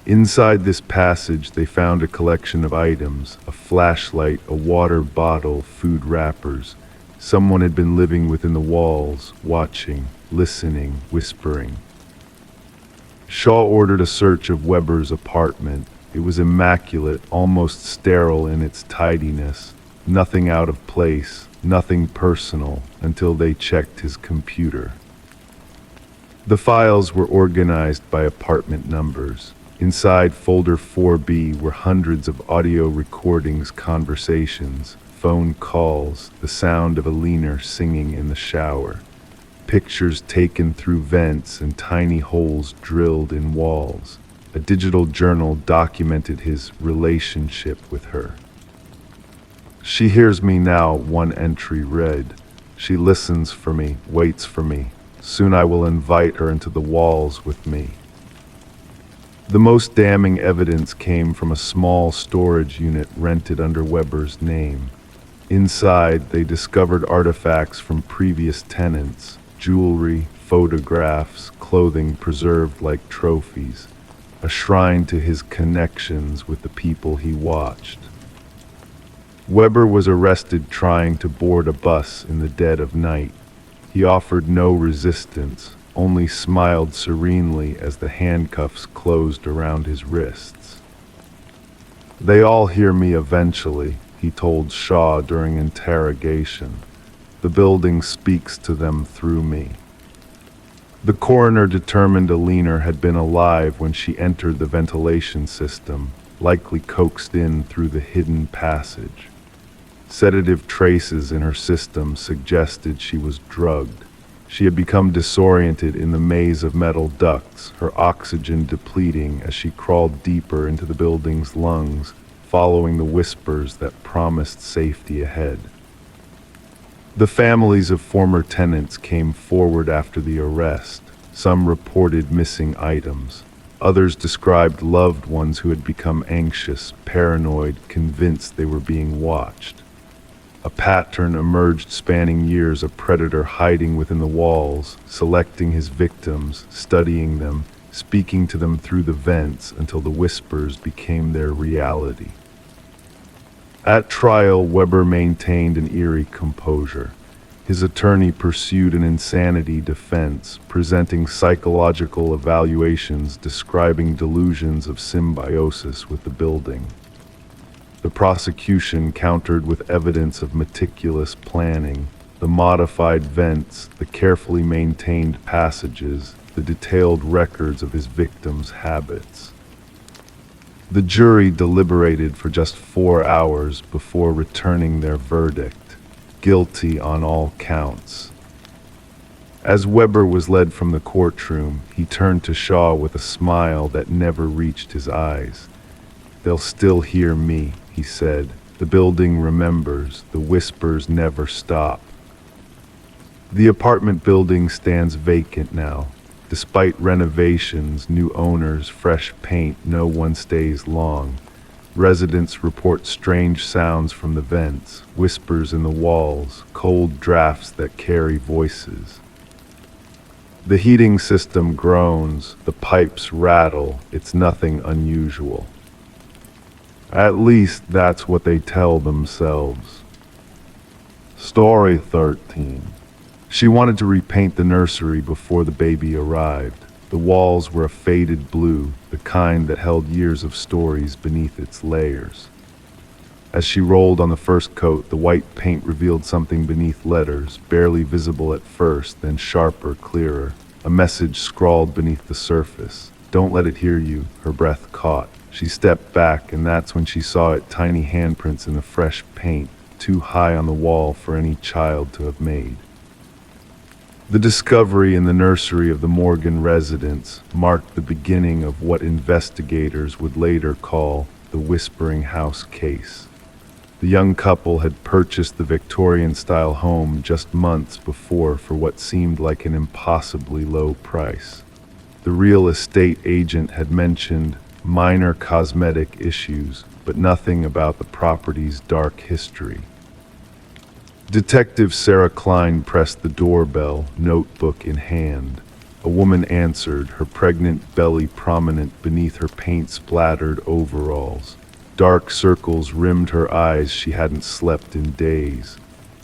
Speaker 1: Inside this passage, they found a collection of items: a flashlight, a water bottle, food wrappers. Someone had been living within the walls, watching, listening, whispering. Shaw ordered a search of Weber's apartment. It was immaculate, almost sterile in its tidiness. nothing out of place, nothing personal, until they checked his computer. The files were organized by apartment numbers. Inside folder 4B were hundreds of audio recordings, conversations, phone calls, the sound of a leaner singing in the shower, pictures taken through vents and tiny holes drilled in walls. A digital journal documented his relationship with her. She hears me now, one entry read. She listens for me, waits for me. Soon I will invite her into the walls with me. The most damning evidence came from a small storage unit rented under Weber's name. Inside, they discovered artifacts from previous tenants, jewelry, photographs, clothing preserved like trophies, a shrine to his connections with the people he watched. Weber was arrested trying to board a bus in the dead of night. He offered no resistance, only smiled serenely as the handcuffs closed around his wrists. "They all hear me eventually," he told Shaw during interrogation. "The building speaks to them through me." The coroner determined Alina had been alive when she entered the ventilation system, likely coaxed in through the hidden passage. Sedative traces in her system suggested she was drugged. She had become disoriented in the maze of metal ducts, her oxygen depleting as she crawled deeper into the building's lungs, following the whispers that promised safety ahead. The families of former tenants came forward after the arrest. Some reported missing items. Others described loved ones who had become anxious, paranoid, convinced they were being watched. A pattern emerged spanning years, a predator hiding within the walls, selecting his victims, studying them, speaking to them through the vents until the whispers became their reality. At trial, Weber maintained an eerie composure. His attorney pursued an insanity defense, presenting psychological evaluations describing delusions of symbiosis with the building. The prosecution countered with evidence of meticulous planning, the modified vents, the carefully maintained passages, the detailed records of his victims' habits. The jury deliberated for just 4 hours before returning their verdict, guilty on all counts. As Weber was led from the courtroom, he turned to Shaw with a smile that never reached his eyes. "They'll still hear me," he said. "The building remembers, the whispers never stop." The apartment building stands vacant now. Despite renovations, new owners, fresh paint, no one stays long. Residents report strange sounds from the vents, whispers in the walls, cold drafts that carry voices. The heating system groans, the pipes rattle, it's nothing unusual. At least that's what they tell themselves. Story 13. She wanted to repaint the nursery before the baby arrived. The walls were a faded blue, the kind that held years of stories beneath its layers. As she rolled on the first coat, the white paint revealed something beneath letters, barely visible at first, then sharper, clearer. A message scrawled beneath the surface. "Don't let it hear you," her breath caught. She stepped back, and that's when she saw it, tiny handprints in the fresh paint, too high on the wall for any child to have made. The discovery in the nursery of the Morgan residence marked the beginning of what investigators would later call the Whispering House case. The young couple had purchased the Victorian-style home just months before for what seemed like an impossibly low price. The real estate agent had mentioned minor cosmetic issues, but nothing about the property's dark history. Detective Sarah Klein pressed the doorbell, notebook in hand. A woman answered, her pregnant belly prominent beneath her paint-splattered overalls. Dark circles rimmed her eyes. She hadn't slept in days.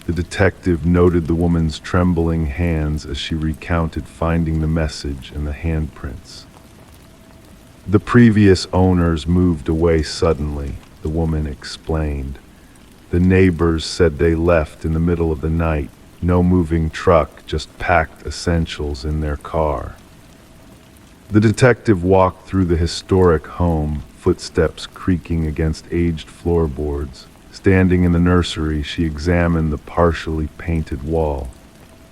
Speaker 1: The detective noted the woman's trembling hands as she recounted finding the message and the handprints. The previous owners moved away suddenly, the woman explained. The neighbors said they left in the middle of the night, no moving truck, just packed essentials in their car. The detective walked through the historic home, footsteps creaking against aged floorboards. Standing in the nursery, she examined the partially painted wall.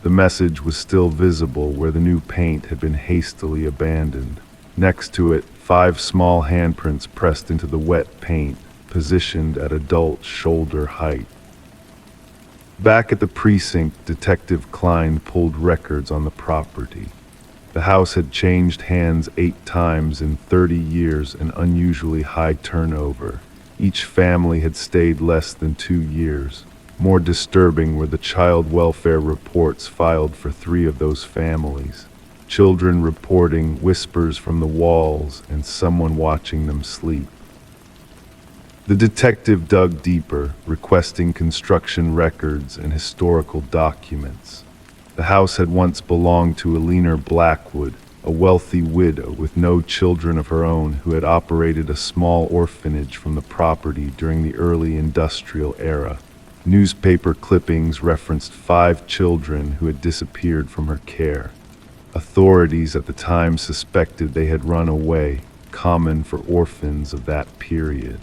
Speaker 1: The message was still visible where the new paint had been hastily abandoned. Next to it, 5 small handprints pressed into the wet paint, positioned at adult shoulder height. Back at the precinct, Detective Klein pulled records on the property. The house had changed hands 8 times in 30 years, an unusually high turnover. Each family had stayed less than 2 years. More disturbing were the child welfare reports filed for 3 of those families. Children reporting whispers from the walls and someone watching them sleep. The detective dug deeper, requesting construction records and historical documents. The house had once belonged to Eleanor Blackwood, a wealthy widow with no children of her own who had operated a small orphanage from the property during the early industrial era. Newspaper clippings referenced 5 children who had disappeared from her care. Authorities at the time suspected they had run away, common for orphans of that period.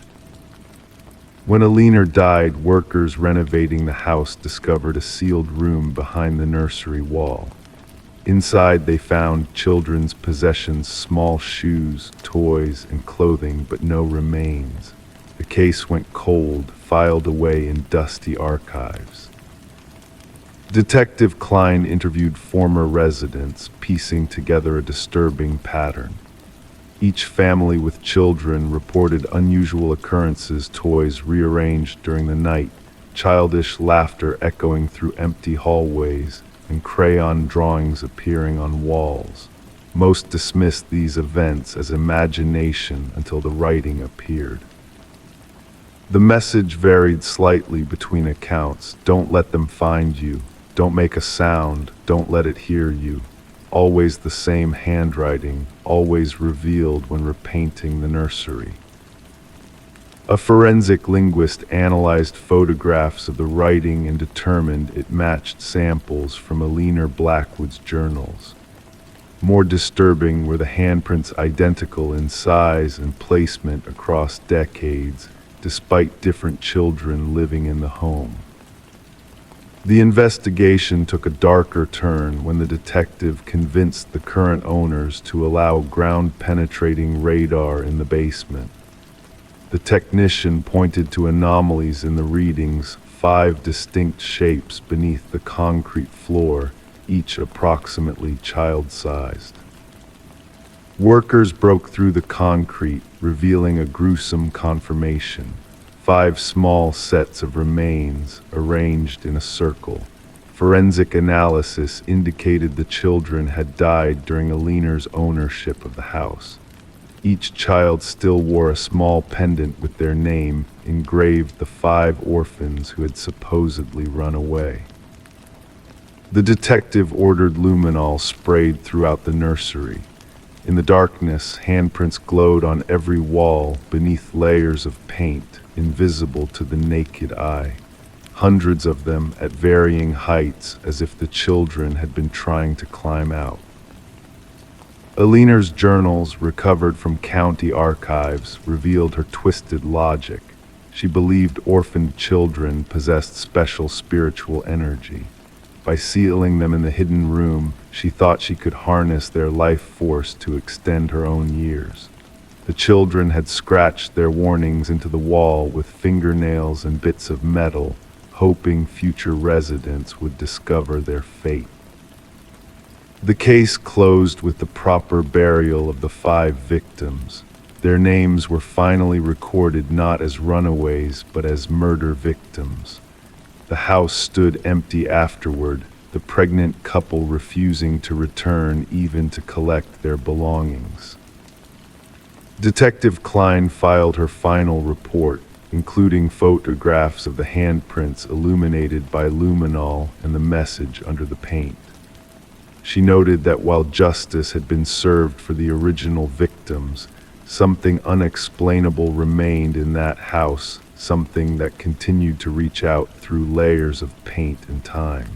Speaker 1: When Eleanor died, workers renovating the house discovered a sealed room behind the nursery wall. Inside they found children's possessions, small shoes, toys, and clothing, but no remains. The case went cold, filed away in dusty archives. Detective Klein interviewed former residents, piecing together a disturbing pattern. Each family with children reported unusual occurrences, toys rearranged during the night, childish laughter echoing through empty hallways, and crayon drawings appearing on walls. Most dismissed these events as imagination until the writing appeared. The message varied slightly between accounts. Don't let them find you. Don't make a sound. Don't let it hear you. Always the same handwriting, always revealed when repainting the nursery. A forensic linguist analyzed photographs of the writing and determined it matched samples from Eleanor Blackwood's journals. More disturbing were the handprints, identical in size and placement across decades, despite different children living in the home. The investigation took a darker turn when the detective convinced the current owners to allow ground-penetrating radar in the basement. The technician pointed to anomalies in the readings, 5 distinct shapes beneath the concrete floor, each approximately child-sized. Workers broke through the concrete, revealing a gruesome confirmation. 5 small sets of remains arranged in a circle. Forensic analysis indicated the children had died during Eleanor's ownership of the house. Each child still wore a small pendant with their name engraved, the 5 orphans who had supposedly run away. The detective ordered luminol sprayed throughout the nursery. In the darkness, handprints glowed on every wall beneath layers of paint, invisible to the naked eye. Hundreds of them at varying heights, as if the children had been trying to climb out. Eleanor's journals, recovered from county archives, revealed her twisted logic. She believed orphaned children possessed special spiritual energy. By sealing them in the hidden room, she thought she could harness their life force to extend her own years. The children had scratched their warnings into the wall with fingernails and bits of metal, hoping future residents would discover their fate. The case closed with the proper burial of the 5 victims. Their names were finally recorded not as runaways, but as murder victims. The house stood empty afterward, the pregnant couple refusing to return even to collect their belongings. Detective Klein filed her final report, including photographs of the handprints illuminated by luminol and the message under the paint. She noted that while justice had been served for the original victims, something unexplainable remained in that house, something that continued to reach out through layers of paint and time.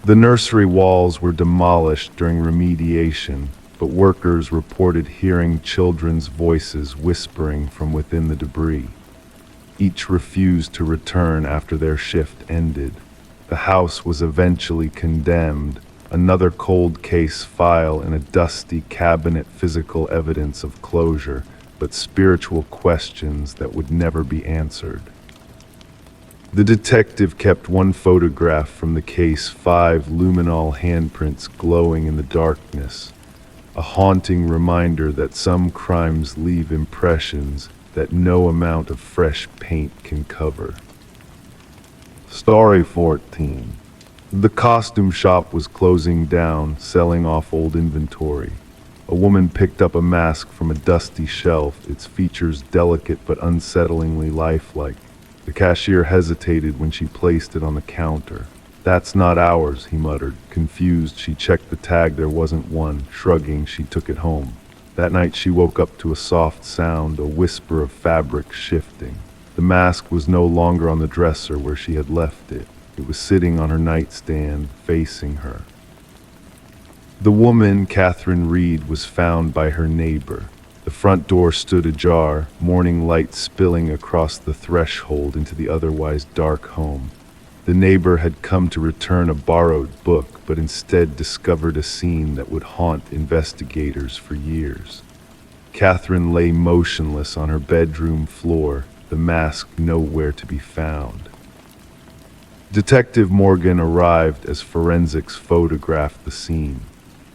Speaker 1: The nursery walls were demolished during remediation, but workers reported hearing children's voices whispering from within the debris. Each refused to return after their shift ended. The house was eventually condemned, another cold case file in a dusty cabinet, physical evidence of closure, but spiritual questions that would never be answered. The detective kept one photograph from the case, 5 luminol handprints glowing in the darkness, a haunting reminder that some crimes leave impressions that no amount of fresh paint can cover. Story 14. The costume shop was closing down, selling off old inventory. A woman picked up a mask from a dusty shelf, its features delicate but unsettlingly lifelike. The cashier hesitated when she placed it on the counter. "That's not ours," he muttered. Confused, she checked the tag. There wasn't one. Shrugging, she took it home. That night she woke up to a soft sound, a whisper of fabric shifting. The mask was no longer on the dresser where she had left it. It was sitting on her nightstand, facing her. The woman, Catherine Reed, was found by her neighbor. The front door stood ajar, morning light spilling across the threshold into the otherwise dark home. The neighbor had come to return a borrowed book, but instead discovered a scene that would haunt investigators for years. Catherine lay motionless on her bedroom floor, the mask nowhere to be found. Detective Morgan arrived as forensics photographed the scene.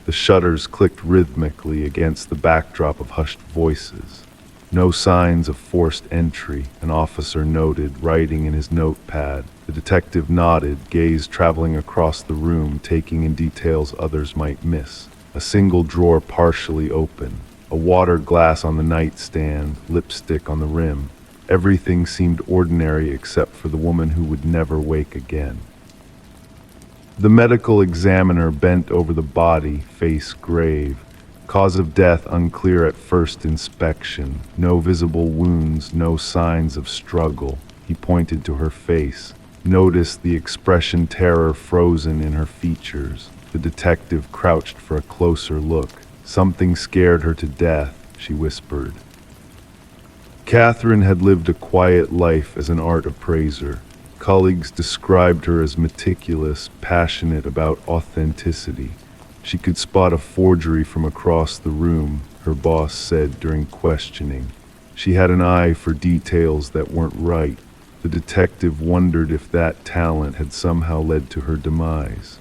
Speaker 1: The shutters clicked rhythmically against the backdrop of hushed voices. No signs of forced entry, an officer noted, writing in his notepad. The detective nodded, gaze traveling across the room, taking in details others might miss. A single drawer partially open, a water glass on the nightstand, lipstick on the rim. Everything seemed ordinary except for the woman who would never wake again. The medical examiner bent over the body, face grave. Cause of death unclear at first inspection. No visible wounds, no signs of struggle. He pointed to her face. Noticed the expression terror frozen in her features. The detective crouched for a closer look. "Something scared her to death," she whispered. Catherine had lived a quiet life as an art appraiser. Colleagues described her as meticulous, passionate about authenticity. She could spot a forgery from across the room, her boss said during questioning. She had an eye for details that weren't right. The detective wondered if that talent had somehow led to her demise.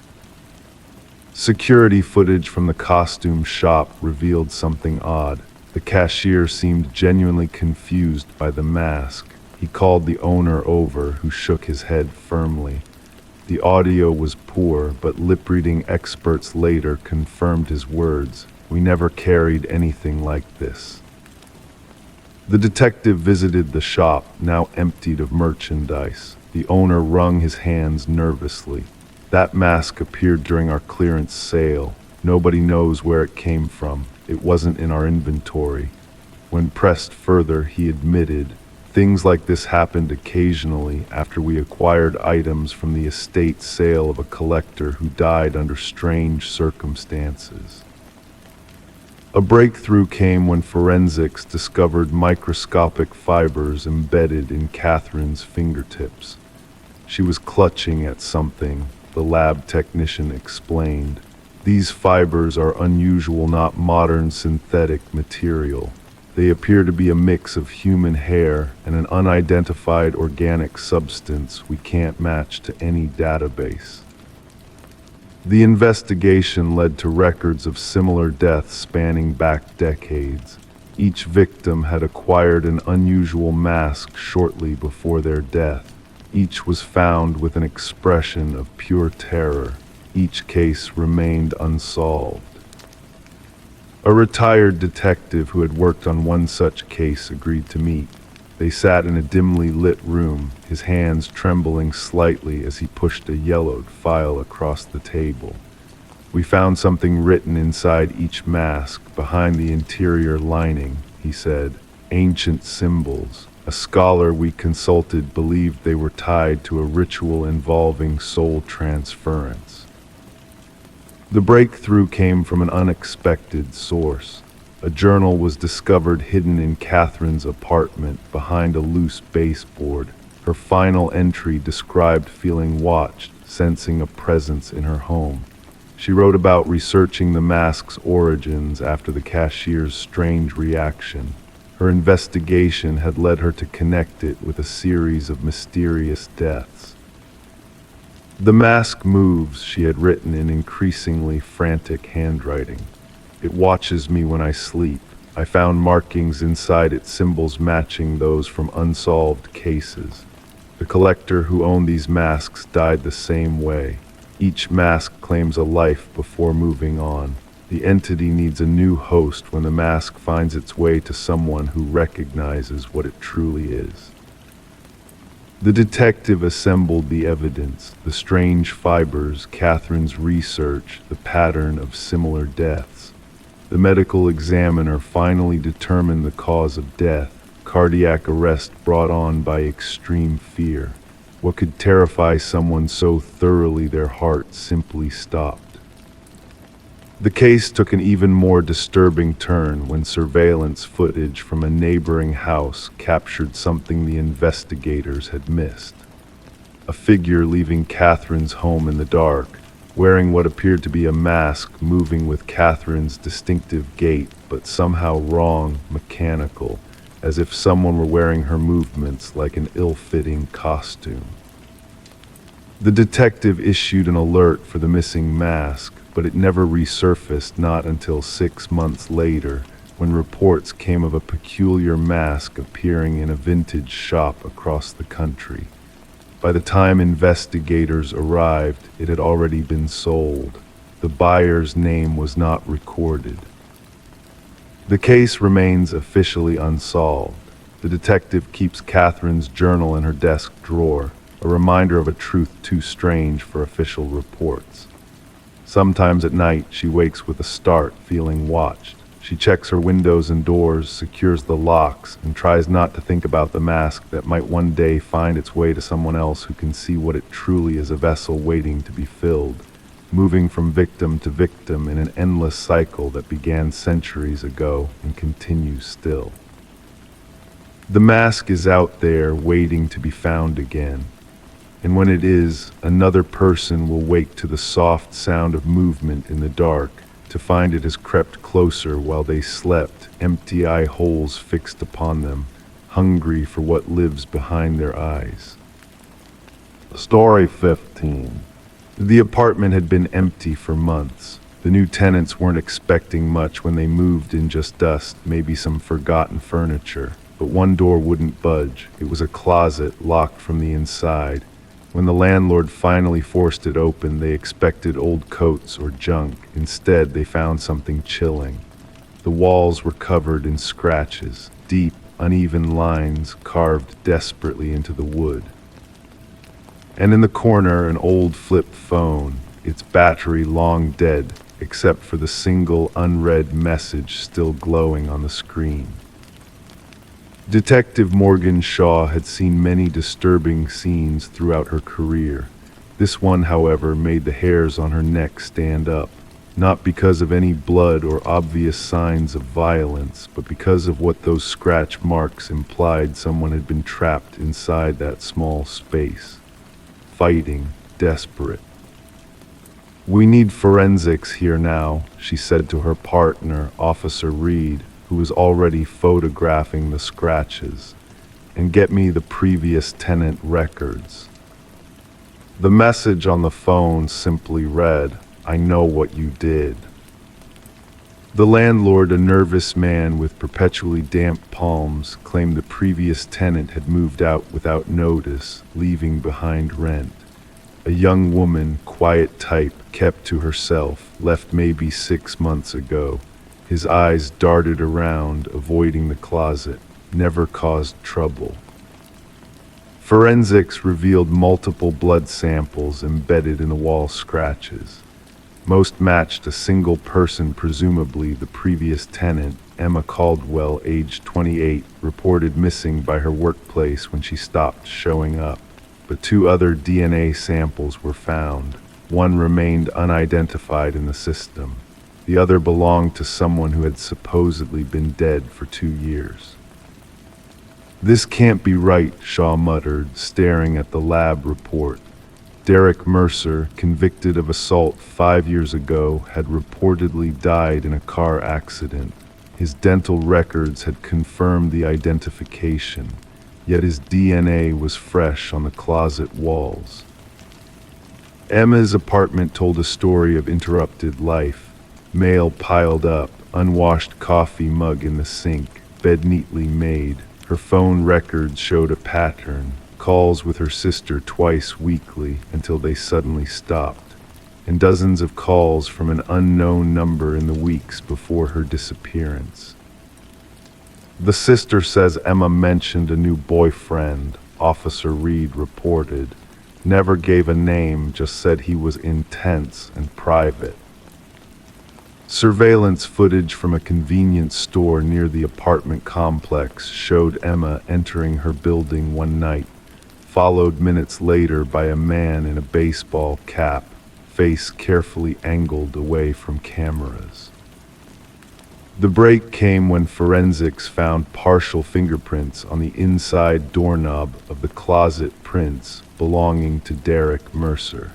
Speaker 1: Security footage from the costume shop revealed something odd. The cashier seemed genuinely confused by the mask. He called the owner over, who shook his head firmly. The audio was poor, but lip-reading experts later confirmed his words. "We never carried anything like this." The detective visited the shop, now emptied of merchandise. The owner wrung his hands nervously. "That mask appeared during our clearance sale. Nobody knows where it came from. It wasn't in our inventory." When pressed further, he admitted, "Things like this happened occasionally after we acquired items from the estate sale of a collector who died under strange circumstances." A breakthrough came when forensics discovered microscopic fibers embedded in Catherine's fingertips. She was clutching at something, the lab technician explained. "These fibers are unusual, not modern synthetic material. They appear to be a mix of human hair and an unidentified organic substance we can't match to any database." The investigation led to records of similar deaths spanning back decades. Each victim had acquired an unusual mask shortly before their death. Each was found with an expression of pure terror. Each case remained unsolved. A retired detective who had worked on one such case agreed to meet. They sat in a dimly lit room, his hands trembling slightly as he pushed a yellowed file across the table. "We found something written inside each mask, behind the interior lining," he said. "Ancient symbols. A scholar we consulted believed they were tied to a ritual involving soul transference. The breakthrough came from an unexpected source. A journal was discovered hidden in Catherine's apartment behind a loose baseboard. Her final entry described feeling watched, sensing a presence in her home. She wrote about researching the mask's origins after the cashier's strange reaction. Her investigation had led her to connect it with a series of mysterious deaths. "The mask moves," she had written in increasingly frantic handwriting. "It watches me when I sleep. I found markings inside it, symbols matching those from unsolved cases. The collector who owned these masks died the same way. Each mask claims a life before moving on. The entity needs a new host when the mask finds its way to someone who recognizes what it truly is." The detective assembled the evidence, the strange fibers, Catherine's research, the pattern of similar deaths. The medical examiner finally determined the cause of death: cardiac arrest brought on by extreme fear. What could terrify someone so thoroughly their heart simply stopped? The case took an even more disturbing turn when surveillance footage from a neighboring house captured something the investigators had missed. A figure leaving Catherine's home in the dark, wearing what appeared to be a mask, moving with Catherine's distinctive gait, but somehow wrong, mechanical, as if someone were wearing her movements like an ill-fitting costume. The detective issued an alert for the missing mask, but it never resurfaced, not until 6 months later, when reports came of a peculiar mask appearing in a vintage shop across the country. By the time investigators arrived, it had already been sold. The buyer's name was not recorded. The case remains officially unsolved. The detective keeps Catherine's journal in her desk drawer, a reminder of a truth too strange for official reports. Sometimes at night, she wakes with a start, feeling watched. She checks her windows and doors, secures the locks, and tries not to think about the mask that might one day find its way to someone else who can see what it truly is: a vessel waiting to be filled, moving from victim to victim in an endless cycle that began centuries ago and continues still. The mask is out there waiting to be found again. And when it is, another person will wake to the soft sound of movement in the dark, to find it has crept closer while they slept, empty eye holes fixed upon them, hungry for what lives behind their eyes. Story 15. The apartment had been empty for months. The new tenants weren't expecting much when they moved in: just dust, maybe some forgotten furniture. But one door wouldn't budge. It was a closet, locked from the inside. When the landlord finally forced it open, they expected old coats or junk. Instead, they found something chilling. The walls were covered in scratches, deep, uneven lines carved desperately into the wood. And in the corner, an old flip phone, its battery long dead, except for the single unread message still glowing on the screen. Detective Morgan Shaw had seen many disturbing scenes throughout her career. This one, however, made the hairs on her neck stand up, not because of any blood or obvious signs of violence, but because of what those scratch marks implied: someone had been trapped inside that small space, fighting, desperate. "We need forensics here now," she said to her partner, Officer Reed, who was already photographing the scratches, "and get me the previous tenant records." The message on the phone simply read, "I know what you did." The landlord, a nervous man with perpetually damp palms, claimed the previous tenant had moved out without notice, leaving behind rent. A young woman, quiet type, kept to herself, left maybe 6 months ago. His eyes darted around, avoiding the closet, never caused trouble. Forensics revealed multiple blood samples embedded in the wall scratches. Most matched a single person, presumably the previous tenant. Emma Caldwell, aged 28, reported missing by her workplace when she stopped showing up. But 2 other DNA samples were found. One remained unidentified in the system. The other belonged to someone who had supposedly been dead for 2 years. "This can't be right," Shaw muttered, staring at the lab report. Derek Mercer, convicted of assault 5 years ago, had reportedly died in a car accident. His dental records had confirmed the identification, yet his DNA was fresh on the closet walls. Emma's apartment told a story of interrupted life. Mail piled up, unwashed coffee mug in the sink, bed neatly made. Her phone records showed a pattern. Calls with her sister twice weekly until they suddenly stopped, and dozens of calls from an unknown number in the weeks before her disappearance. The sister says Emma mentioned a new boyfriend, Officer Reed reported. Never gave a name, just said he was intense and private. Surveillance footage from a convenience store near the apartment complex showed Emma entering her building one night, followed minutes later by a man in a baseball cap, face carefully angled away from cameras. The break came when forensics found partial fingerprints on the inside doorknob of the closet prints belonging to Derek Mercer.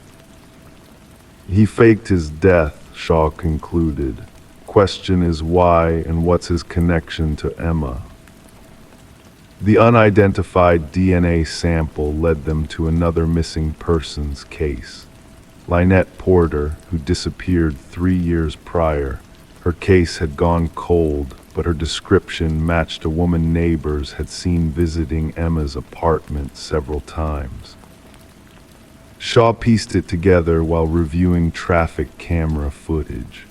Speaker 1: He faked his death, Shaw concluded. Question is why and what's his connection to Emma? The unidentified DNA sample led them to another missing persons case. Lynette Porter, who disappeared 3 years prior. Her case had gone cold, but her description matched a woman neighbors had seen visiting Emma's apartment several times. Shaw pieced it together while reviewing traffic camera footage.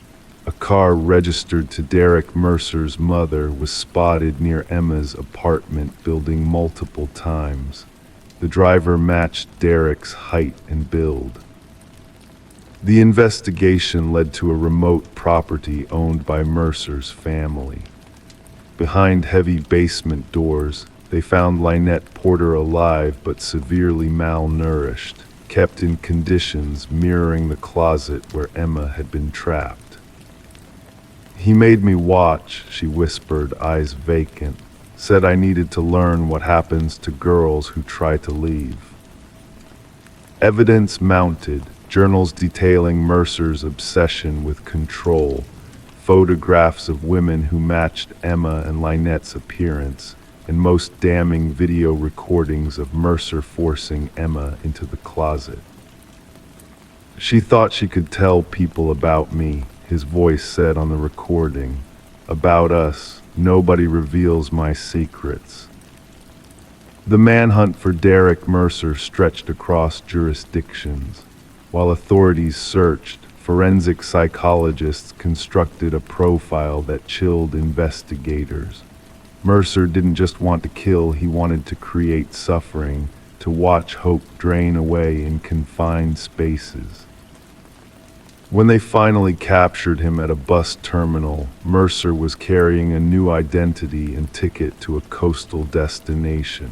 Speaker 1: A car registered to Derek Mercer's mother was spotted near Emma's apartment building multiple times. The driver matched Derek's height and build. The investigation led to a remote property owned by Mercer's family. Behind heavy basement doors, they found Lynette Porter alive but severely malnourished, kept in conditions mirroring the closet where Emma had been trapped. "He made me watch," she whispered, eyes vacant. "Said I needed to learn what happens to girls who try to leave." Evidence mounted, journals detailing Mercer's obsession with control, photographs of women who matched Emma and Lynette's appearance, and most damning video recordings of Mercer forcing Emma into the closet. "She thought she could tell people about me," his voice said on the recording. "About us. Nobody reveals my secrets." The manhunt for Derek Mercer stretched across jurisdictions. While authorities searched, forensic psychologists constructed a profile that chilled investigators. Mercer didn't just want to kill, he wanted to create suffering, to watch hope drain away in confined spaces. When they finally captured him at a bus terminal, Mercer was carrying a new identity and ticket to a coastal destination.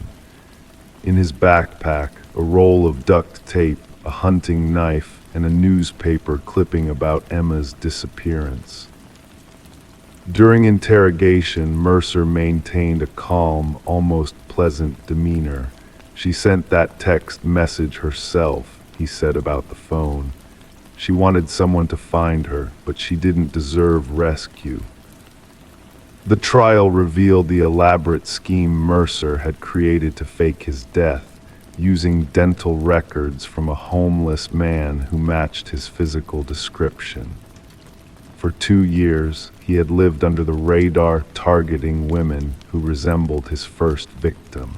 Speaker 1: In his backpack, a roll of duct tape, a hunting knife, and a newspaper clipping about Emma's disappearance. During interrogation, Mercer maintained a calm, almost pleasant demeanor. "She sent that text message herself," he said about the phone. "She wanted someone to find her, but she didn't deserve rescue." The trial revealed the elaborate scheme Mercer had created to fake his death, using dental records from a homeless man who matched his physical description. For 2 years, he had lived under the radar, targeting women who resembled his first victim.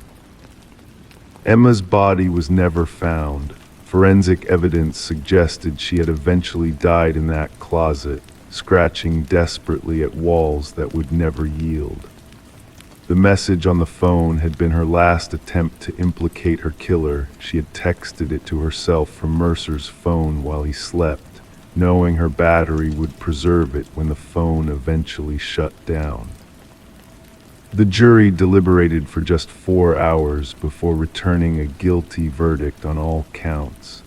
Speaker 1: Emma's body was never found. Forensic evidence suggested she had eventually died in that closet, scratching desperately at walls that would never yield. The message on the phone had been her last attempt to implicate her killer. She had texted it to herself from Mercer's phone while he slept, knowing her battery would preserve it when the phone eventually shut down. The jury deliberated for just 4 hours before returning a guilty verdict on all counts.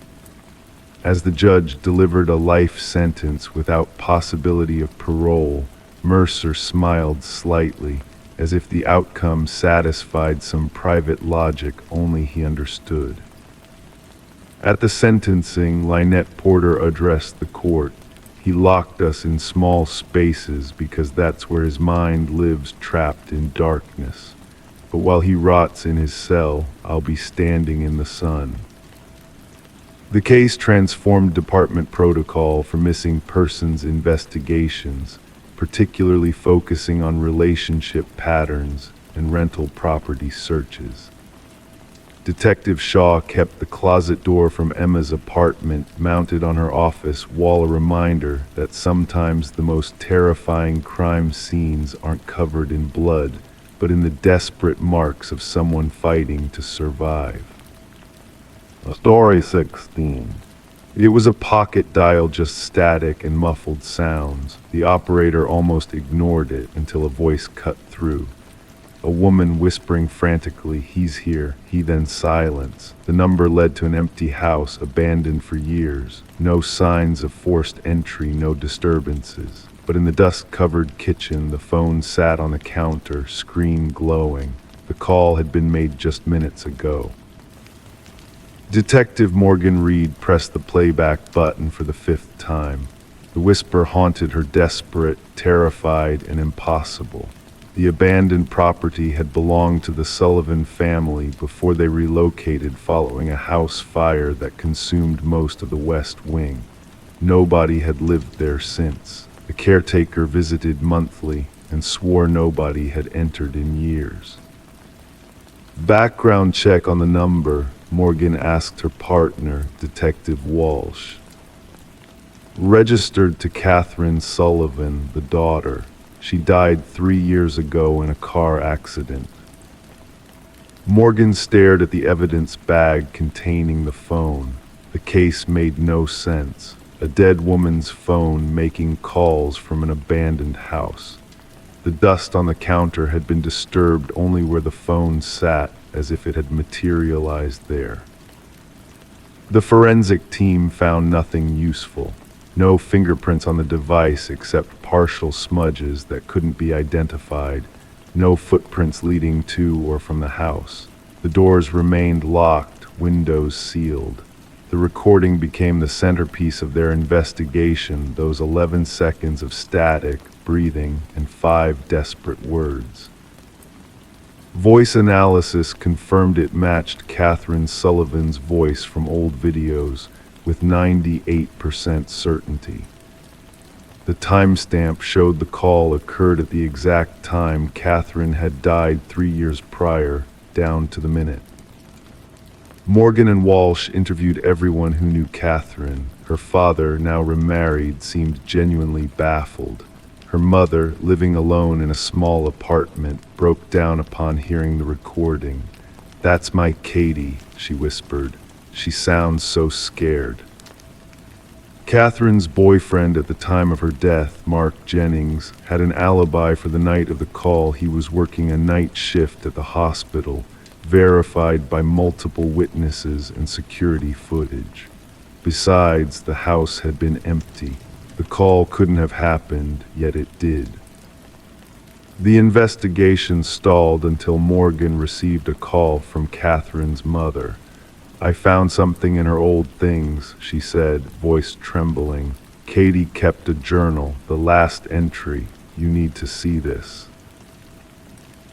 Speaker 1: As the judge delivered a life sentence without possibility of parole, Mercer smiled slightly, as if the outcome satisfied some private logic only he understood. At the sentencing, Lynette Porter addressed the court. He locked us in small spaces because that's where his mind lives, trapped in darkness. But while he rots in his cell, I'll be standing in the sun. The case transformed department protocol for missing persons investigations, particularly focusing on relationship patterns and rental property searches. Detective Shaw kept the closet door from Emma's apartment mounted on her office wall, a reminder that sometimes the most terrifying crime scenes aren't covered in blood, but in the desperate marks of someone fighting to survive. Story 16. It was a pocket dial, just static and muffled sounds. The operator almost ignored it until a voice cut through. A woman whispering frantically, "He's here." He then silence. The number led to an empty house, abandoned for years. No signs of forced entry, no disturbances. But in the dust-covered kitchen, the phone sat on the counter, screen glowing. The call had been made just minutes ago. Detective Morgan Reed pressed the playback button for the 5th time. The whisper haunted her, desperate, terrified, and impossible. The abandoned property had belonged to the Sullivan family before they relocated following a house fire that consumed most of the West Wing. Nobody had lived there since. The caretaker visited monthly and swore nobody had entered in years. Background check on the number, Morgan asked her partner, Detective Walsh. Registered to Catherine Sullivan, the daughter. She died 3 years ago in a car accident. Morgan stared at the evidence bag containing the phone. The case made no sense. A dead woman's phone making calls from an abandoned house. The dust on the counter had been disturbed only where the phone sat, as if it had materialized there. The forensic team found nothing useful. No fingerprints on the device except partial smudges that couldn't be identified. No footprints leading to or from the house. The doors remained locked, windows sealed. The recording became the centerpiece of their investigation, those 11 seconds of static, breathing, and 5 desperate words. Voice analysis confirmed it matched Catherine Sullivan's voice from old videos with 98% certainty. The timestamp showed the call occurred at the exact time Catherine had died 3 years prior, down to the minute. Morgan and Walsh interviewed everyone who knew Catherine. Her father, now remarried, seemed genuinely baffled. Her mother, living alone in a small apartment, broke down upon hearing the recording. "That's my Katie," she whispered. "She sounds so scared." Catherine's boyfriend at the time of her death, Mark Jennings, had an alibi for the night of the call. He was working a night shift at the hospital, verified by multiple witnesses and security footage. Besides, the house had been empty. The call couldn't have happened, yet it did. The investigation stalled until Morgan received a call from Catherine's mother. "I found something in her old things," she said, voice trembling. "Katie kept a journal, the last entry. You need to see this."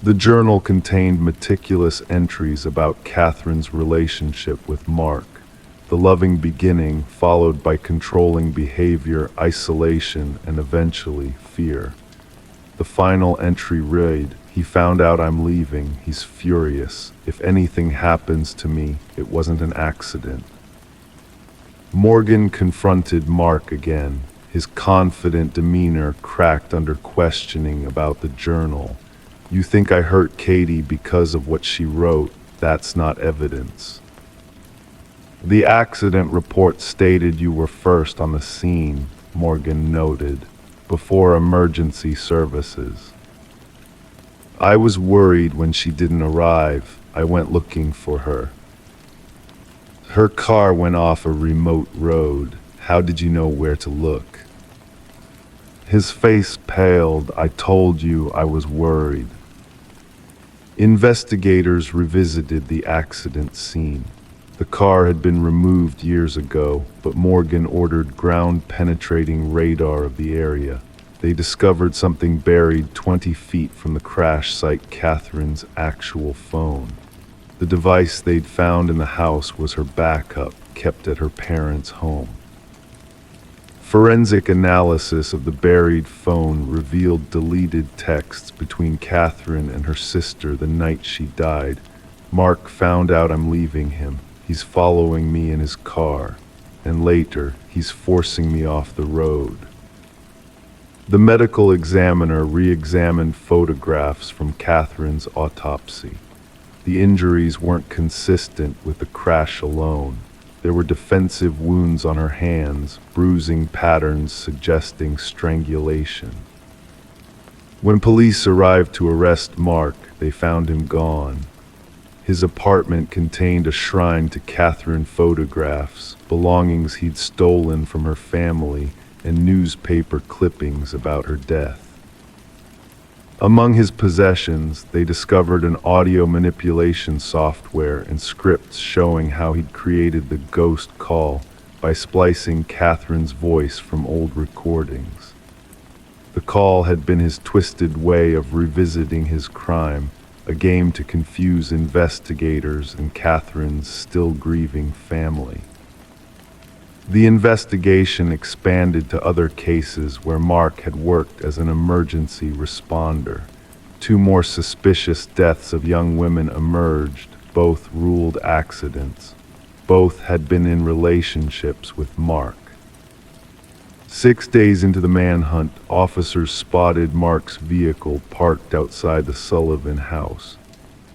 Speaker 1: The journal contained meticulous entries about Catherine's relationship with Mark. The loving beginning, followed by controlling behavior, isolation, and eventually fear. The final entry read, "He found out I'm leaving. He's furious. If anything happens to me, it wasn't an accident." Morgan confronted Mark again. His confident demeanor cracked under questioning about the journal. "You think I hurt Katie because of what she wrote? That's not evidence." The accident report stated you were first on the scene, Morgan noted, before emergency services. I was worried when she didn't arrive. I went looking for her. Her car went off a remote road. How did you know where to look? His face paled. I told you I was worried. Investigators revisited the accident scene. The car had been removed years ago, but Morgan ordered ground-penetrating radar of the area. They discovered something buried 20 feet from the crash site, Catherine's actual phone. The device they'd found in the house was her backup, kept at her parents' home. Forensic analysis of the buried phone revealed deleted texts between Catherine and her sister the night she died. Mark found out I'm leaving him. He's following me in his car. And later, he's forcing me off the road. The medical examiner re-examined photographs from Catherine's autopsy. The injuries weren't consistent with the crash alone. There were defensive wounds on her hands, bruising patterns suggesting strangulation. When police arrived to arrest Mark, they found him gone. His apartment contained a shrine to Catherine photographs, belongings he'd stolen from her family, and newspaper clippings about her death. Among his possessions, they discovered an audio manipulation software and scripts showing how he'd created the ghost call by splicing Catherine's voice from old recordings. The call had been his twisted way of revisiting his crime, a game to confuse investigators and Catherine's still grieving family. The investigation expanded to other cases where Mark had worked as an emergency responder. 2 more suspicious deaths of young women emerged, both ruled accidents. Both had been in relationships with Mark. 6 days into the manhunt, officers spotted Mark's vehicle parked outside the Sullivan house.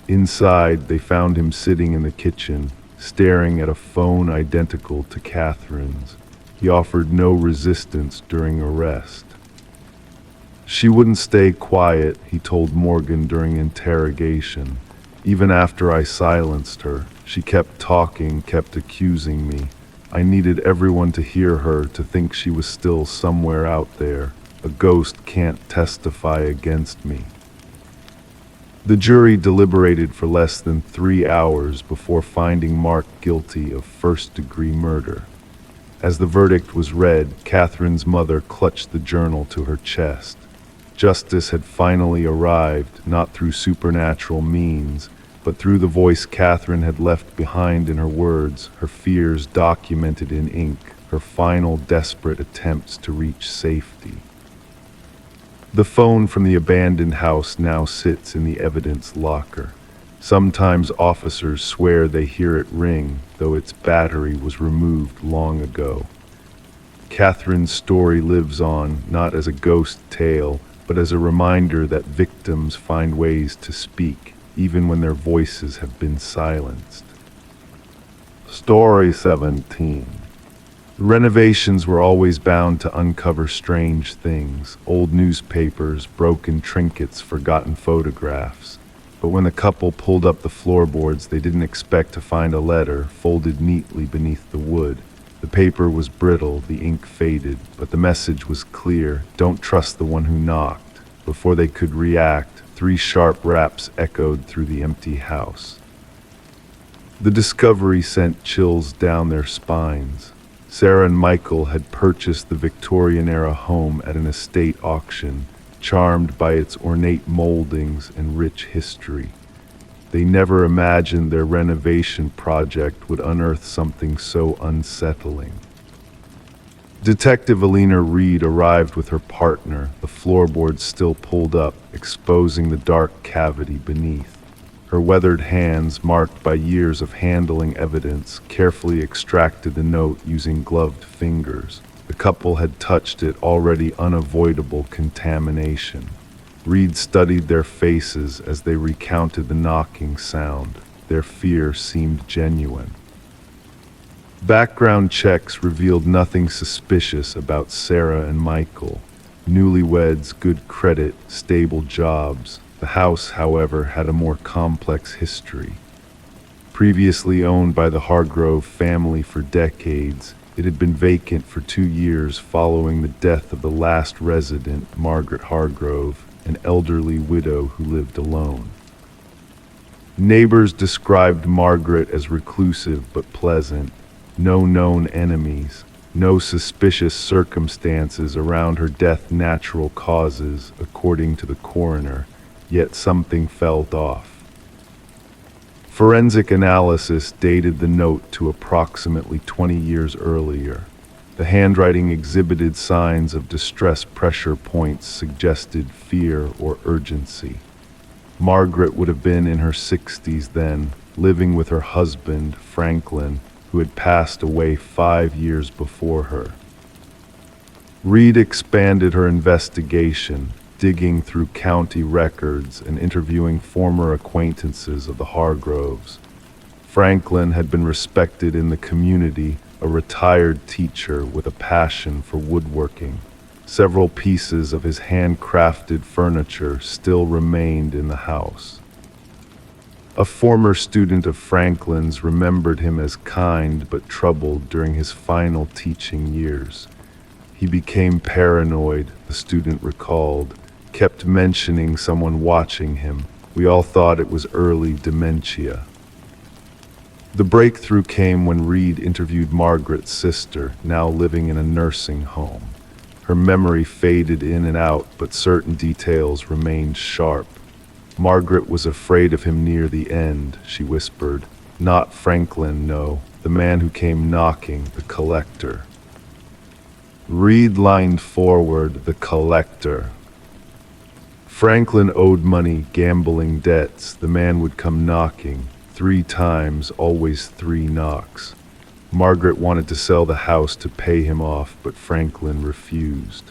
Speaker 1: Inside, they found him sitting in the kitchen, staring at a phone identical to Catherine's. He offered no resistance during arrest. She wouldn't stay quiet, he told Morgan during interrogation. Even after I silenced her, she kept talking, kept accusing me. I needed everyone to hear her, to think she was still somewhere out there. A ghost can't testify against me. The jury deliberated for less than 3 hours before finding Mark guilty of first-degree murder. As the verdict was read, Catherine's mother clutched the journal to her chest. Justice had finally arrived, not through supernatural means, but through the voice Catherine had left behind in her words, her fears documented in ink, her final desperate attempts to reach safety. The phone from the abandoned house now sits in the evidence locker. Sometimes officers swear they hear it ring, though its battery was removed long ago. Catherine's story lives on, not as a ghost tale, but as a reminder that victims find ways to speak, even when their voices have been silenced. Story 17. Renovations were always bound to uncover strange things, old newspapers, broken trinkets, forgotten photographs. But when the couple pulled up the floorboards, they didn't expect to find a letter folded neatly beneath the wood. The paper was brittle, the ink faded, but the message was clear: don't trust the one who knocked. Before they could react, 3 sharp raps echoed through the empty house. The discovery sent chills down their spines. Sarah and Michael had purchased the Victorian-era home at an estate auction, charmed by its ornate moldings and rich history. They never imagined their renovation project would unearth something so unsettling. Detective Alina Reed arrived with her partner, the floorboards still pulled up, exposing the dark cavity beneath. Her weathered hands, marked by years of handling evidence, carefully extracted the note using gloved fingers. The couple had touched it, already unavoidable contamination. Reed studied their faces as they recounted the knocking sound. Their fear seemed genuine. Background checks revealed nothing suspicious about Sarah and Michael. Newlyweds, good credit, stable jobs. The house, however, had a more complex history. Previously owned by the Hargrove family for decades, it had been vacant for 2 years following the death of the last resident, Margaret Hargrove, an elderly widow who lived alone. Neighbors described Margaret as reclusive but pleasant. No known enemies, no suspicious circumstances around her death, natural causes, according to the coroner, yet something felt off. Forensic analysis dated the note to approximately 20 years earlier. The handwriting exhibited signs of distress, pressure points suggested fear or urgency. Margaret would have been in her 60s then, living with her husband, Franklin, who had passed away 5 years before her. Reed expanded her investigation, digging through county records and interviewing former acquaintances of the Hargroves. Franklin had been respected in the community, a retired teacher with a passion for woodworking. Several pieces of his handcrafted furniture still remained in the house. A former student of Franklin's remembered him as kind but troubled during his final teaching years. He became paranoid, the student recalled, kept mentioning someone watching him. We all thought it was early dementia. The breakthrough came when Reed interviewed Margaret's sister, now living in a nursing home. Her memory faded in and out, but certain details remained sharp. Margaret was afraid of him near the end, she whispered. Not Franklin, no. The man who came knocking, the collector. Reed leaned forward, the collector. Franklin owed money, gambling debts. The man would come knocking. 3 times, always 3 knocks. Margaret wanted to sell the house to pay him off, but Franklin refused.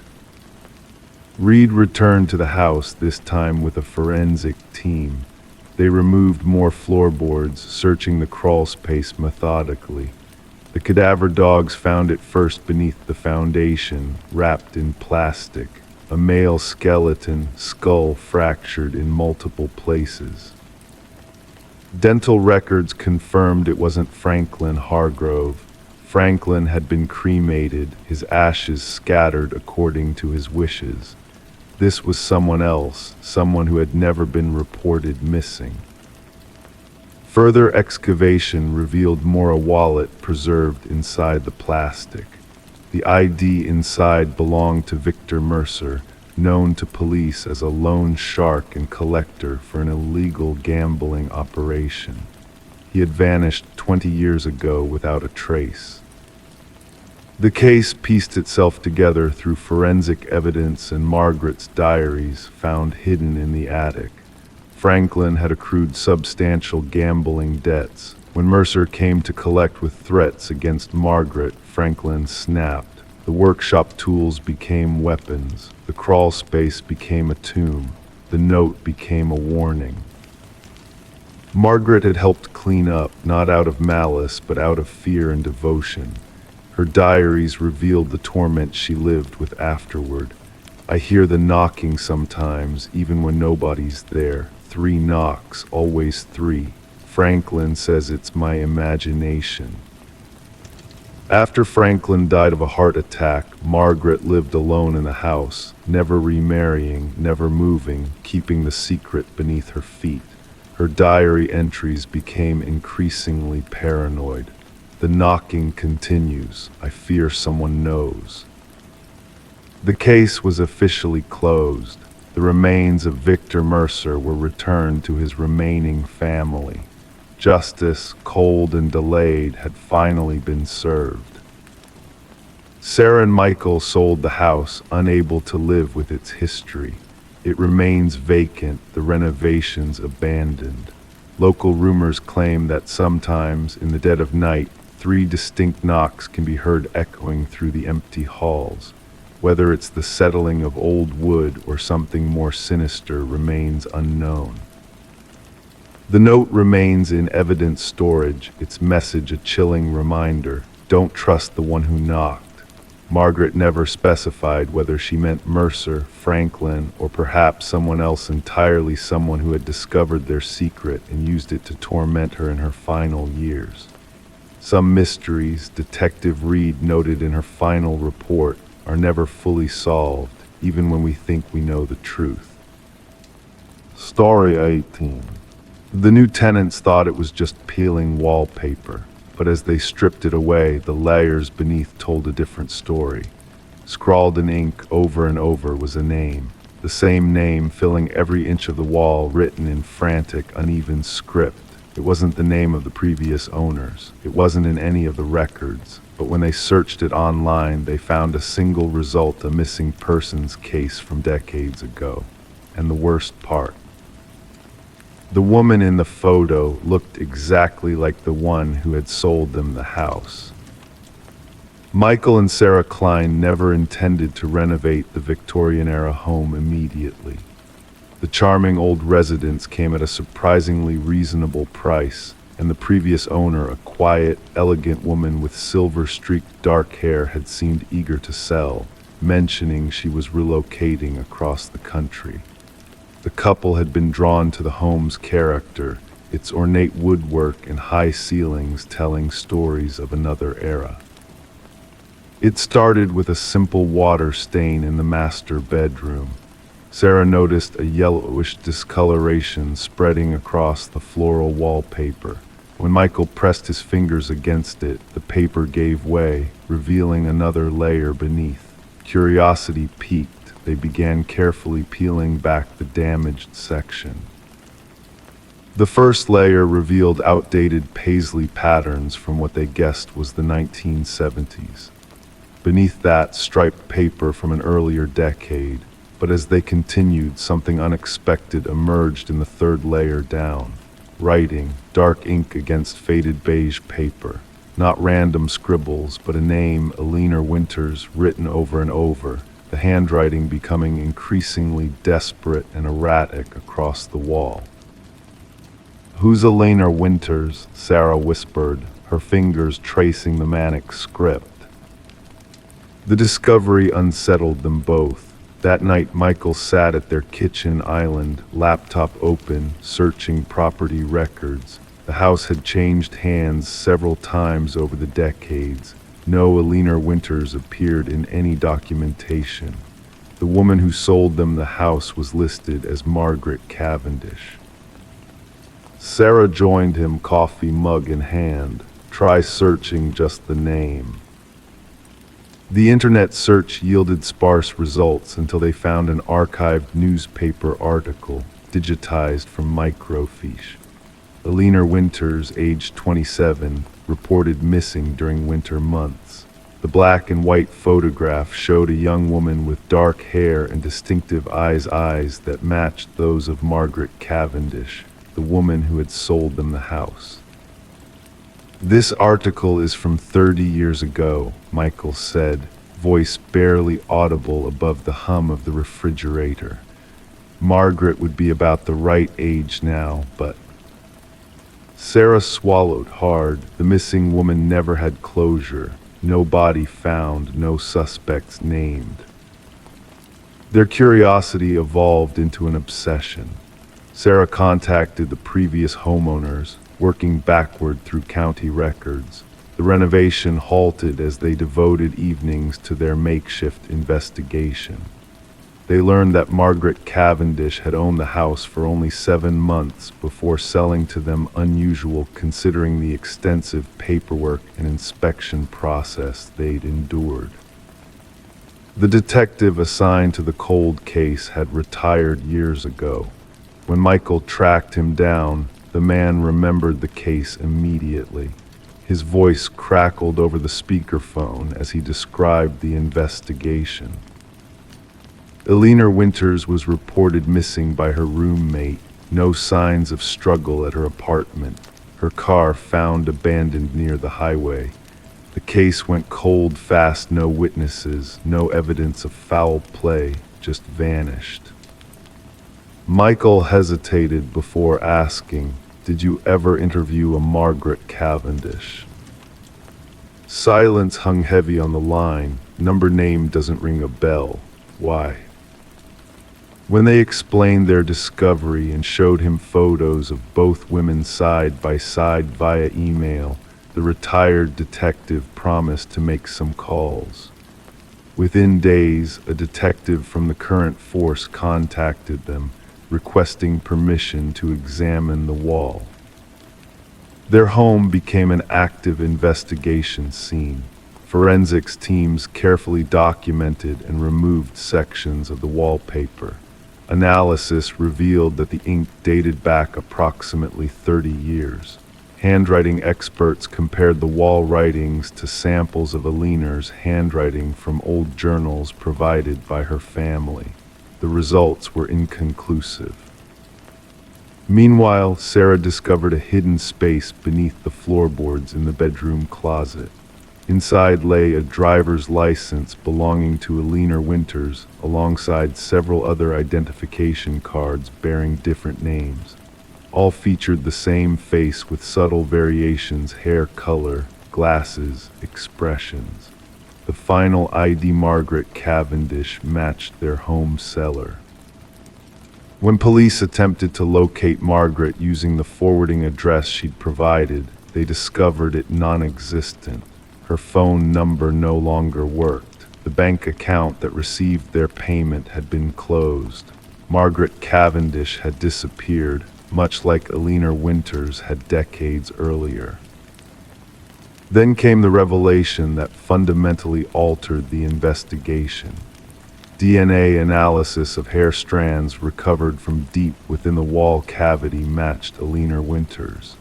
Speaker 1: Reed returned to the house, this time with a forensic team. They removed more floorboards, searching the crawl space methodically. The cadaver dogs found it first beneath the foundation, wrapped in plastic. A male skeleton, skull fractured in multiple places. Dental records confirmed it wasn't Franklin Hargrove. Franklin had been cremated, his ashes scattered according to his wishes. This was someone else, someone who had never been reported missing. Further excavation revealed more a wallet preserved inside the plastic. The ID inside belonged to Victor Mercer, known to police as a loan shark and collector for an illegal gambling operation. He had vanished 20 years ago without a trace. The case pieced itself together through forensic evidence and Margaret's diaries found hidden in the attic. Franklin had accrued substantial gambling debts. When Mercer came to collect with threats against Margaret, Franklin snapped. The workshop tools became weapons. The crawl space became a tomb. The note became a warning. Margaret had helped clean up, not out of malice, but out of fear and devotion. Her diaries revealed the torment she lived with afterward. I hear the knocking sometimes, even when nobody's there. 3 knocks, always 3. Franklin says it's my imagination. After Franklin died of a heart attack, Margaret lived alone in the house, never remarrying, never moving, keeping the secret beneath her feet. Her diary entries became increasingly paranoid. The knocking continues. I fear someone knows. The case was officially closed. The remains of Victor Mercer were returned to his remaining family. Justice, cold and delayed, had finally been served. Sarah and Michael sold the house, unable to live with its history. It remains vacant, the renovations abandoned. Local rumors claim that sometimes, in the dead of night, 3 distinct knocks can be heard echoing through the empty halls. Whether it's the settling of old wood or something more sinister remains unknown. The note remains in evidence storage, its message a chilling reminder. "Don't trust the one who knocked." Margaret never specified whether she meant Mercer, Franklin, or perhaps someone else entirely, someone who had discovered their secret and used it to torment her in her final years. Some mysteries, Detective Reed noted in her final report, are never fully solved, even when we think we know the truth. Story 18. The new tenants thought it was just peeling wallpaper, but as they stripped it away, the layers beneath told a different story. Scrawled in ink over and over was a name, the same name filling every inch of the wall, written in frantic, uneven script. It wasn't the name of the previous owners. It wasn't in any of the records, but when they searched it online, they found a single result, a missing persons case from decades ago. And the worst part, the woman in the photo looked exactly like the one who had sold them the house. Michael and Sarah Klein never intended to renovate the Victorian-era home immediately. The charming old residence came at a surprisingly reasonable price, and the previous owner, a quiet, elegant woman with silver-streaked dark hair, had seemed eager to sell, mentioning she was relocating across the country. The couple had been drawn to the home's character, its ornate woodwork and high ceilings telling stories of another era. It started with a simple water stain in the master bedroom. Sarah noticed a yellowish discoloration spreading across the floral wallpaper. When Michael pressed his fingers against it, the paper gave way, revealing another layer beneath. Curiosity piqued. They began carefully peeling back the damaged section. The first layer revealed outdated paisley patterns from what they guessed was the 1970s. Beneath that, striped paper from an earlier decade, but as they continued, something unexpected emerged in the third layer down. Writing, dark ink against faded beige paper. Not random scribbles, but a name, Elena Winters, written over and over, the handwriting becoming increasingly desperate and erratic across the wall. "Who's Elena Winters?" Sarah whispered, her fingers tracing the manic script. The discovery unsettled them both. That night, Michael sat at their kitchen island, laptop open, searching property records. The house had changed hands several times over the decades. No Elena Winters appeared in any documentation. The woman who sold them the house was listed as Margaret Cavendish. Sarah joined him, coffee mug in hand. Try searching just the name. The internet search yielded sparse results until they found an archived newspaper article, digitized from microfiche. Elena Winters, aged 27, reported missing during winter months. The black and white photograph showed a young woman with dark hair and distinctive eyes that matched those of Margaret Cavendish, the woman who had sold them the house. "This article is from 30 years ago," Michael said, voice barely audible above the hum of the refrigerator. "Margaret would be about the right age now, but..." Sarah swallowed hard. The missing woman never had closure. No body found, no suspects named. Their curiosity evolved into an obsession. Sarah contacted the previous homeowners, working backward through county records. The renovation halted as they devoted evenings to their makeshift investigation. They learned that Margaret Cavendish had owned the house for only 7 months before selling to them, unusual considering the extensive paperwork and inspection process they'd endured. The detective assigned to the cold case had retired years ago. When Michael tracked him down, the man remembered the case immediately. His voice crackled over the speakerphone as he described the investigation. Elena Winters was reported missing by her roommate. No signs of struggle at her apartment. Her car found abandoned near the highway. The case went cold fast, no witnesses, no evidence of foul play, just vanished. Michael hesitated before asking, "Did you ever interview a Margaret Cavendish?" Silence hung heavy on the line. Number name doesn't ring a bell. Why? When they explained their discovery and showed him photos of both women side by side via email, the retired detective promised to make some calls. Within days, a detective from the current force contacted them, requesting permission to examine the wall. Their home became an active investigation scene. Forensics teams carefully documented and removed sections of the wallpaper. Analysis revealed that the ink dated back approximately 30 years. Handwriting experts compared the wall writings to samples of Alina's handwriting from old journals provided by her family. The results were inconclusive. Meanwhile, Sarah discovered a hidden space beneath the floorboards in the bedroom closet. Inside lay a driver's license belonging to Alina Winters, alongside several other identification cards bearing different names. All featured the same face with subtle variations: hair color, glasses, expressions. The final ID, Margaret Cavendish, matched their home cellar. When police attempted to locate Margaret using the forwarding address she'd provided, they discovered it non-existent. Her phone number no longer worked. The bank account that received their payment had been closed. Margaret Cavendish had disappeared, much like Alina Winters had decades earlier. Then came the revelation that fundamentally altered the investigation. DNA analysis of hair strands recovered from deep within the wall cavity matched Alina Winters,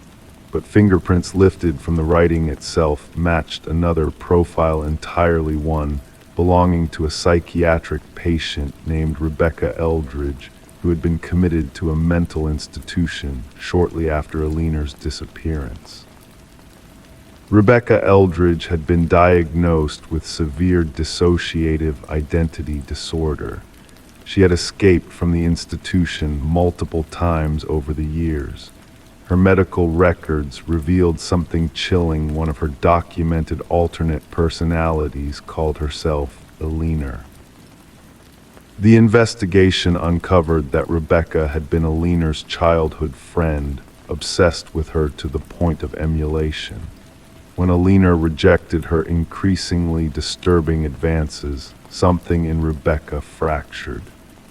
Speaker 1: but fingerprints lifted from the writing itself matched another profile entirely, one belonging to a psychiatric patient named Rebecca Eldridge, who had been committed to a mental institution shortly after Alina's disappearance. Rebecca Eldridge had been diagnosed with severe dissociative identity disorder. She had escaped from the institution multiple times over the years. Her medical records revealed something chilling. One of her documented alternate personalities called herself Alina. The investigation uncovered that Rebecca had been Alina's childhood friend, obsessed with her to the point of emulation. When Alina rejected her increasingly disturbing advances, something in Rebecca fractured.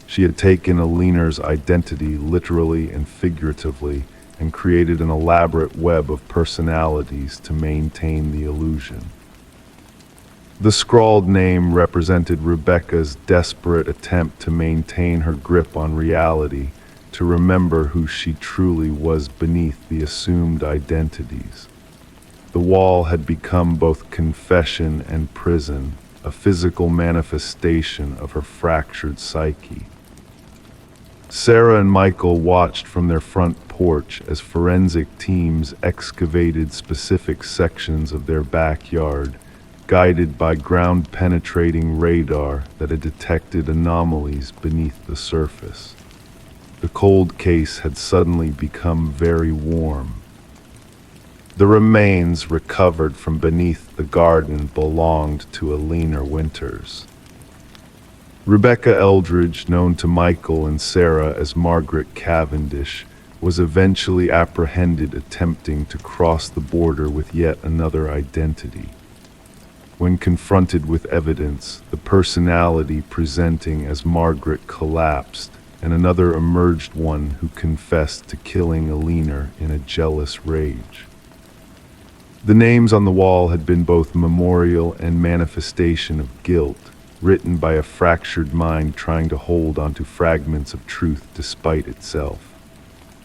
Speaker 1: She had taken Alina's identity literally and figuratively and created an elaborate web of personalities to maintain the illusion. The scrawled name represented Rebecca's desperate attempt to maintain her grip on reality, to remember who she truly was beneath the assumed identities. The wall had become both confession and prison, a physical manifestation of her fractured psyche. Sarah and Michael watched from their front porch as forensic teams excavated specific sections of their backyard, guided by ground-penetrating radar that had detected anomalies beneath the surface. The cold case had suddenly become very warm. The remains recovered from beneath the garden belonged to Alina Winters. Rebecca Eldridge, known to Michael and Sarah as Margaret Cavendish, was eventually apprehended attempting to cross the border with yet another identity. When confronted with evidence, the personality presenting as Margaret collapsed, and another emerged, one who confessed to killing Alina in a jealous rage. The names on the wall had been both memorial and manifestation of guilt, written by a fractured mind trying to hold onto fragments of truth despite itself.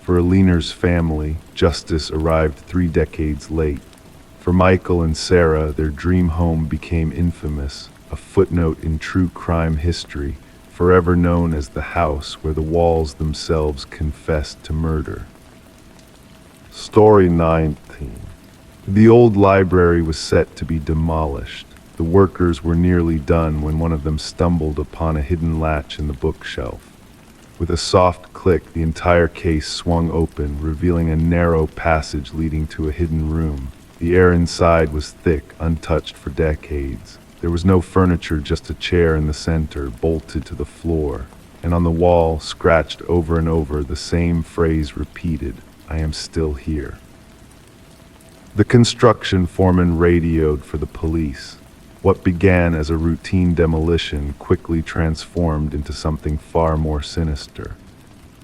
Speaker 1: For Alina's family, justice arrived 3 decades late. For Michael and Sarah, their dream home became infamous, a footnote in true crime history, forever known as the house where the walls themselves confessed to murder. Story 19. The old library was set to be demolished. The workers were nearly done when one of them stumbled upon a hidden latch in the bookshelf. With a soft click, the entire case swung open, revealing a narrow passage leading to a hidden room. The air inside was thick, untouched for decades. There was no furniture, just a chair in the center, bolted to the floor. And on the wall, scratched over and over, the same phrase repeated, "I am still here." The construction foreman radioed for the police. What began as a routine demolition quickly transformed into something far more sinister.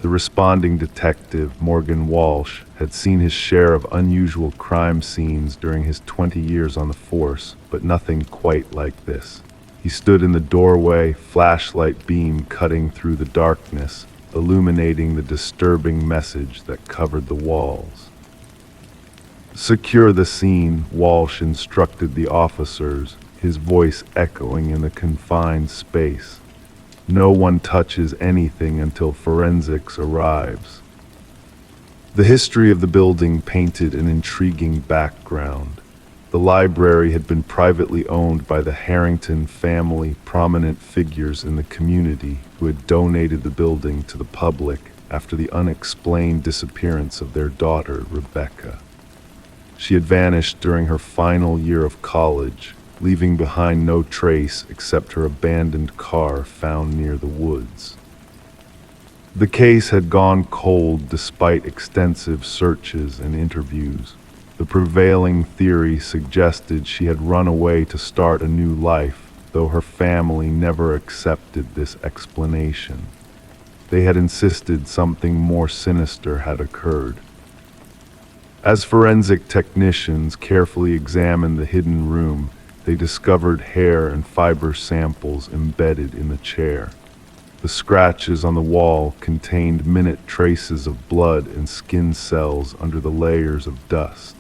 Speaker 1: The responding detective, Morgan Walsh, had seen his share of unusual crime scenes during his 20 years on the force, but nothing quite like this. He stood in the doorway, flashlight beam cutting through the darkness, illuminating the disturbing message that covered the walls. "Secure the scene," Walsh instructed the officers, his voice echoing in the confined space. "No one touches anything until forensics arrives." The history of the building painted an intriguing background. The library had been privately owned by the Harrington family, prominent figures in the community who had donated the building to the public after the unexplained disappearance of their daughter, Rebecca. She had vanished during her final year of college, leaving behind no trace except her abandoned car found near the woods. The case had gone cold despite extensive searches and interviews. The prevailing theory suggested she had run away to start a new life, though her family never accepted this explanation. They had insisted something more sinister had occurred. As forensic technicians carefully examined the hidden room, they discovered hair and fiber samples embedded in the chair. The scratches on the wall contained minute traces of blood and skin cells under the layers of dust.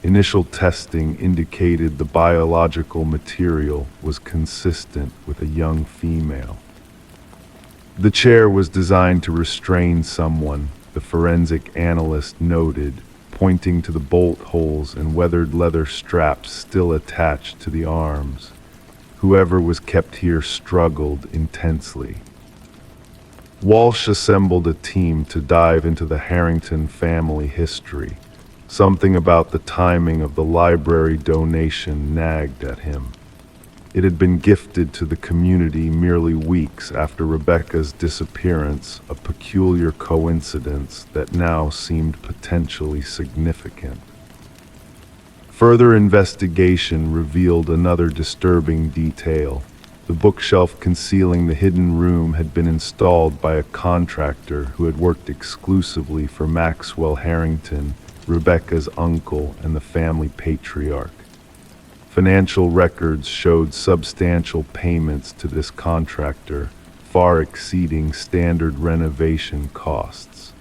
Speaker 1: Initial testing indicated the biological material was consistent with a young female. The chair was designed to restrain someone, the forensic analyst noted, pointing to the bolt holes and weathered leather straps still attached to the arms. Whoever was kept here struggled intensely. Walsh assembled a team to dive into the Harrington family history. Something about the timing of the library donation nagged at him. It had been gifted to the community merely weeks after Rebecca's disappearance, a peculiar coincidence that now seemed potentially significant. Further investigation revealed another disturbing detail. The bookshelf concealing the hidden room had been installed by a contractor who had worked exclusively for Maxwell Harrington, Rebecca's uncle and the family patriarch. Financial records showed substantial payments to this contractor, far exceeding standard renovation costs.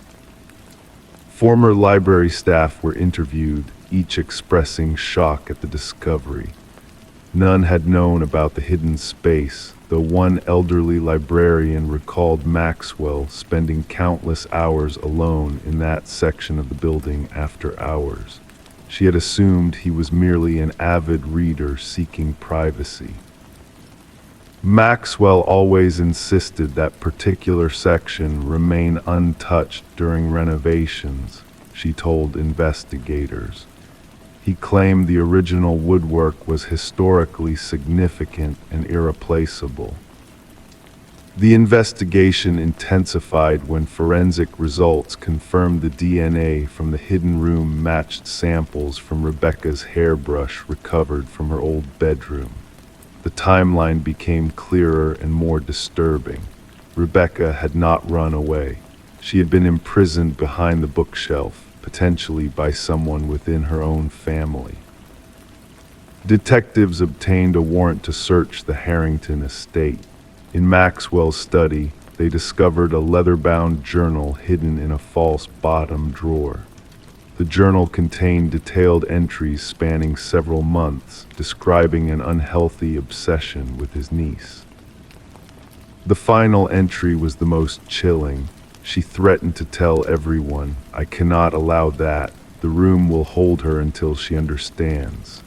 Speaker 1: Former library staff were interviewed, each expressing shock at the discovery. None had known about the hidden space, though one elderly librarian recalled Maxwell spending countless hours alone in that section of the building after hours. She had assumed he was merely an avid reader seeking privacy. Maxwell always insisted that particular section remain untouched during renovations, she told investigators. He claimed the original woodwork was historically significant and irreplaceable. The investigation intensified when forensic results confirmed the DNA from the hidden room matched samples from Rebecca's hairbrush recovered from her old bedroom. The timeline became clearer and more disturbing. Rebecca had not run away. She had been imprisoned behind the bookshelf, potentially by someone within her own family. Detectives obtained a warrant to search the Harrington estate. In Maxwell's study, they discovered a leather-bound journal hidden in a false bottom drawer. The journal contained detailed entries spanning several months, describing an unhealthy obsession with his niece. The final entry was the most chilling. She threatened to tell everyone, "I cannot allow that. The room will hold her until she understands."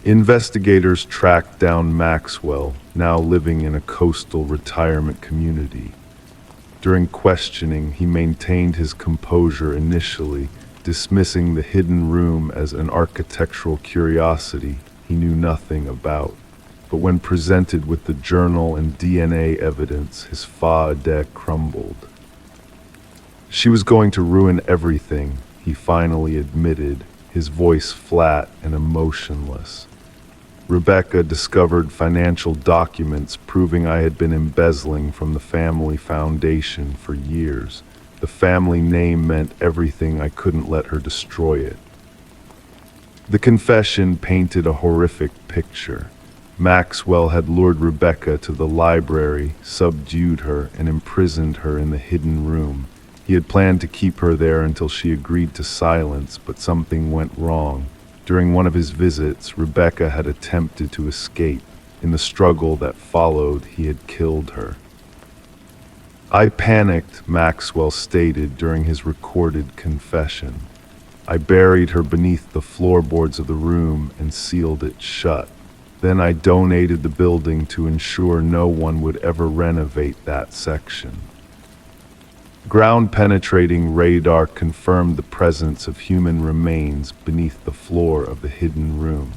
Speaker 1: Investigators tracked down Maxwell, now living in a coastal retirement community. During questioning, he maintained his composure initially, dismissing the hidden room as an architectural curiosity he knew nothing about. But when presented with the journal and DNA evidence, his fa crumbled. She was going to ruin everything, he finally admitted, his voice flat and emotionless. Rebecca discovered financial documents proving I had been embezzling from the family foundation for years. The family name meant everything. I couldn't let her destroy it. The confession painted a horrific picture. Maxwell had lured Rebecca to the library, subdued her, and imprisoned her in the hidden room. He had planned to keep her there until she agreed to silence, but something went wrong. During one of his visits, Rebecca had attempted to escape. In the struggle that followed, he had killed her. I panicked, Maxwell stated during his recorded confession. I buried her beneath the floorboards of the room and sealed it shut. Then I donated the building to ensure no one would ever renovate that section. Ground-penetrating radar confirmed the presence of human remains beneath the floor of the hidden room.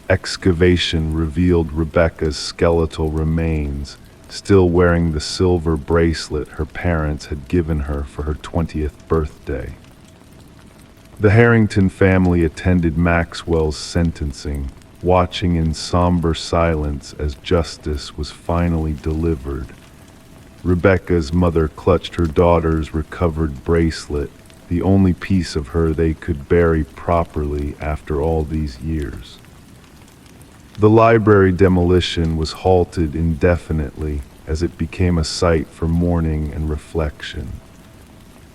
Speaker 1: Excavation revealed Rebecca's skeletal remains, still wearing the silver bracelet her parents had given her for her 20th birthday. The Harrington family attended Maxwell's sentencing, watching in somber silence as justice was finally delivered. Rebecca's mother clutched her daughter's recovered bracelet, the only piece of her they could bury properly after all these years. The library demolition was halted indefinitely as it became a site for mourning and reflection.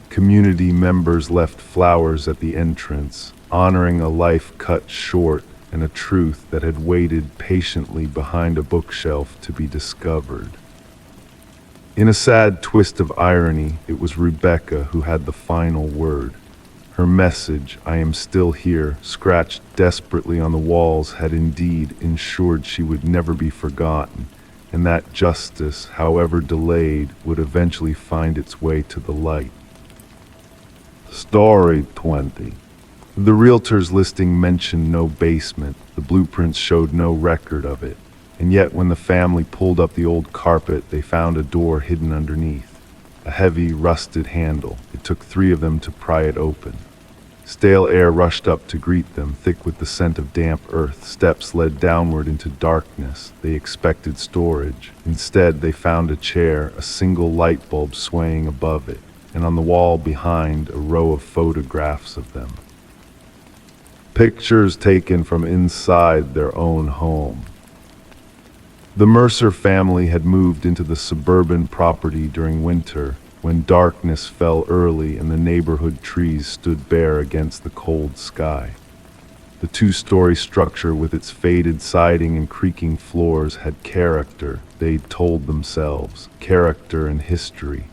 Speaker 1: Community members left flowers at the entrance, honoring a life cut short and a truth that had waited patiently behind a bookshelf to be discovered. In a sad twist of irony, it was Rebecca who had the final word. Her message, "I am still here," scratched desperately on the walls, had indeed ensured she would never be forgotten, and that justice, however delayed, would eventually find its way to the light. Story 20. The realtor's listing mentioned no basement. The blueprints showed no record of it. And yet when the family pulled up the old carpet, they found a door hidden underneath. A heavy, rusted handle. It took 3 of them to pry it open. Stale air rushed up to greet them, thick with the scent of damp earth. Steps led downward into darkness. They expected storage. Instead, they found a chair, a single light bulb swaying above it, and on the wall behind, a row of photographs of them. Pictures taken from inside their own home. The Mercer family had moved into the suburban property during winter, when darkness fell early and the neighborhood trees stood bare against the cold sky. The 2-story structure with its faded siding and creaking floors had character, they'd told themselves, character and history.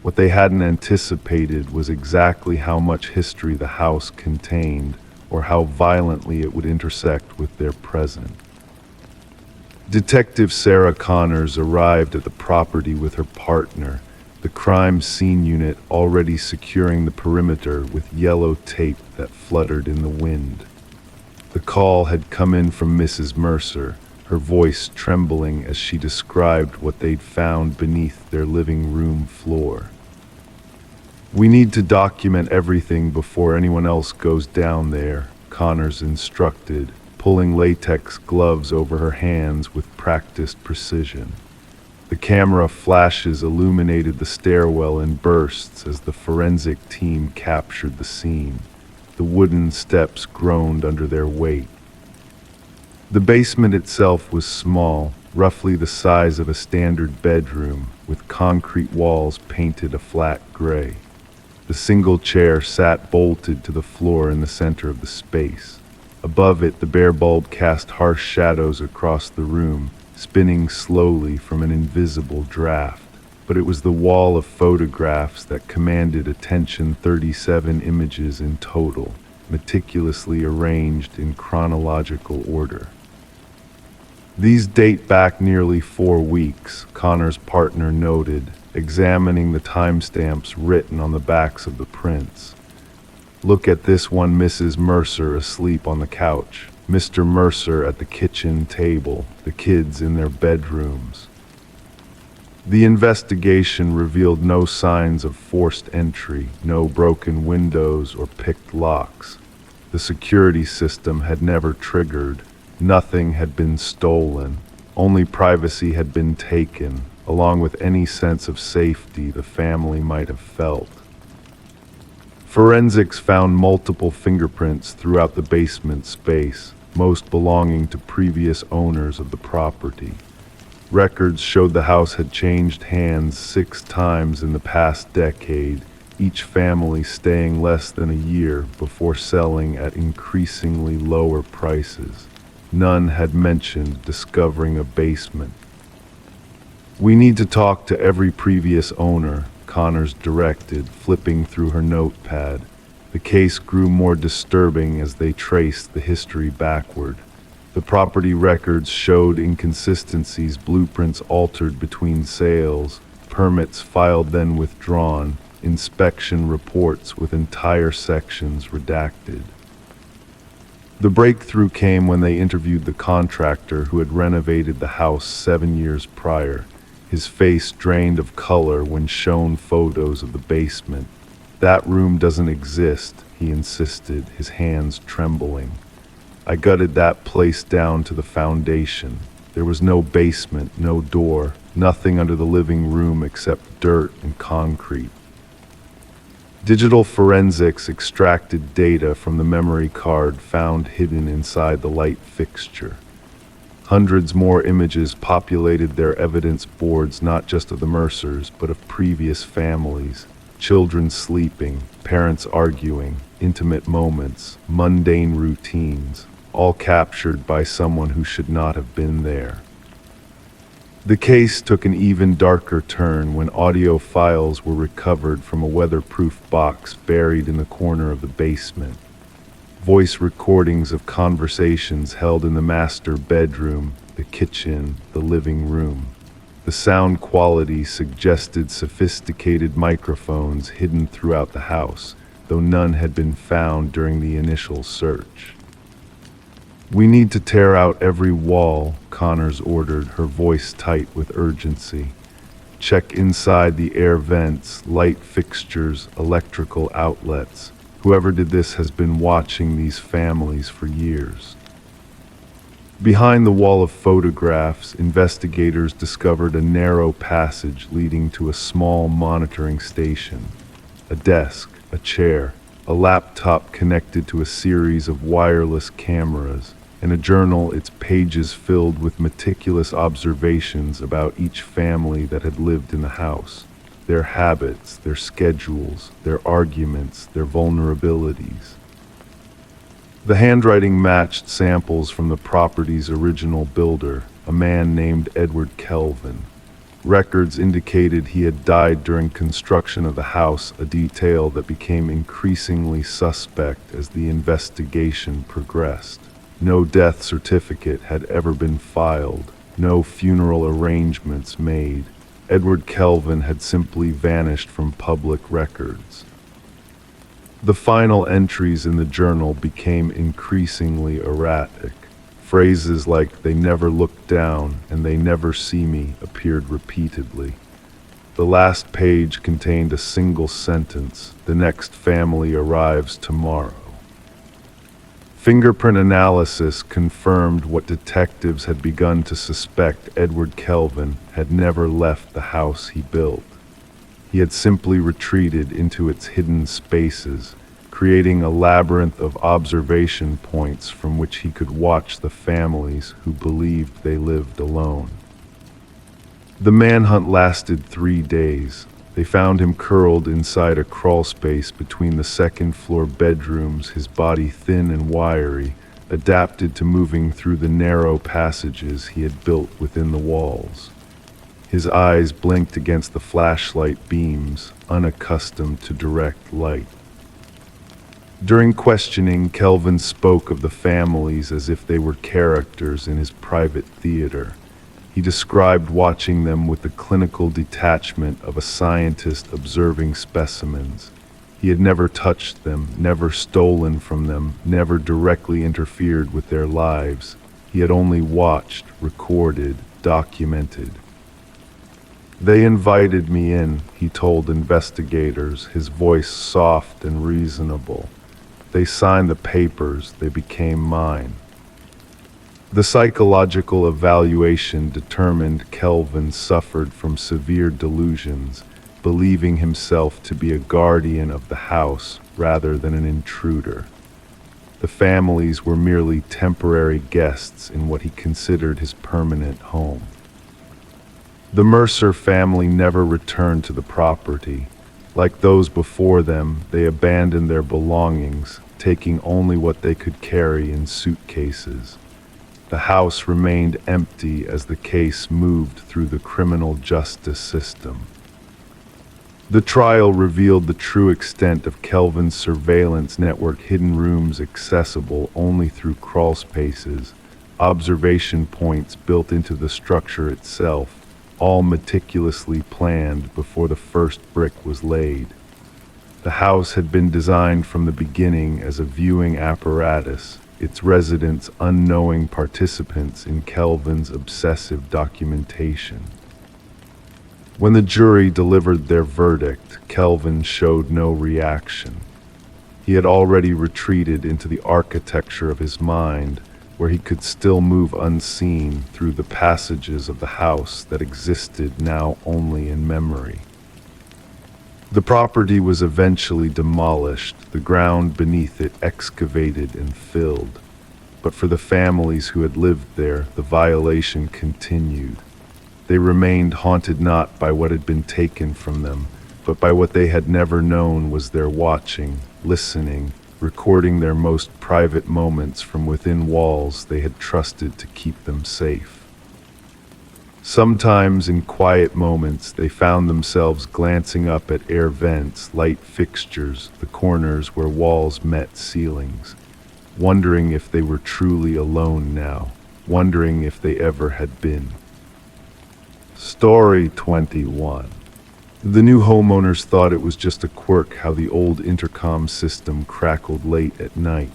Speaker 1: What they hadn't anticipated was exactly how much history the house contained, or how violently it would intersect with their present. Detective Sarah Connors arrived at the property with her partner, the crime scene unit already securing the perimeter with yellow tape that fluttered in the wind. The call had come in from Mrs. Mercer, her voice trembling as she described what they'd found beneath their living room floor. "We need to document everything before anyone else goes down there," Connors instructed, pulling latex gloves over her hands with practiced precision. The camera flashes illuminated the stairwell in bursts as the forensic team captured the scene. The wooden steps groaned under their weight. The basement itself was small, roughly the size of a standard bedroom, with concrete walls painted a flat gray. The single chair sat bolted to the floor in the center of the space. Above it, the bare bulb cast harsh shadows across the room, spinning slowly from an invisible draft. But it was the wall of photographs that commanded attention, 37 images in total, meticulously arranged in chronological order. "These date back nearly 4 weeks," Connor's partner noted, examining the timestamps written on the backs of the prints. Look at this one, Mrs. Mercer asleep on the couch, Mr. Mercer at the kitchen table, the kids in their bedrooms. The investigation revealed no signs of forced entry, no broken windows or picked locks. The security system had never triggered. Nothing had been stolen. Only privacy had been taken, along with any sense of safety the family might have felt. Forensics found multiple fingerprints throughout the basement space, most belonging to previous owners of the property. Records showed the house had changed hands 6 times in the past decade, each family staying less than a year before selling at increasingly lower prices. None had mentioned discovering a basement. "We need to talk to every previous owner," Connors directed, flipping through her notepad. The case grew more disturbing as they traced the history backward. The property records showed inconsistencies, blueprints altered between sales, permits filed then withdrawn, inspection reports with entire sections redacted. The breakthrough came when they interviewed the contractor who had renovated the house 7 years prior. His face drained of color when shown photos of the basement. "That room doesn't exist," he insisted, his hands trembling. "I gutted that place down to the foundation. There was no basement, no door, nothing under the living room except dirt and concrete." Digital forensics extracted data from the memory card found hidden inside the light fixture. Hundreds more images populated their evidence boards, not just of the Mercers, but of previous families. Children sleeping, parents arguing, intimate moments, mundane routines, all captured by someone who should not have been there. The case took an even darker turn when audio files were recovered from a weatherproof box buried in the corner of the basement. Voice recordings of conversations held in the master bedroom, the kitchen, the living room. The sound quality suggested sophisticated microphones hidden throughout the house, though none had been found during the initial search. "We need to tear out every wall," Connors ordered, her voice tight with urgency. "Check inside the air vents, light fixtures, electrical outlets. Whoever did this has been watching these families for years." Behind the wall of photographs, investigators discovered a narrow passage leading to a small monitoring station. A desk, a chair, a laptop connected to a series of wireless cameras, and a journal, its pages filled with meticulous observations about each family that had lived in the house. Their habits, their schedules, their arguments, their vulnerabilities. The handwriting matched samples from the property's original builder, a man named Edward Kelvin. Records indicated he had died during construction of the house, a detail that became increasingly suspect as the investigation progressed. No death certificate had ever been filed, no funeral arrangements made. Edward Kelvin had simply vanished from public records. The final entries in the journal became increasingly erratic. Phrases like "they never looked down" and "they never see me" appeared repeatedly. The last page contained a single sentence: "The next family arrives tomorrow." Fingerprint analysis confirmed what detectives had begun to suspect: Edward Kelvin had never left the house he built. He had simply retreated into its hidden spaces, creating a labyrinth of observation points from which he could watch the families who believed they lived alone. The manhunt lasted 3 days. They found him curled inside a crawlspace between the second-floor bedrooms, his body thin and wiry, adapted to moving through the narrow passages he had built within the walls. His eyes blinked against the flashlight beams, unaccustomed to direct light. During questioning, Kelvin spoke of the families as if they were characters in his private theater. He described watching them with the clinical detachment of a scientist observing specimens. He had never touched them, never stolen from them, never directly interfered with their lives. He had only watched, recorded, documented. "They invited me in," he told investigators, his voice soft and reasonable. "They signed the papers, they became mine." The psychological evaluation determined Kelvin suffered from severe delusions, believing himself to be a guardian of the house rather than an intruder. The families were merely temporary guests in what he considered his permanent home. The Mercer family never returned to the property. Like those before them, they abandoned their belongings, taking only what they could carry in suitcases. The house remained empty as the case moved through the criminal justice system. The trial revealed the true extent of Kelvin's surveillance network: hidden rooms accessible only through crawl spaces, observation points built into the structure itself, all meticulously planned before the first brick was laid. The house had been designed from the beginning as a viewing apparatus, its residents unknowing participants in Kelvin's obsessive documentation. When the jury delivered their verdict, Kelvin showed no reaction. He had already retreated into the architecture of his mind, where he could still move unseen through the passages of the house that existed now only in memory. The property was eventually demolished, the ground beneath it excavated and filled. But for the families who had lived there, the violation continued. They remained haunted not by what had been taken from them, but by what they had never known was their watching, listening, recording their most private moments from within walls they had trusted to keep them safe. Sometimes in quiet moments they found themselves glancing up at air vents, light fixtures, the corners where walls met ceilings, wondering if they were truly alone now, wondering if they ever had been. Story 21. The new homeowners thought it was just a quirk how the old intercom system crackled late at night,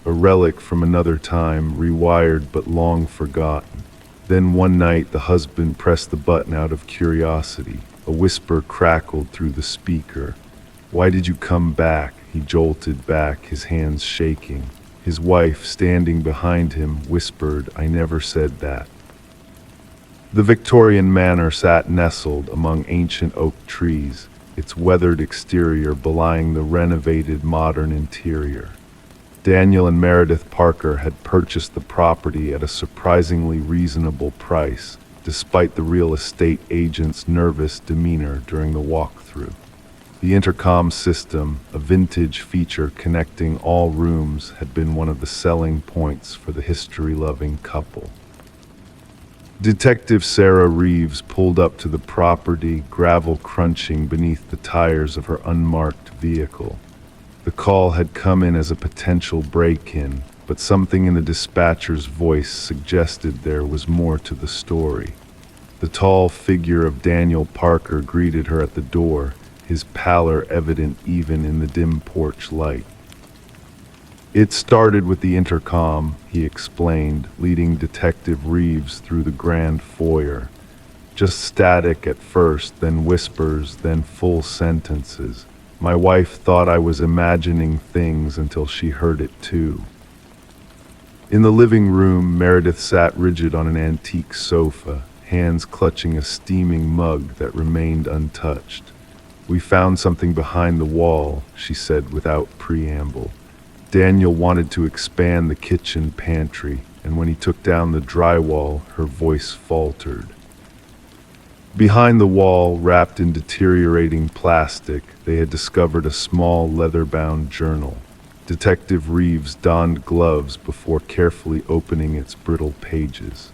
Speaker 1: a relic from another time, rewired but long forgotten. Then one night the husband pressed the button out of curiosity. A whisper crackled through the speaker. "Why did you come back?" He jolted back, his hands shaking. His wife, standing behind him, whispered, "I never said that." The Victorian manor sat nestled among ancient oak trees, its weathered exterior belying the renovated modern interior. Daniel and Meredith Parker had purchased the property at a surprisingly reasonable price, despite the real estate agent's nervous demeanor during the walkthrough. The intercom system, a vintage feature connecting all rooms, had been one of the selling points for the history-loving couple. Detective Sarah Reeves pulled up to the property, gravel crunching beneath the tires of her unmarked vehicle. The call had come in as a potential break-in, but something in the dispatcher's voice suggested there was more to the story. The tall figure of Daniel Parker greeted her at the door, his pallor evident even in the dim porch light. "It started with the intercom," he explained, leading Detective Reeves through the grand foyer. "Just static at first, then whispers, then full sentences. My wife thought I was imagining things until she heard it too." In the living room, Meredith sat rigid on an antique sofa, hands clutching a steaming mug that remained untouched. "We found something behind the wall," she said without preamble. Daniel wanted to expand the kitchen pantry, and when he took down the drywall, her voice faltered. Behind the wall, wrapped in deteriorating plastic, they had discovered a small leather-bound journal. Detective Reeves donned gloves before carefully opening its brittle pages.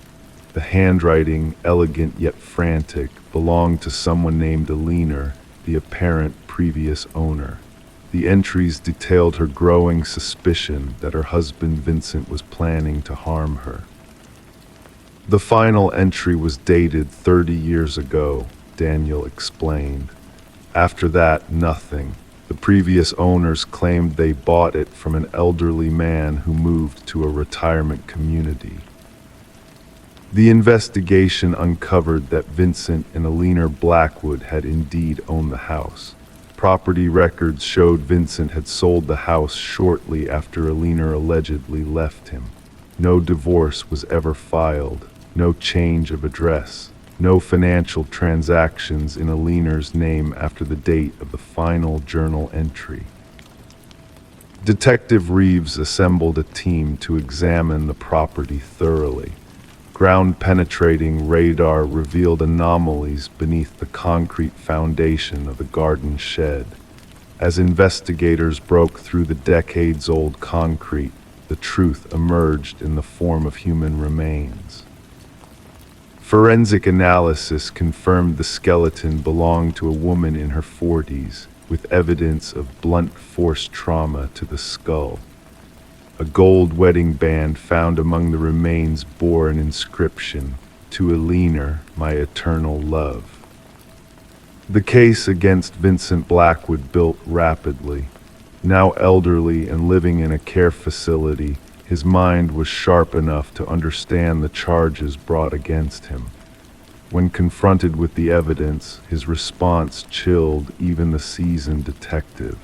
Speaker 1: The handwriting, elegant yet frantic, belonged to someone named Alina, the apparent previous owner. The entries detailed her growing suspicion that her husband Vincent was planning to harm her. The final entry was dated 30 years ago, Daniel explained. After that, nothing. The previous owners claimed they bought it from an elderly man who moved to a retirement community. The investigation uncovered that Vincent and Alina Blackwood had indeed owned the house. Property records showed Vincent had sold the house shortly after Alina allegedly left him. No divorce was ever filed, no change of address, no financial transactions in Alina's name after the date of the final journal entry. Detective Reeves assembled a team to examine the property thoroughly. Ground-penetrating radar revealed anomalies beneath the concrete foundation of the garden shed. As investigators broke through the decades-old concrete, the truth emerged in the form of human remains. Forensic analysis confirmed the skeleton belonged to a woman in her 40s, with evidence of blunt force trauma to the skull. A gold wedding band found among the remains bore an inscription, "To Alina, my eternal love." The case against Vincent Blackwood built rapidly. Now elderly and living in a care facility, his mind was sharp enough to understand the charges brought against him. When confronted with the evidence, his response chilled even the seasoned detective.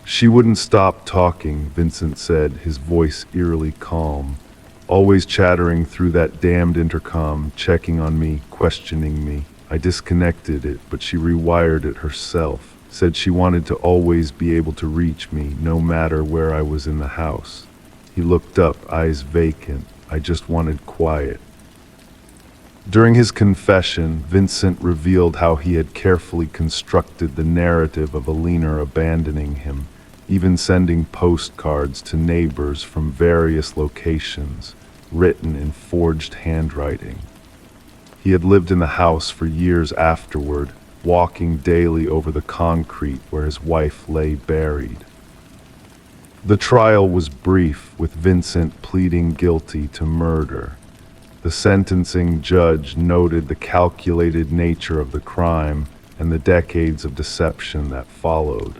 Speaker 1: "She wouldn't stop talking," Vincent said, his voice eerily calm. "Always chattering through that damned intercom, checking on me, questioning me. I disconnected it, but she rewired it herself. Said she wanted to always be able to reach me, no matter where I was in the house." He looked up, eyes vacant. "I just wanted quiet." During his confession, Vincent revealed how he had carefully constructed the narrative of Alina abandoning him, even sending postcards to neighbors from various locations, written in forged handwriting. He had lived in the house for years afterward, walking daily over the concrete where his wife lay buried. The trial was brief, with Vincent pleading guilty to murder. The sentencing judge noted the calculated nature of the crime and the decades of deception that followed.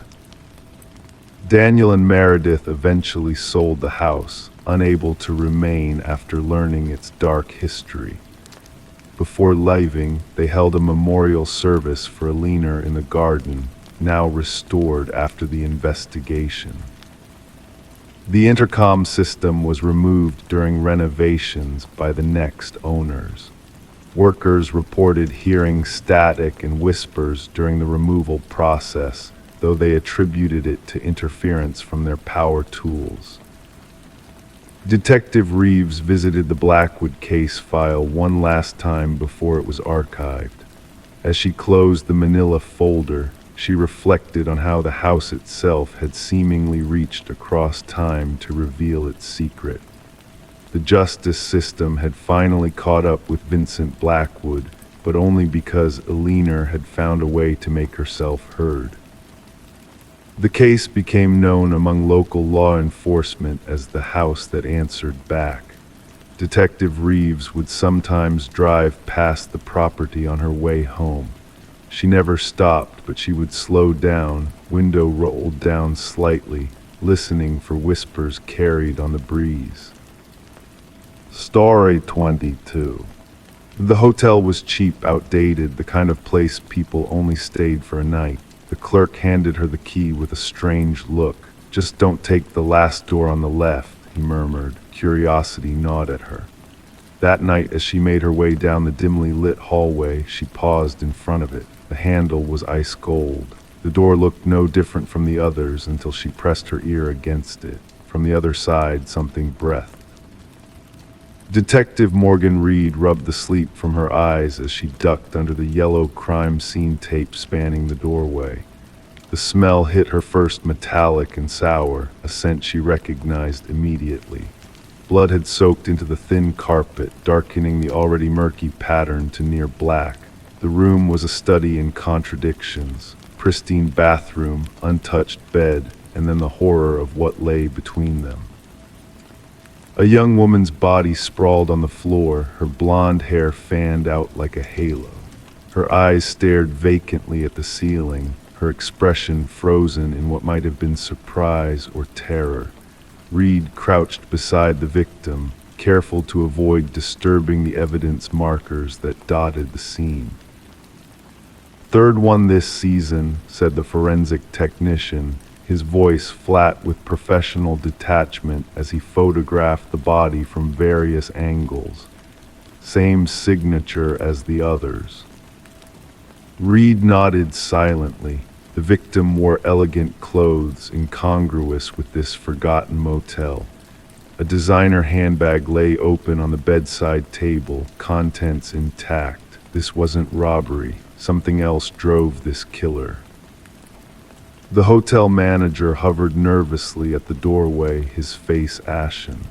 Speaker 1: Daniel and Meredith eventually sold the house, unable to remain after learning its dark history. Before leaving, they held a memorial service for Alina in the garden, now restored after the investigation. The intercom system was removed during renovations by the next owners. Workers reported hearing static and whispers during the removal process, though they attributed it to interference from their power tools. Detective Reeves visited the Blackwood case file one last time before it was archived. As she closed the manila folder, she reflected on how the house itself had seemingly reached across time to reveal its secret. The justice system had finally caught up with Vincent Blackwood, but only because Alina had found a way to make herself heard. The case became known among local law enforcement as the house that answered back. Detective Reeves would sometimes drive past the property on her way home. She never stopped, but she would slow down, window rolled down slightly, listening for whispers carried on the breeze. Story 22. The hotel was cheap, outdated, the kind of place people only stayed for a night. The clerk handed her the key with a strange look. "Just don't take the last door on the left," he murmured. Curiosity gnawed at her. That night, as she made her way down the dimly lit hallway, she paused in front of it. The handle was ice cold. The door looked no different from the others until she pressed her ear against it. From the other side, something breathed. Detective Morgan Reed rubbed the sleep from her eyes as she ducked under the yellow crime scene tape spanning the doorway. The smell hit her first metallic and sour, a scent she recognized immediately. Blood had soaked into the thin carpet, darkening the already murky pattern to near black. The room was a study in contradictions. Pristine bathroom, untouched bed, and then the horror of what lay between them. A young woman's body sprawled on the floor, her blonde hair fanned out like a halo. Her eyes stared vacantly at the ceiling, her expression frozen in what might have been surprise or terror. Reed crouched beside the victim, careful to avoid disturbing the evidence markers that dotted the scene. "Third one this season," said the forensic technician, his voice flat with professional detachment as he photographed the body from various angles. "Same signature as the others." Reed nodded silently. The victim wore elegant clothes incongruous with this forgotten motel. A designer handbag lay open on the bedside table, contents intact. This wasn't robbery. Something else drove this killer. The hotel manager hovered nervously at the doorway, his face ashen.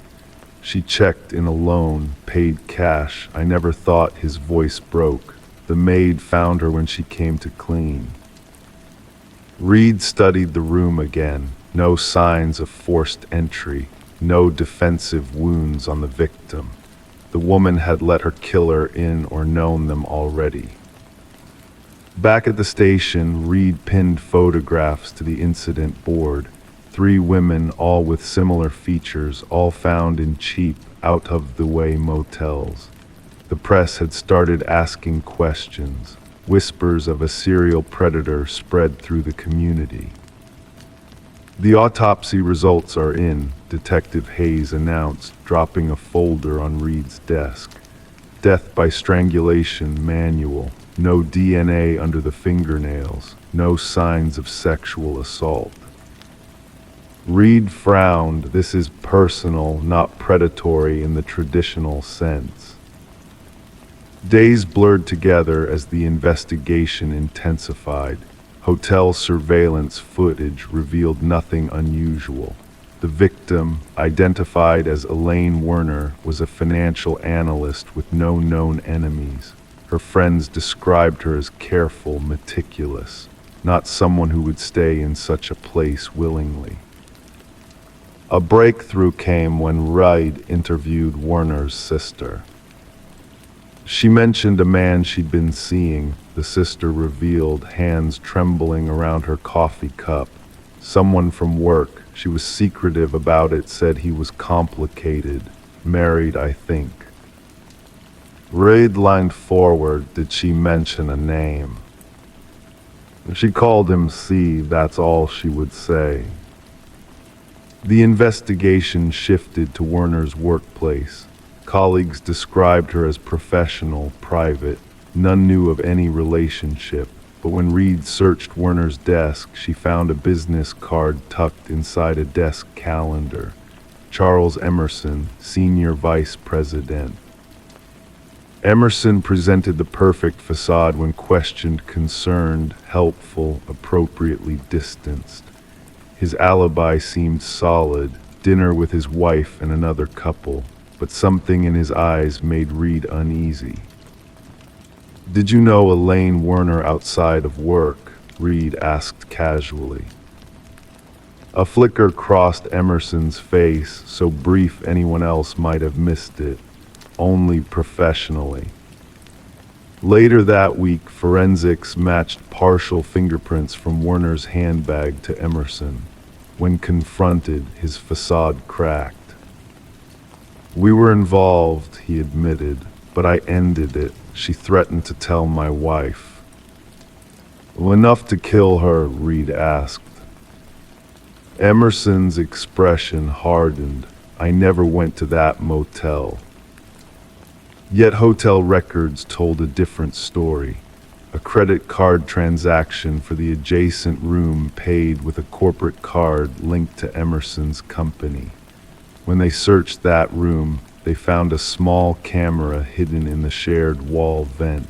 Speaker 1: "She checked in alone, paid cash. I never thought." His voice broke. "The maid found her when she came to clean." Reed studied the room again. No signs of forced entry, no defensive wounds on the victim. The woman had let her killer in or known them already. Back at the station, Reed pinned photographs to the incident board. 3 women, all with similar features, all found in cheap, out-of-the-way motels. The press had started asking questions. Whispers of a serial predator spread through the community. "The autopsy results are in," Detective Hayes announced, dropping a folder on Reed's desk. "Death by strangulation manual. No DNA under the fingernails. No signs of sexual assault." Reed frowned. "This is personal, not predatory in the traditional sense." Days blurred together as the investigation intensified. Hotel surveillance footage revealed nothing unusual. The victim, identified as Elaine Werner, was a financial analyst with no known enemies. Her friends described her as careful, meticulous, not someone who would stay in such a place willingly. A breakthrough came when Reed interviewed Werner's sister. She mentioned a man she'd been seeing, the sister revealed, hands trembling around her coffee cup. Someone from work. She was secretive about it, said he was complicated. Married, I think. Reed leaned forward. "Did she mention a name?" "She called him C, that's all she would say." The investigation shifted to Werner's workplace. Colleagues described her as professional, private. None knew of any relationship, but when Reed searched Werner's desk, she found a business card tucked inside a desk calendar. Charles Emerson, Senior Vice President. Emerson presented the perfect facade when questioned, concerned, helpful, appropriately distanced. His alibi seemed solid, dinner with his wife and another couple, but something in his eyes made Reed uneasy. "Did you know Elaine Werner outside of work?" Reed asked casually. A flicker crossed Emerson's face, so brief anyone else might have missed it. "Only professionally." Later that week, forensics matched partial fingerprints from Werner's handbag to Emerson. When confronted, his facade cracked. "We were involved," he admitted, "but I ended it. She threatened to tell my wife." "Well, enough to kill her?" Reed asked. Emerson's expression hardened. "I never went to that motel." Yet hotel records told a different story. A credit card transaction for the adjacent room paid with a corporate card linked to Emerson's company. When they searched that room, they found a small camera hidden in the shared wall vent.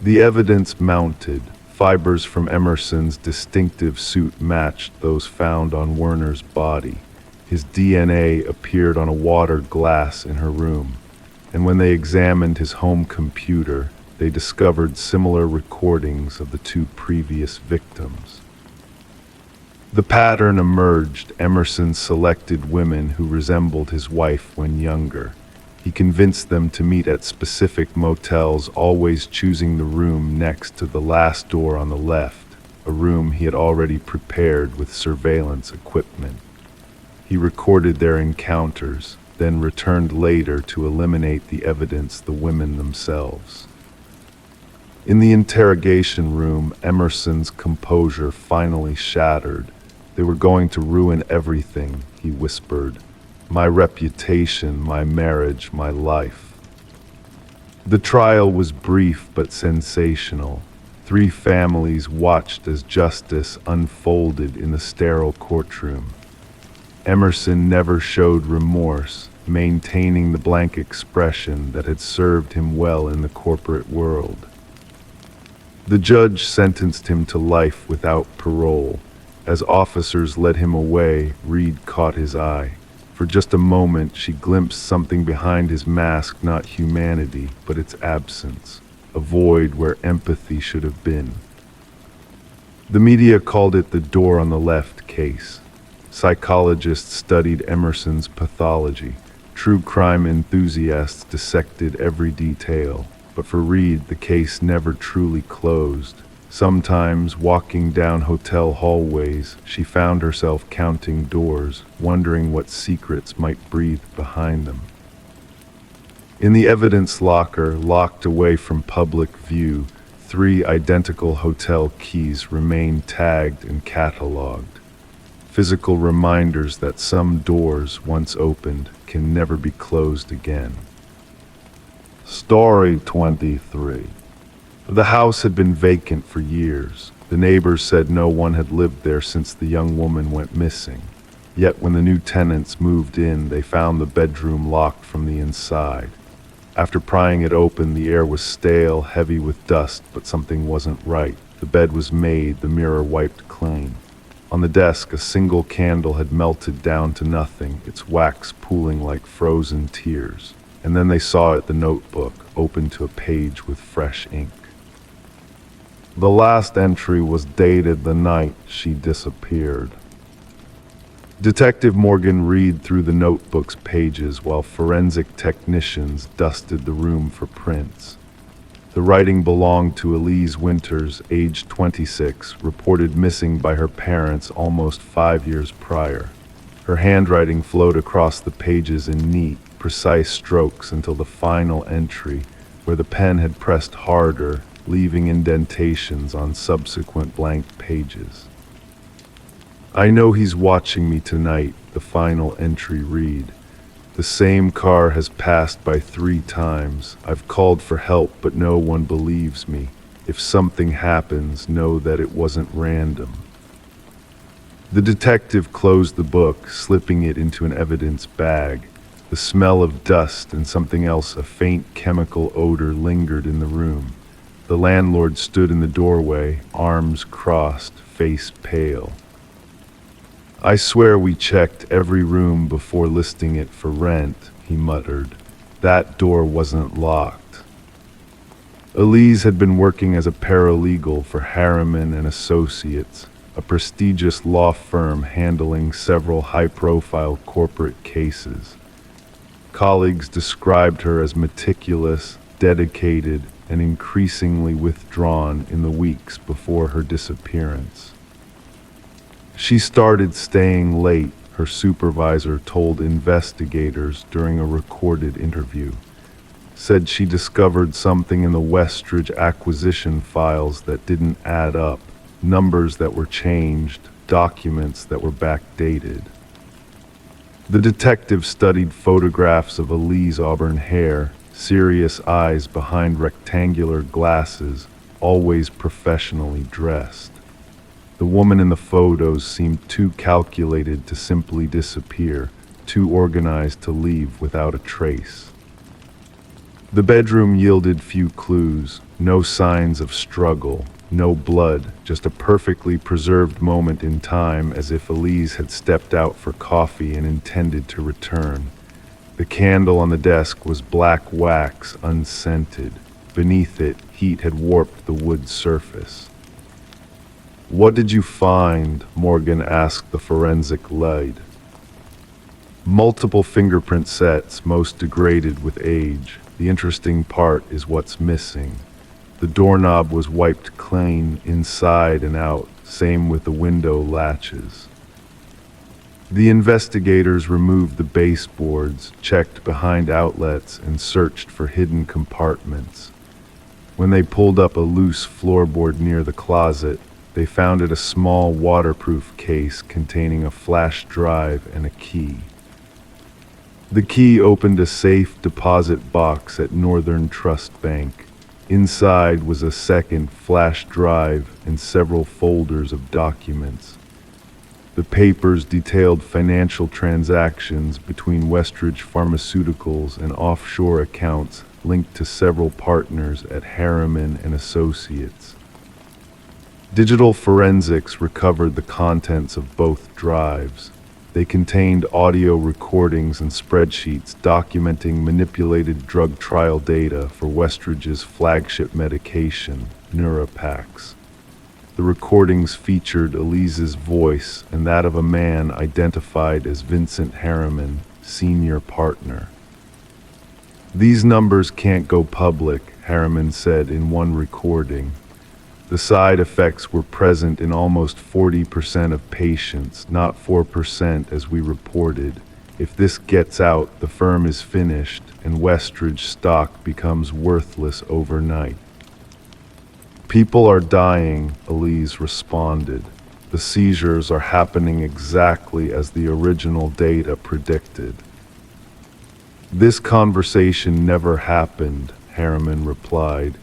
Speaker 1: The evidence mounted. Fibers from Emerson's distinctive suit matched those found on Werner's body. His DNA appeared on a water glass in her room. And when they examined his home computer, they discovered similar recordings of the 2 previous victims. The pattern emerged. Emerson selected women who resembled his wife when younger. He convinced them to meet at specific motels, always choosing the room next to the last door on the left. a room he had already prepared with surveillance equipment. He recorded their encounters, then returned later to eliminate the evidence, the women themselves. In the interrogation room, Emerson's composure finally shattered. They were going to ruin everything, he whispered. My reputation, my marriage, my life. The trial was brief but sensational. 3 families watched as justice unfolded in the sterile courtroom. Emerson never showed remorse, maintaining the blank expression that had served him well in the corporate world. The judge sentenced him to life without parole. As officers led him away, Reed caught his eye. For just a moment, she glimpsed something behind his mask, not humanity, but its absence, a void where empathy should have been. The media called it the door on the left case. Psychologists studied Emerson's pathology. True crime enthusiasts dissected every detail. But for Reed, the case never truly closed. Sometimes, walking down hotel hallways, she found herself counting doors, wondering what secrets might breathe behind them. In the evidence locker, locked away from public view, 3 identical hotel keys remain tagged and catalogued. Physical reminders that some doors, once opened, can never be closed again. Story 23. The house had been vacant for years. The neighbors said no one had lived there since the young woman went missing. Yet when the new tenants moved in, they found the bedroom locked from the inside. After prying it open, the air was stale, heavy with dust, but something wasn't right. The bed was made, the mirror wiped clean. On the desk, a single candle had melted down to nothing, its wax pooling like frozen tears. And then they saw it, the notebook, open to a page with fresh ink. The last entry was dated the night she disappeared. Detective Morgan read through the notebook's pages while forensic technicians dusted the room for prints. The writing belonged to Elise Winters, age 26, reported missing by her parents almost 5 years prior. Her handwriting flowed across the pages in neat, precise strokes until the final entry, where the pen had pressed harder, leaving indentations on subsequent blank pages. I know he's watching me tonight, the final entry read. The same car has passed by 3 times. I've called for help, but no one believes me. If something happens, know that it wasn't random. The detective closed the book, slipping it into an evidence bag. The smell of dust and something else, a faint chemical odor, lingered in the room. The landlord stood in the doorway, arms crossed, face pale. I swear we checked every room before listing it for rent, he muttered. That door wasn't locked. Elise had been working as a paralegal for Harriman and Associates, a prestigious law firm handling several high-profile corporate cases. Colleagues described her as meticulous, dedicated, and increasingly withdrawn in the weeks before her disappearance. She started staying late, her supervisor told investigators during a recorded interview. Said she discovered something in the Westridge acquisition files that didn't add up, numbers that were changed, documents that were backdated. The detective studied photographs of Elise, auburn hair, serious eyes behind rectangular glasses, always professionally dressed. The woman in the photos seemed too calculated to simply disappear, too organized to leave without a trace. The bedroom yielded few clues, no signs of struggle, no blood, just a perfectly preserved moment in time, as if Elise had stepped out for coffee and intended to return. The candle on the desk was black wax, unscented. Beneath it, heat had warped the wood surface. What did you find? Morgan asked the forensic lead. Multiple fingerprint sets, most degraded with age. The interesting part is what's missing. The doorknob was wiped clean inside and out, same with the window latches. The investigators removed the baseboards, checked behind outlets, and searched for hidden compartments. When they pulled up a loose floorboard near the closet, they found it a small waterproof case containing a flash drive and a key. The key opened a safe deposit box at Northern Trust Bank. Inside was a second flash drive and several folders of documents. The papers detailed financial transactions between Westridge Pharmaceuticals and offshore accounts linked to several partners at Harriman and Associates. Digital forensics recovered the contents of both drives. They contained audio recordings and spreadsheets documenting manipulated drug trial data for Westridge's flagship medication, Neurapax. The recordings featured Elise's voice and that of a man identified as Vincent Harriman, senior partner. "These numbers can't go public," Harriman said in one recording. "The side effects were present in almost 40% of patients, not 4% as we reported. If this gets out, the firm is finished and Westridge stock becomes worthless overnight." "People are dying," Elise responded. "The seizures are happening exactly as the original data predicted." "This conversation never happened," Harriman replied.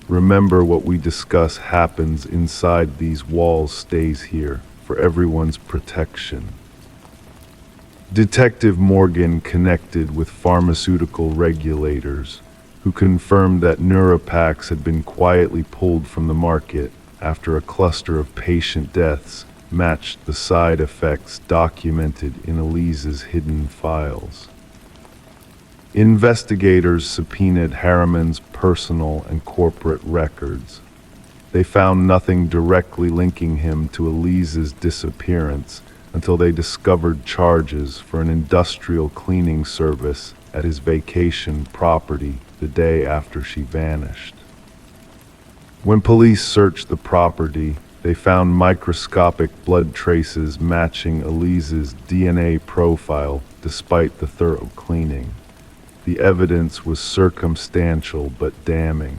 Speaker 1: "Remember, what we discuss happens inside these walls stays here, for everyone's protection." Detective Morgan connected with pharmaceutical regulators, who confirmed that Neurapax had been quietly pulled from the market after a cluster of patient deaths matched the side effects documented in Elise's hidden files. Investigators subpoenaed Harriman's personal and corporate records. They found nothing directly linking him to Elise's disappearance until they discovered charges for an industrial cleaning service at his vacation property the day after she vanished. When police searched the property, they found microscopic blood traces matching Elise's DNA profile despite the thorough cleaning. The evidence was circumstantial but damning.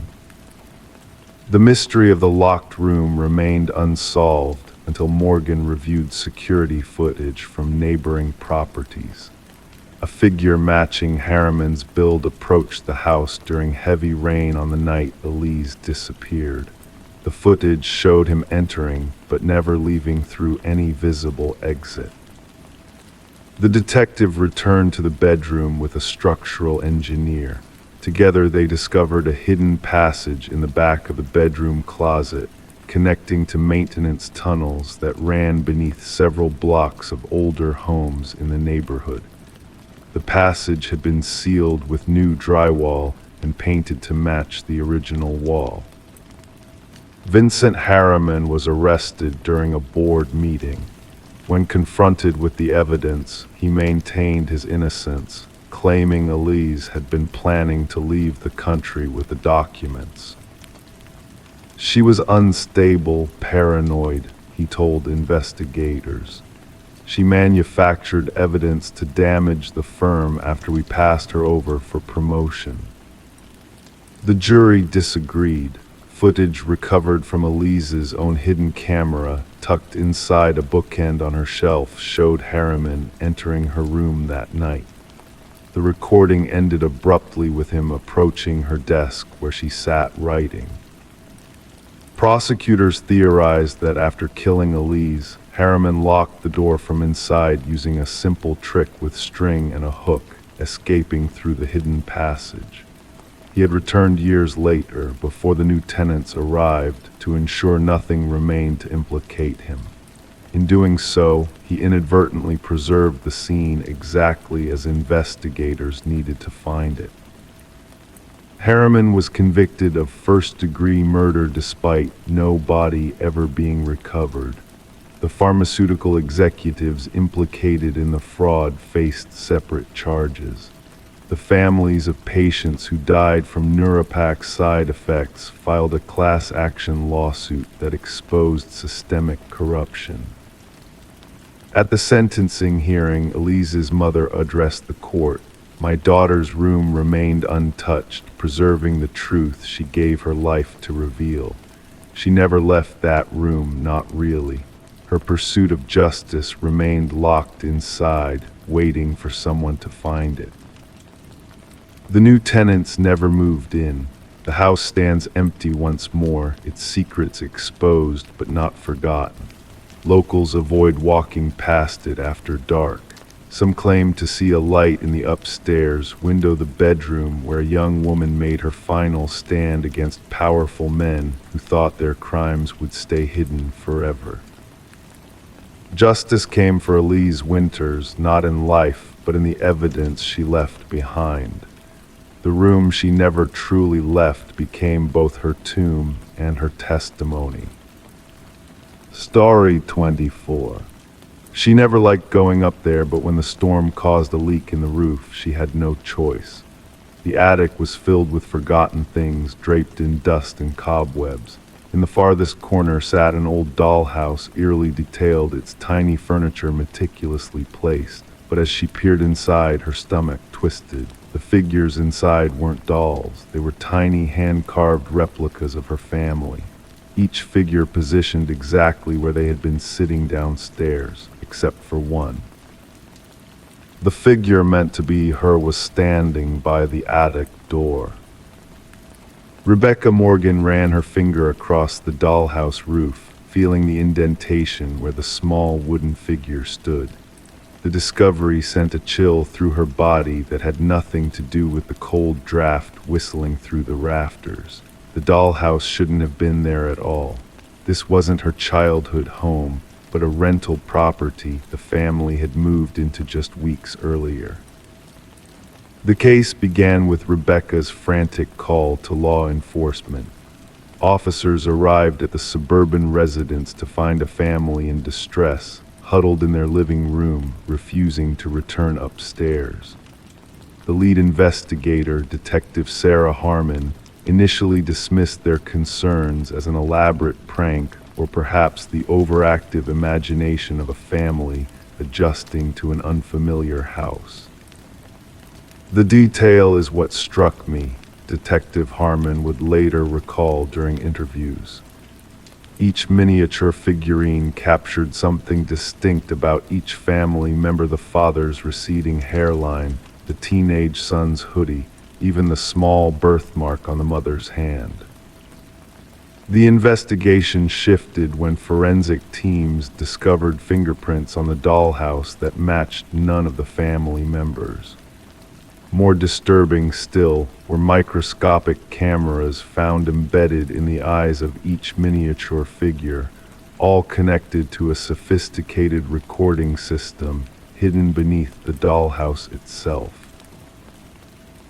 Speaker 1: The mystery of the locked room remained unsolved until Morgan reviewed security footage from neighboring properties. A figure matching Harriman's build approached the house during heavy rain on the night Elise disappeared. The footage showed him entering but never leaving through any visible exit. The detective returned to the bedroom with a structural engineer. Together they discovered a hidden passage in the back of the bedroom closet, connecting to maintenance tunnels that ran beneath several blocks of older homes in the neighborhood. The passage had been sealed with new drywall and painted to match the original wall. Vincent Harriman was arrested during a board meeting. When confronted with the evidence, he maintained his innocence, claiming Elise had been planning to leave the country with the documents. "She was unstable, paranoid," he told investigators. "She manufactured evidence to damage the firm after we passed her over for promotion." The jury disagreed. Footage recovered from Elise's own hidden camera, tucked inside a bookend on her shelf, showed Harriman entering her room that night. The recording ended abruptly with him approaching her desk where she sat writing. Prosecutors theorized that after killing Elise, Harriman locked the door from inside using a simple trick with string and a hook, escaping through the hidden passage. He had returned years later, before the new tenants arrived, to ensure nothing remained to implicate him. In doing so, he inadvertently preserved the scene exactly as investigators needed to find it. Harriman was convicted of first-degree murder despite no body ever being recovered. The pharmaceutical executives implicated in the fraud faced separate charges. The families of patients who died from Neuropax side effects filed a class action lawsuit that exposed systemic corruption. At the sentencing hearing, Elise's mother addressed the court. "My daughter's room remained untouched, preserving the truth she gave her life to reveal. She never left that room, not really. Her pursuit of justice remained locked inside, waiting for someone to find it." The new tenants never moved in. The house stands empty once more, its secrets exposed but not forgotten. Locals avoid walking past it after dark. Some claim to see a light in the upstairs window, the bedroom where a young woman made her final stand against powerful men who thought their crimes would stay hidden forever. Justice came for Elise Winters, not in life, but in the evidence she left behind. The room she never truly left became both her tomb and her testimony. Story 24. She never liked going up there, but when the storm caused a leak in the roof, she had no choice. The attic was filled with forgotten things, draped in dust and cobwebs. In the farthest corner sat an old dollhouse, eerily detailed, its tiny furniture meticulously placed. But as she peered inside, her stomach twisted. The figures inside weren't dolls. They were tiny, hand-carved replicas of her family. Each figure positioned exactly where they had been sitting downstairs, except for one. The figure meant to be her was standing by the attic door. Rebecca Morgan ran her finger across the dollhouse roof, feeling the indentation where the small wooden figure stood. The discovery sent a chill through her body that had nothing to do with the cold draft whistling through the rafters. The dollhouse shouldn't have been there at all. This wasn't her childhood home, but a rental property the family had moved into just weeks earlier. The case began with Rebecca's frantic call to law enforcement. Officers arrived at the suburban residence to find a family in distress, huddled in their living room, refusing to return upstairs. The lead investigator, Detective Sarah Harmon, initially dismissed their concerns as an elaborate prank or perhaps the overactive imagination of a family adjusting to an unfamiliar house. "The detail is what struck me," Detective Harmon would later recall during interviews. Each miniature figurine captured something distinct about each family member: the father's receding hairline, the teenage son's hoodie, even the small birthmark on the mother's hand. The investigation shifted when forensic teams discovered fingerprints on the dollhouse that matched none of the family members. More disturbing still were microscopic cameras found embedded in the eyes of each miniature figure, all connected to a sophisticated recording system hidden beneath the dollhouse itself.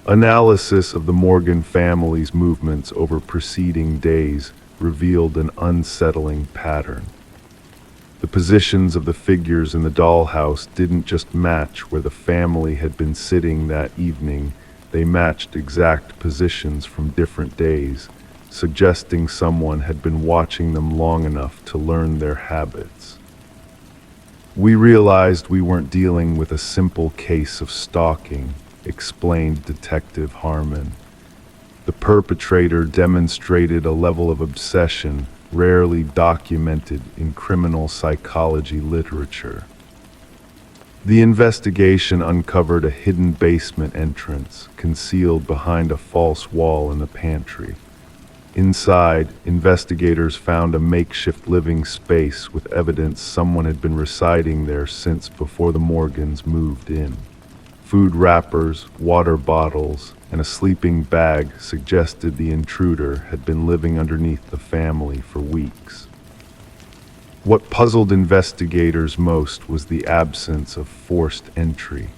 Speaker 1: Analysis of the Morgan family's movements over preceding days revealed an unsettling pattern. The positions of the figures in the dollhouse didn't just match where the family had been sitting that evening, they matched exact positions from different days, suggesting someone had been watching them long enough to learn their habits. "We realized we weren't dealing with a simple case of stalking," explained Detective Harmon. "The perpetrator demonstrated a level of obsession rarely documented in criminal psychology literature." The investigation uncovered a hidden basement entrance concealed behind a false wall in the pantry. Inside, investigators found a makeshift living space with evidence someone had been residing there since before the Morgans moved in. Food wrappers, water bottles, and a sleeping bag suggested the intruder had been living underneath the family for weeks. What puzzled investigators most was the absence of forced entry.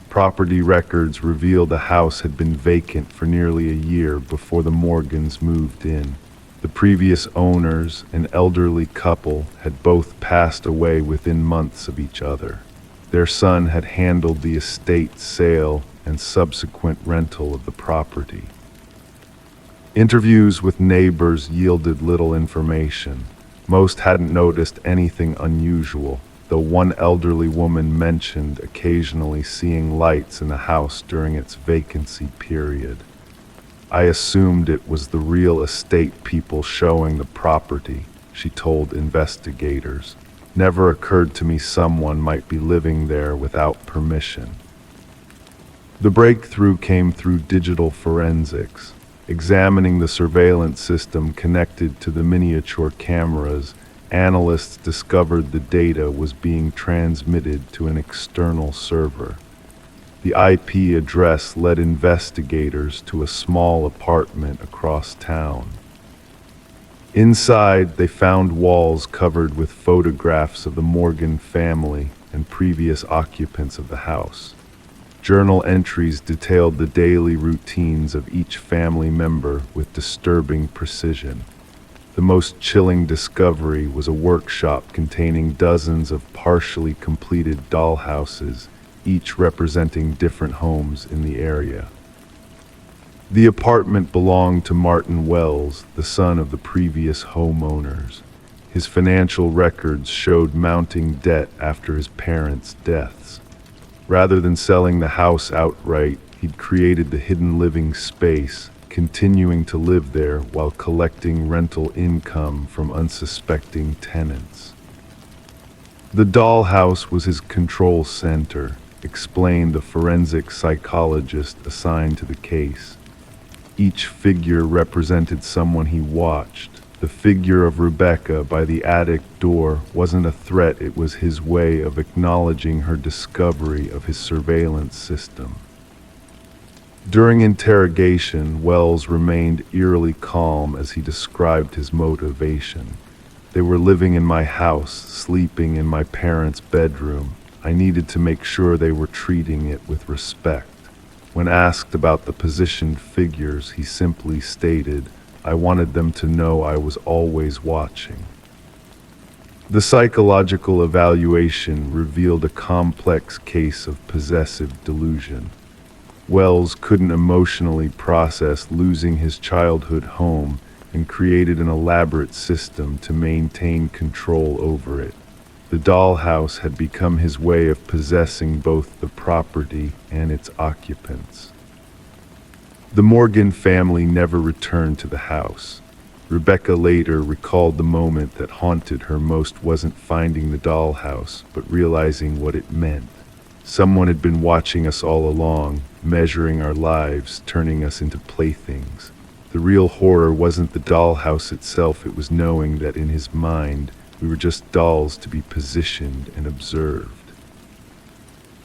Speaker 1: Property records revealed the house had been vacant for nearly a year before the Morgans moved in. The previous owners, an elderly couple, had both passed away within months of each other. Their son had handled the estate sale, and subsequent rental of the property. Interviews with neighbors yielded little information. Most hadn't noticed anything unusual, though one elderly woman mentioned occasionally seeing lights in the house during its vacancy period. I assumed it was the real estate people showing the property, she told investigators. Never occurred to me someone might be living there without permission. The breakthrough came through digital forensics. Examining the surveillance system connected to the miniature cameras, analysts discovered the data was being transmitted to an external server. The IP address led investigators to a small apartment across town. Inside, they found walls covered with photographs of the Morgan family and previous occupants of the house. Journal entries detailed the daily routines of each family member with disturbing precision. The most chilling discovery was a workshop containing dozens of partially completed dollhouses, each representing different homes in the area. The apartment belonged to Martin Wells, the son of the previous homeowners. His financial records showed mounting debt after his parents' deaths. Rather than selling the house outright, he'd created the hidden living space, continuing to live there while collecting rental income from unsuspecting tenants. The dollhouse was his control center, explained the forensic psychologist assigned to the case. Each figure represented someone he watched. The figure of Rebecca by the attic door wasn't a threat, it was his way of acknowledging her discovery of his surveillance system. During interrogation, Wells remained eerily calm as he described his motivation. They were living in my house, sleeping in my parents' bedroom. I needed to make sure they were treating it with respect. When asked about the positioned figures, he simply stated, I wanted them to know I was always watching. The psychological evaluation revealed a complex case of possessive delusion. Wells couldn't emotionally process losing his childhood home and created an elaborate system to maintain control over it. The dollhouse had become his way of possessing both the property and its occupants. The Morgan family never returned to the house. Rebecca later recalled the moment that haunted her most wasn't finding the dollhouse, but realizing what it meant. Someone had been watching us all along, measuring our lives, turning us into playthings. The real horror wasn't the dollhouse itself, it was knowing that in his mind, we were just dolls to be positioned and observed.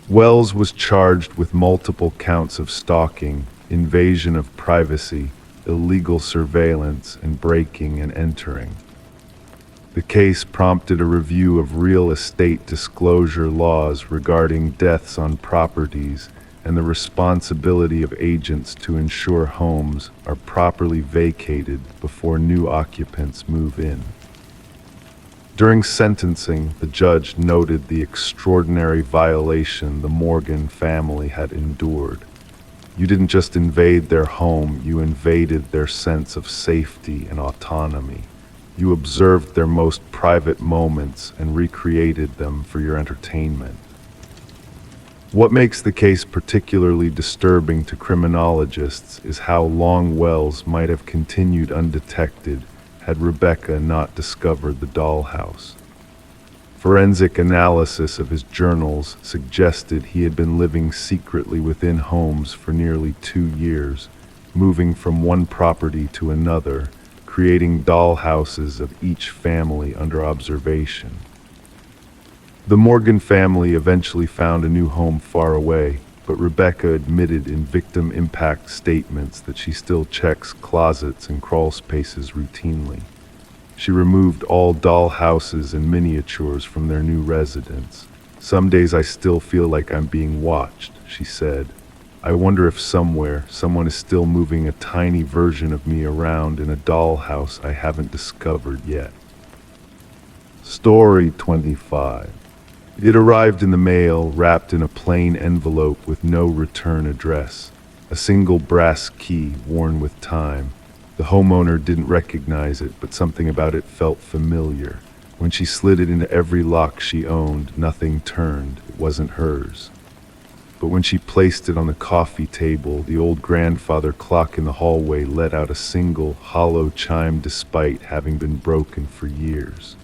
Speaker 1: Wells was charged with multiple counts of stalking, invasion of privacy, illegal surveillance, and breaking and entering. The case prompted a review of real estate disclosure laws regarding deaths on properties and the responsibility of agents to ensure homes are properly vacated before new occupants move in. During sentencing, the judge noted the extraordinary violation the Morgan family had endured. You didn't just invade their home, you invaded their sense of safety and autonomy. You observed their most private moments and recreated them for your entertainment. What makes the case particularly disturbing to criminologists is how long Wells might have continued undetected had Rebecca not discovered the dollhouse. Forensic analysis of his journals suggested he had been living secretly within homes for nearly 2 years, moving from one property to another, creating dollhouses of each family under observation. The Morgan family eventually found a new home far away, but Rebecca admitted in victim impact statements that she still checks closets and crawl spaces routinely. She removed all dollhouses and miniatures from their new residence. Some days I still feel like I'm being watched, she said. I wonder if somewhere, someone is still moving a tiny version of me around in a dollhouse I haven't discovered yet. Story 25. It arrived in the mail, wrapped in a plain envelope with no return address, a single brass key worn with time. The homeowner didn't recognize it, but something about it felt familiar. When she slid it into every lock she owned, nothing turned. It wasn't hers. But when she placed it on the coffee table, the old grandfather clock in the hallway let out a single, hollow chime despite having been broken for years.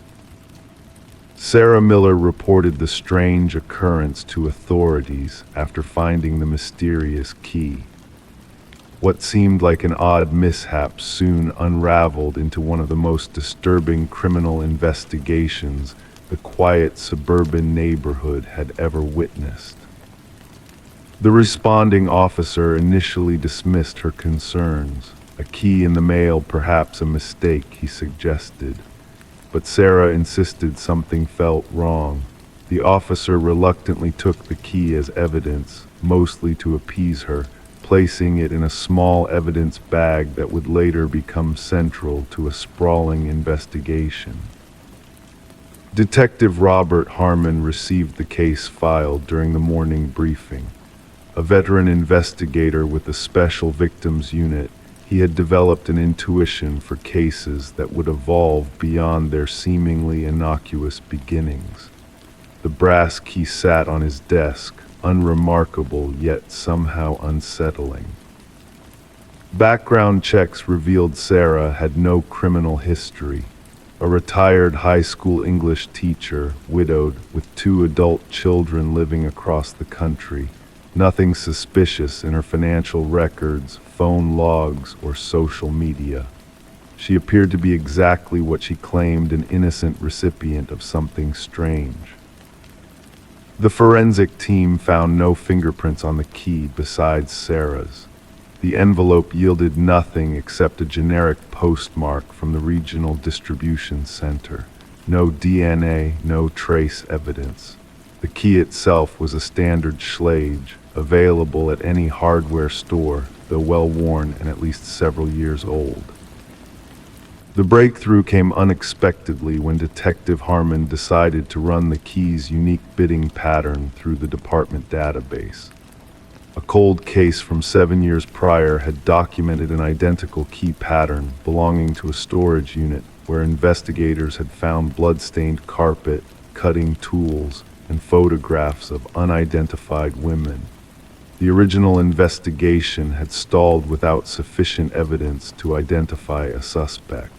Speaker 1: Sarah Miller reported the strange occurrence to authorities after finding the mysterious key. What seemed like an odd mishap soon unraveled into one of the most disturbing criminal investigations the quiet suburban neighborhood had ever witnessed. The responding officer initially dismissed her concerns. A key in the mail, perhaps a mistake, he suggested. But Sarah insisted something felt wrong. The officer reluctantly took the key as evidence, mostly to appease her, placing it in a small evidence bag that would later become central to a sprawling investigation. Detective Robert Harmon received the case file during the morning briefing. A veteran investigator with the Special Victims Unit, he had developed an intuition for cases that would evolve beyond their seemingly innocuous beginnings. The brass key sat on his desk, unremarkable yet somehow unsettling. Background checks revealed Sarah had no criminal history. A retired high school English teacher, widowed, with 2 adult children living across the country. Nothing suspicious in her financial records, phone logs, or social media. She appeared to be exactly what she claimed, an innocent recipient of something strange. The forensic team found no fingerprints on the key besides Sarah's. The envelope yielded nothing except a generic postmark from the regional distribution center. No DNA, no trace evidence. The key itself was a standard Schlage, available at any hardware store, though well-worn and at least several years old. The breakthrough came unexpectedly when Detective Harmon decided to run the key's unique bidding pattern through the department database. A cold case from 7 years prior had documented an identical key pattern belonging to a storage unit where investigators had found blood-stained carpet, cutting tools, and photographs of unidentified women. The original investigation had stalled without sufficient evidence to identify a suspect.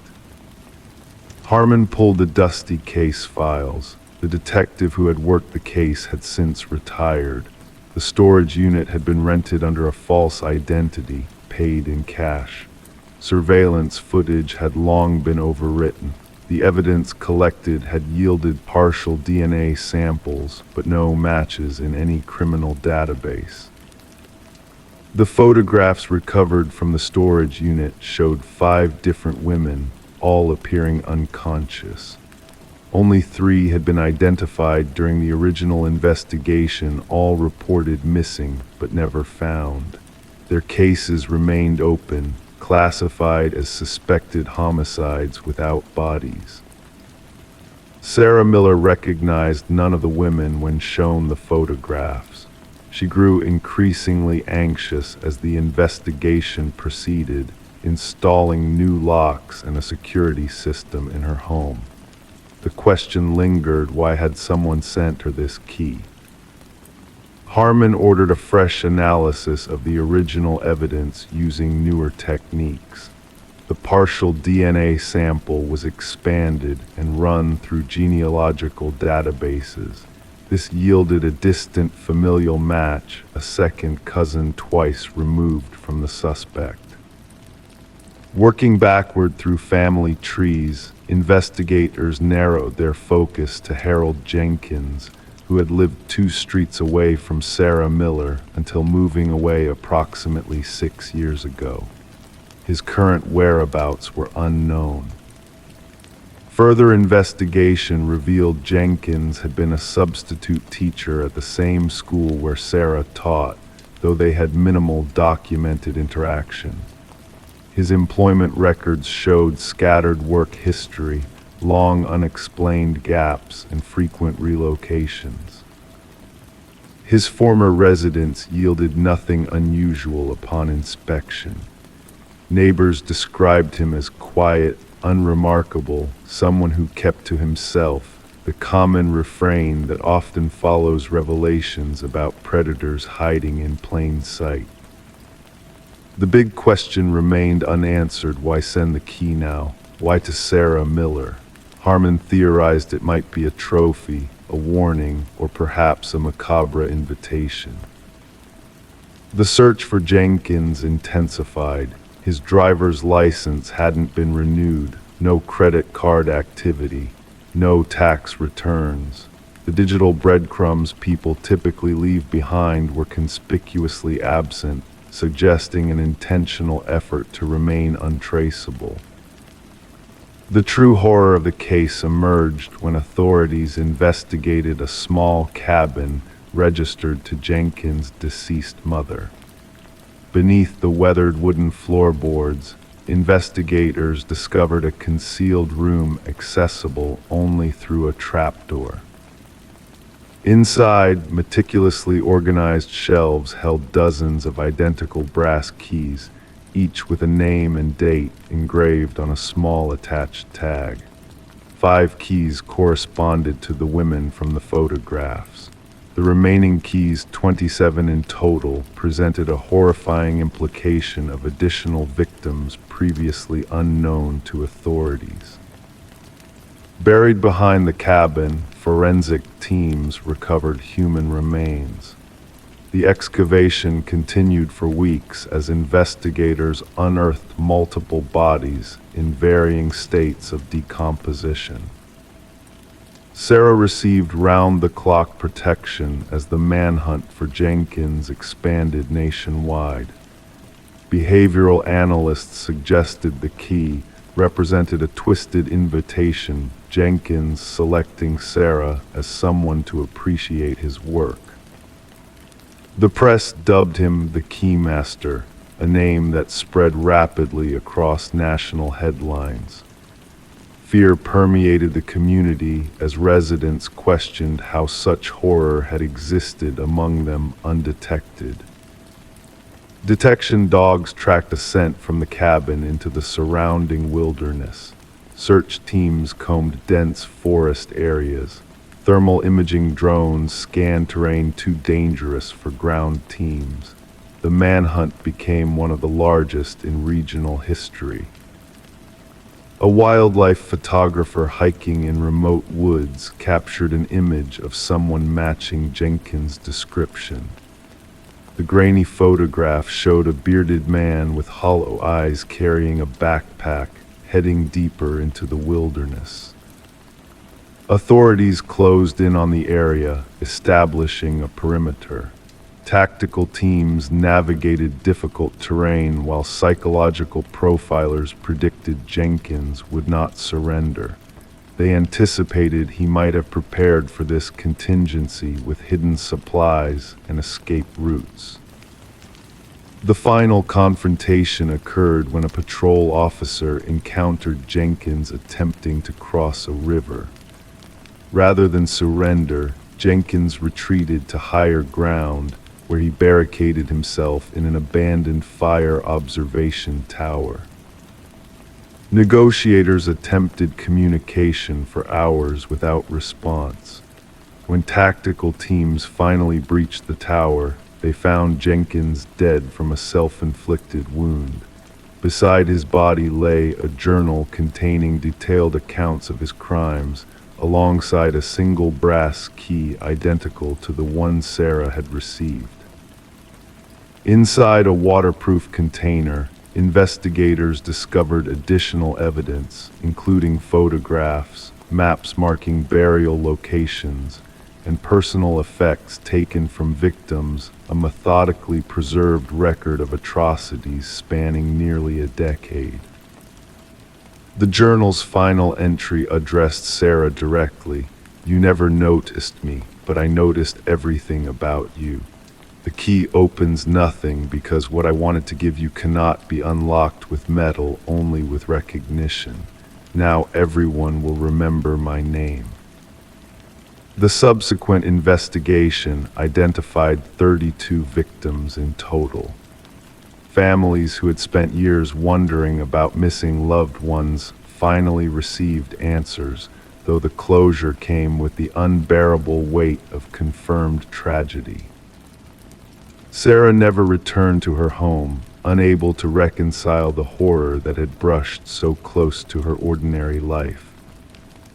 Speaker 1: Harmon pulled the dusty case files. The detective who had worked the case had since retired. The storage unit had been rented under a false identity, paid in cash. Surveillance footage had long been overwritten. The evidence collected had yielded partial DNA samples, but no matches in any criminal database. The photographs recovered from the storage unit showed 5 different women, all appearing unconscious. Only 3 had been identified during the original investigation, all reported missing but never found. Their cases remained open, classified as suspected homicides without bodies. Sarah Miller recognized none of the women when shown the photographs. She grew increasingly anxious as the investigation proceeded, installing new locks and a security system in her home. The question lingered, why had someone sent her this key? Harmon ordered a fresh analysis of the original evidence using newer techniques. The partial DNA sample was expanded and run through genealogical databases. This yielded a distant familial match, a second cousin twice removed from the suspect. Working backward through family trees, investigators narrowed their focus to Harold Jenkins, who had lived 2 streets away from Sarah Miller until moving away approximately 6 years ago. His current whereabouts were unknown. Further investigation revealed Jenkins had been a substitute teacher at the same school where Sarah taught, though they had minimal documented interaction. His employment records showed scattered work history, long unexplained gaps, and frequent relocations. His former residence yielded nothing unusual upon inspection. Neighbors described him as quiet, unremarkable, someone who kept to himself, the common refrain that often follows revelations about predators hiding in plain sight. The big question remained unanswered: why send the key now? Why to Sarah Miller? Harmon theorized it might be a trophy, a warning, or perhaps a macabre invitation. The search for Jenkins intensified. His driver's license hadn't been renewed, no credit card activity, no tax returns. The digital breadcrumbs people typically leave behind were conspicuously absent, suggesting an intentional effort to remain untraceable. The true horror of the case emerged when authorities investigated a small cabin registered to Jenkins' deceased mother. Beneath the weathered wooden floorboards, investigators discovered a concealed room accessible only through a trapdoor. Inside, meticulously organized shelves held dozens of identical brass keys, each with a name and date engraved on a small attached tag. 5 keys corresponded to the women from the photographs. The remaining keys, 27 in total, presented a horrifying implication of additional victims previously unknown to authorities. Buried behind the cabin, forensic teams recovered human remains. The excavation continued for weeks as investigators unearthed multiple bodies in varying states of decomposition. Sarah received round-the-clock protection as the manhunt for Jenkins expanded nationwide. Behavioral analysts suggested the key represented a twisted invitation, Jenkins selecting Sarah as someone to appreciate his work. The press dubbed him the Keymaster, a name that spread rapidly across national headlines. Fear permeated the community as residents questioned how such horror had existed among them undetected. Detection dogs tracked a scent from the cabin into the surrounding wilderness. Search teams combed dense forest areas. Thermal imaging drones scanned terrain too dangerous for ground teams. The manhunt became one of the largest in regional history. A wildlife photographer hiking in remote woods captured an image of someone matching Jenkins' description. The grainy photograph showed a bearded man with hollow eyes carrying a backpack, heading deeper into the wilderness. Authorities closed in on the area, establishing a perimeter. Tactical teams navigated difficult terrain while psychological profilers predicted Jenkins would not surrender. They anticipated he might have prepared for this contingency with hidden supplies and escape routes. The final confrontation occurred when a patrol officer encountered Jenkins attempting to cross a river. Rather than surrender, Jenkins retreated to higher ground, where he barricaded himself in an abandoned fire observation tower. Negotiators attempted communication for hours without response. When tactical teams finally breached the tower, they found Jenkins dead from a self-inflicted wound. Beside his body lay a journal containing detailed accounts of his crimes, alongside a single brass key identical to the one Sarah had received. Inside a waterproof container, investigators discovered additional evidence, including photographs, maps marking burial locations, and personal effects taken from victims, a methodically preserved record of atrocities spanning nearly a decade. The journal's final entry addressed Sarah directly. "You never noticed me, but I noticed everything about you. The key opens nothing because what I wanted to give you cannot be unlocked with metal, only with recognition. Now everyone will remember my name. The subsequent investigation identified 32 victims in total. Families who had spent years wondering about missing loved ones finally received answers, though the closure came with the unbearable weight of confirmed tragedy. Sarah never returned to her home, unable to reconcile the horror that had brushed so close to her ordinary life.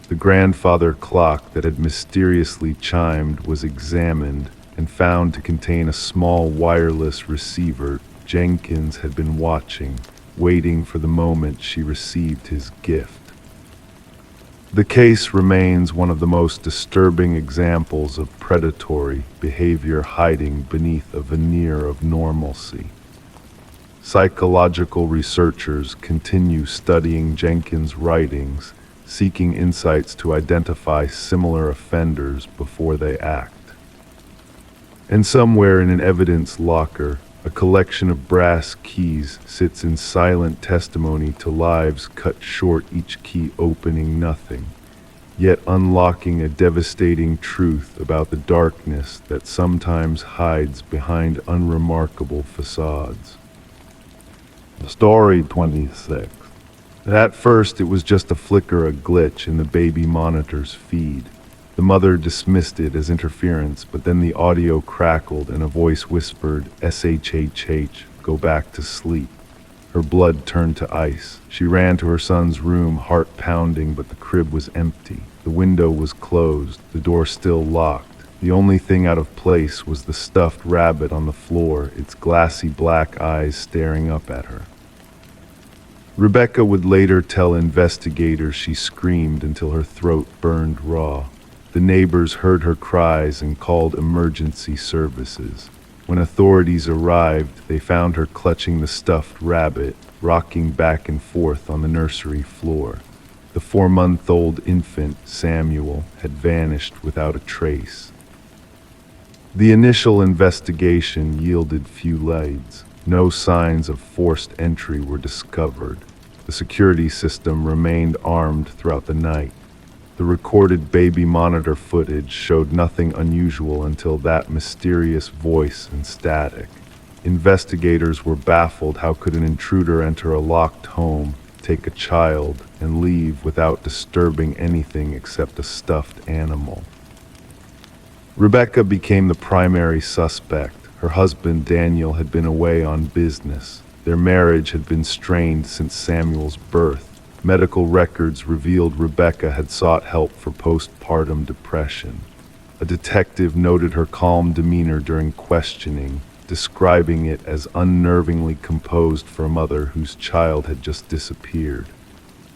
Speaker 1: The grandfather clock that had mysteriously chimed was examined and found to contain a small wireless receiver Jenkins had been watching, waiting for the moment she received his gift. The case remains one of the most disturbing examples of predatory behavior hiding beneath a veneer of normalcy. Psychological researchers continue studying Jenkins' writings, seeking insights to identify similar offenders before they act. And somewhere in an evidence locker, a collection of brass keys sits in silent testimony to lives cut short, each key opening nothing, yet unlocking a devastating truth about the darkness that sometimes hides behind unremarkable facades. Story 26. At first, it was just a flicker, a glitch in the baby monitor's feed. The mother dismissed it as interference, but then the audio crackled and a voice whispered, "SHHH, go back to sleep." Her blood turned to ice. She ran to her son's room, heart pounding, but the crib was empty. The window was closed, the door still locked. The only thing out of place was the stuffed rabbit on the floor, its glassy black eyes staring up at her. Rebecca would later tell investigators she screamed until her throat burned raw. The neighbors heard her cries and called emergency services. When authorities arrived, they found her clutching the stuffed rabbit, rocking back and forth on the nursery floor. The 4-month-old infant, Samuel, had vanished without a trace. The initial investigation yielded few leads. No signs of forced entry were discovered. The security system remained armed throughout the night. The recorded baby monitor footage showed nothing unusual until that mysterious voice and static. Investigators were baffled. How could an intruder enter a locked home, take a child, and leave without disturbing anything except a stuffed animal? Rebecca became the primary suspect. Her husband, Daniel, had been away on business. Their marriage had been strained since Samuel's birth. Medical records revealed Rebecca had sought help for postpartum depression. A detective noted her calm demeanor during questioning, describing it as unnervingly composed for a mother whose child had just disappeared.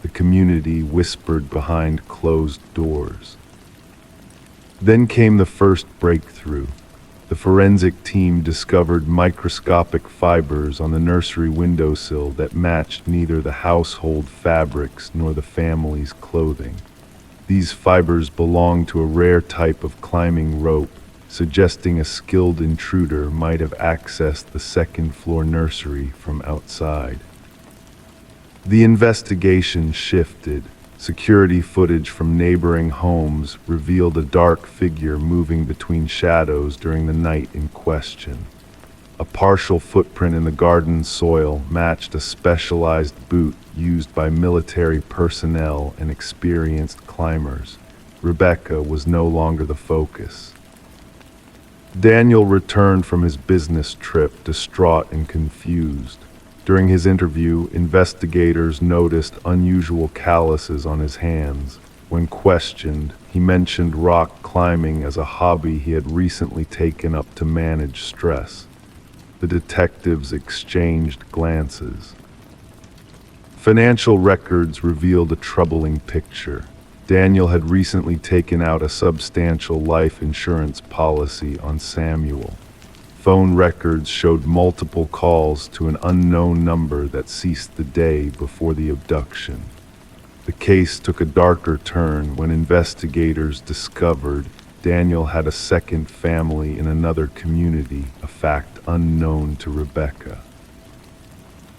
Speaker 1: The community whispered behind closed doors. Then came the first breakthrough. The forensic team discovered microscopic fibers on the nursery windowsill that matched neither the household fabrics nor the family's clothing. These fibers belonged to a rare type of climbing rope, suggesting a skilled intruder might have accessed the second-floor nursery from outside. The investigation shifted. Security footage from neighboring homes revealed a dark figure moving between shadows during the night in question. A partial footprint in the garden soil matched a specialized boot used by military personnel and experienced climbers. Rebecca was no longer the focus. Daniel returned from his business trip, distraught and confused. During his interview, investigators noticed unusual calluses on his hands. When questioned, he mentioned rock climbing as a hobby he had recently taken up to manage stress. The detectives exchanged glances. Financial records revealed a troubling picture. Daniel had recently taken out a substantial life insurance policy on Samuel. Phone records showed multiple calls to an unknown number that ceased the day before the abduction. The case took a darker turn when investigators discovered Daniel had a second family in another community, a fact unknown to Rebecca.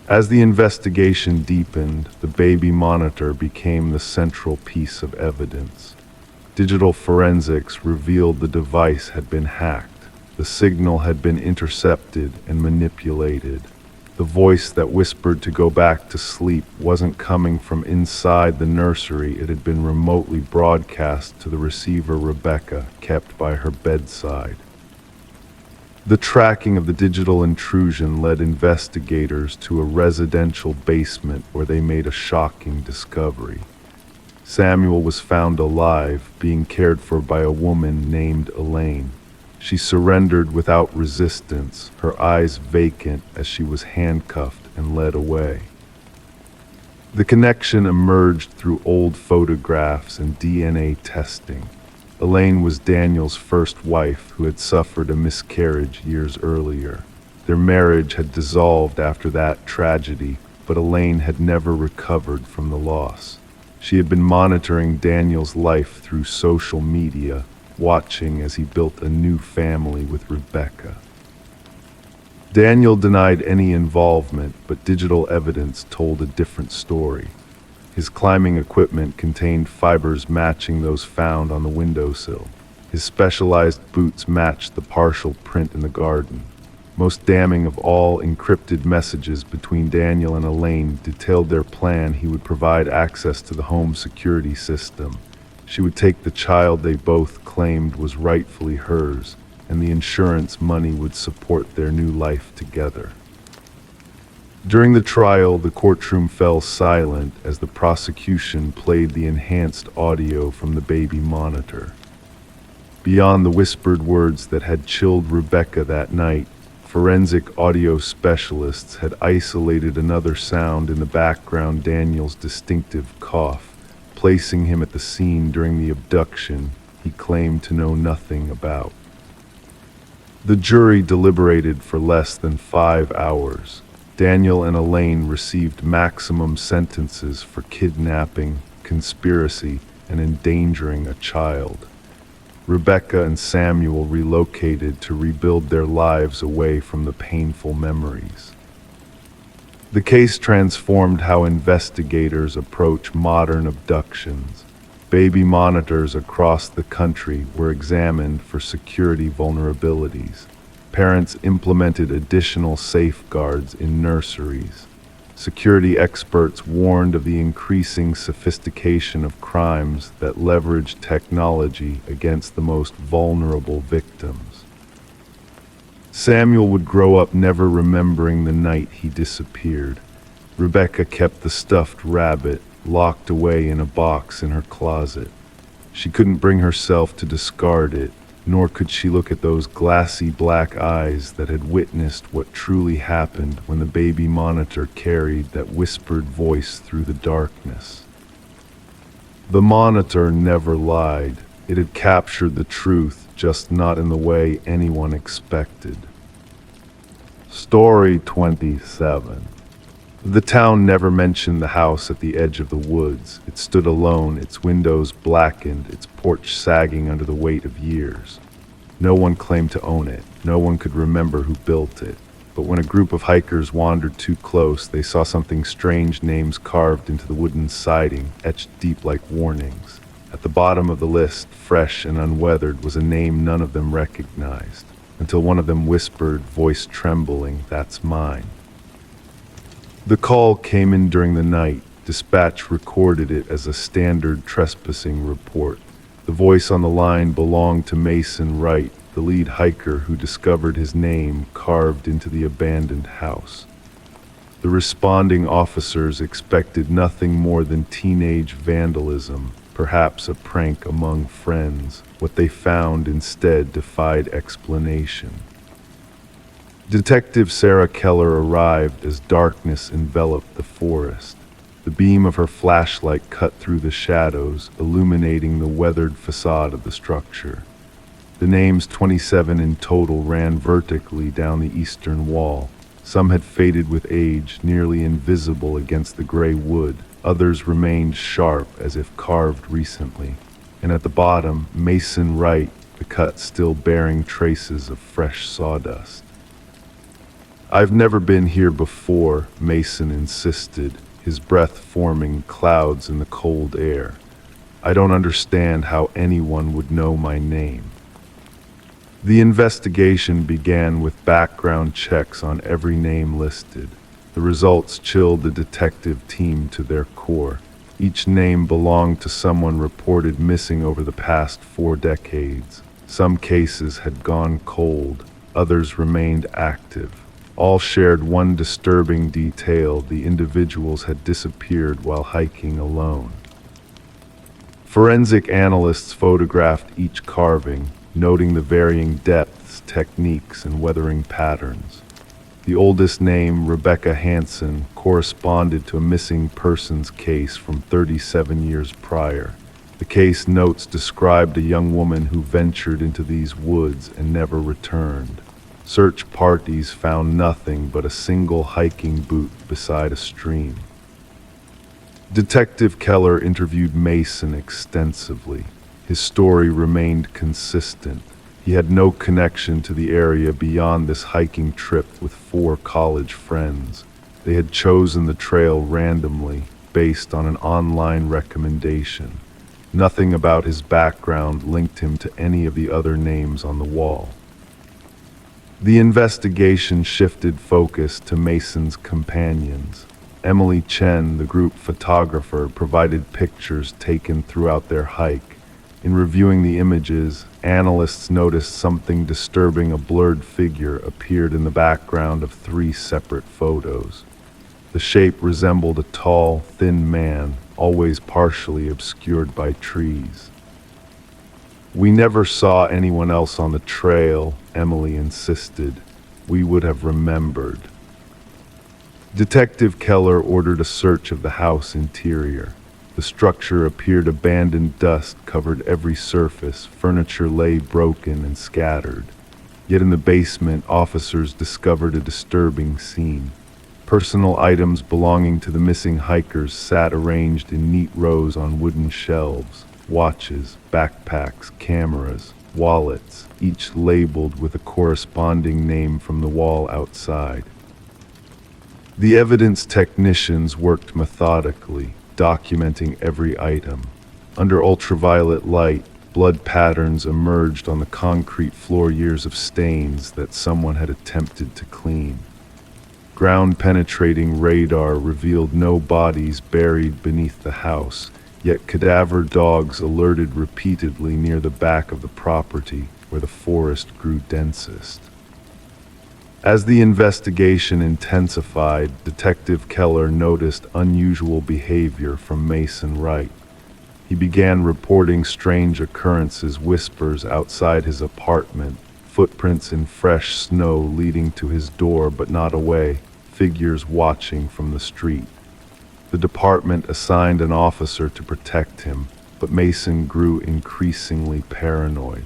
Speaker 1: As the investigation deepened, the baby monitor became the central piece of evidence. Digital forensics revealed the device had been hacked. The signal had been intercepted and manipulated. The voice that whispered to go back to sleep wasn't coming from inside the nursery. It had been remotely broadcast to the receiver Rebecca kept by her bedside. The tracking of the digital intrusion led investigators to a residential basement where they made a shocking discovery. Samuel was found alive, being cared for by a woman named Elaine. She surrendered without resistance, her eyes vacant as she was handcuffed and led away. The connection emerged through old photographs and DNA testing. Elaine was Daniel's first wife who had suffered a miscarriage years earlier. Their marriage had dissolved after that tragedy, but Elaine had never recovered from the loss. She had been monitoring Daniel's life through social media, watching as he built a new family with Rebecca. Daniel denied any involvement, but digital evidence told a different story. His climbing equipment contained fibers matching those found on the windowsill. His specialized boots matched the partial print in the garden. Most damning of all, encrypted messages between Daniel and Elaine detailed their plan. He would provide access to the home security system. She would take the child they both claimed was rightfully hers, and the insurance money would support their new life together. During the trial, the courtroom fell silent as the prosecution played the enhanced audio from the baby monitor. Beyond the whispered words that had chilled Rebecca that night, forensic audio specialists had isolated another sound in the background: Daniel's distinctive cough, placing him at the scene during the abduction he claimed to know nothing about. The jury deliberated for less than 5 hours. Daniel and Elaine received maximum sentences for kidnapping, conspiracy, and endangering a child. Rebecca and Samuel relocated to rebuild their lives away from the painful memories. The case transformed how investigators approach modern abductions. Baby monitors across the country were examined for security vulnerabilities. Parents implemented additional safeguards in nurseries. Security experts warned of the increasing sophistication of crimes that leverage technology against the most vulnerable victims. Samuel would grow up never remembering the night he disappeared. Rebecca kept the stuffed rabbit locked away in a box in her closet. She couldn't bring herself to discard it, nor could she look at those glassy black eyes that had witnessed what truly happened when the baby monitor carried that whispered voice through the darkness. The monitor never lied. It had captured the truth, just not in the way anyone expected. Story 27. The town never mentioned the house at the edge of the woods. It stood alone, its windows blackened, its porch sagging under the weight of years. No one claimed to own it. No one could remember who built it. But when a group of hikers wandered too close, they saw something strange: names carved into the wooden siding, etched deep like warnings. At the bottom of the list, fresh and unweathered, was a name none of them recognized, until one of them whispered, voice trembling, "That's mine." The call came in during the night. Dispatch recorded it as a standard trespassing report. The voice on the line belonged to Mason Wright, the lead hiker who discovered his name carved into the abandoned house. The responding officers expected nothing more than teenage vandalism, perhaps a prank among friends. What they found instead defied explanation. Detective Sarah Keller arrived as darkness enveloped the forest. The beam of her flashlight cut through the shadows, illuminating the weathered facade of the structure. The names, 27 in total, ran vertically down the eastern wall. Some had faded with age, nearly invisible against the gray wood. Others remained sharp, as if carved recently. And at the bottom, Mason Wright, the cut still bearing traces of fresh sawdust. "I've never been here before," Mason insisted, his breath forming clouds in the cold air. "I don't understand how anyone would know my name." The investigation began with background checks on every name listed. The results chilled the detective team to their core. Each name belonged to someone reported missing over the past 4 decades. Some cases had gone cold, others remained active. All shared one disturbing detail: the individuals had disappeared while hiking alone. Forensic analysts photographed each carving, noting the varying depths, techniques, and weathering patterns. The oldest name, Rebecca Hansen, corresponded to a missing persons case from 37 years prior. The case notes described a young woman who ventured into these woods and never returned. Search parties found nothing but a single hiking boot beside a stream. Detective Keller interviewed Mason extensively. His story remained consistent. He had no connection to the area beyond this hiking trip with 4 college friends. They had chosen the trail randomly, based on an online recommendation. Nothing about his background linked him to any of the other names on the wall. The investigation shifted focus to Mason's companions. Emily Chen, the group photographer, provided pictures taken throughout their hike. In reviewing the images, analysts noticed something disturbing: a blurred figure appeared in the background of 3 separate photos. The shape resembled a tall, thin man, always partially obscured by trees. "We never saw anyone else on the trail," Emily insisted. "We would have remembered." Detective Keller ordered a search of the house interior. The structure appeared abandoned. Dust covered every surface, furniture lay broken and scattered. Yet in the basement, officers discovered a disturbing scene. Personal items belonging to the missing hikers sat arranged in neat rows on wooden shelves: watches, backpacks, cameras, wallets, each labeled with a corresponding name from the wall outside. The evidence technicians worked methodically, documenting every item. Under ultraviolet light, blood patterns emerged on the concrete floor, years of stains that someone had attempted to clean. Ground-penetrating radar revealed no bodies buried beneath the house, yet cadaver dogs alerted repeatedly near the back of the property, where the forest grew densest. As the investigation intensified, Detective Keller noticed unusual behavior from Mason Wright. He began reporting strange occurrences: whispers outside his apartment, footprints in fresh snow leading to his door but not away, figures watching from the street. The department assigned an officer to protect him, but Mason grew increasingly paranoid.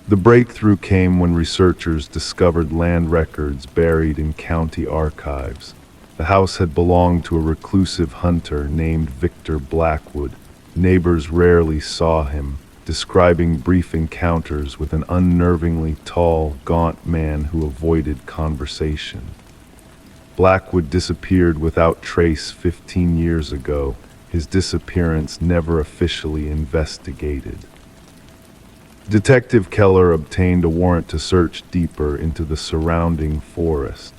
Speaker 1: The breakthrough came when researchers discovered land records buried in county archives. The house had belonged to a reclusive hunter named Victor Blackwood. Neighbors rarely saw him, describing brief encounters with an unnervingly tall, gaunt man who avoided conversation. Blackwood disappeared without trace 15 years ago, his disappearance never officially investigated. Detective Keller obtained a warrant to search deeper into the surrounding forest.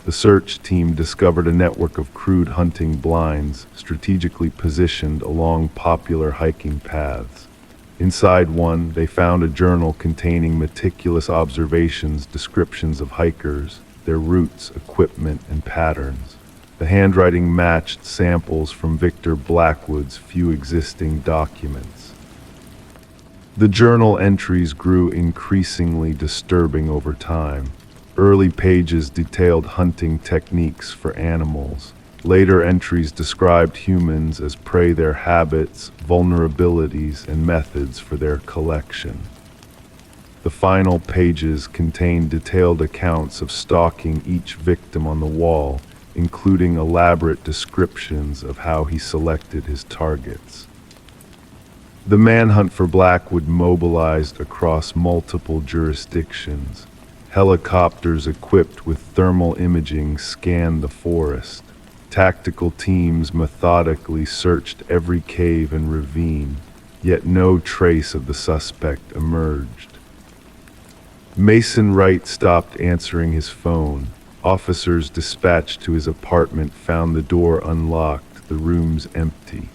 Speaker 1: The search team discovered a network of crude hunting blinds strategically positioned along popular hiking paths. Inside one, they found a journal containing meticulous observations, descriptions of hikers, their routes, equipment, and patterns. The handwriting matched samples from Victor Blackwood's few existing documents. The journal entries grew increasingly disturbing over time. Early pages detailed hunting techniques for animals. Later entries described humans as prey, their habits, vulnerabilities, and methods for their collection. The final pages contained detailed accounts of stalking each victim on the wall, including elaborate descriptions of how he selected his targets. The manhunt for Blackwood mobilized across multiple jurisdictions. Helicopters equipped with thermal imaging scanned the forest. Tactical teams methodically searched every cave and ravine, yet no trace of the suspect emerged. Mason Wright stopped answering his phone. Officers dispatched to his apartment found the door unlocked, the rooms empty.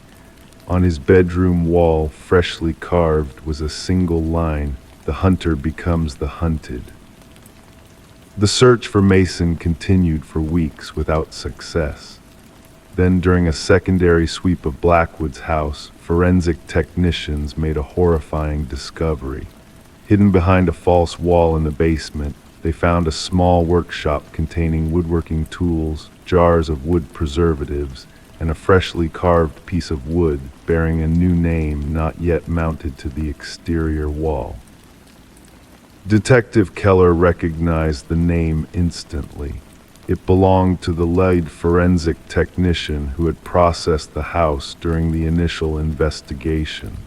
Speaker 1: On his bedroom wall, freshly carved, was a single line: "The hunter becomes the hunted." The search for Mason continued for weeks without success. Then, during a secondary sweep of Blackwood's house, forensic technicians made a horrifying discovery. Hidden behind a false wall in the basement, they found a small workshop containing woodworking tools, jars of wood preservatives, and a freshly carved piece of wood bearing a new name not yet mounted to the exterior wall. Detective Keller recognized the name instantly. It belonged to the lead forensic technician who had processed the house during the initial investigation.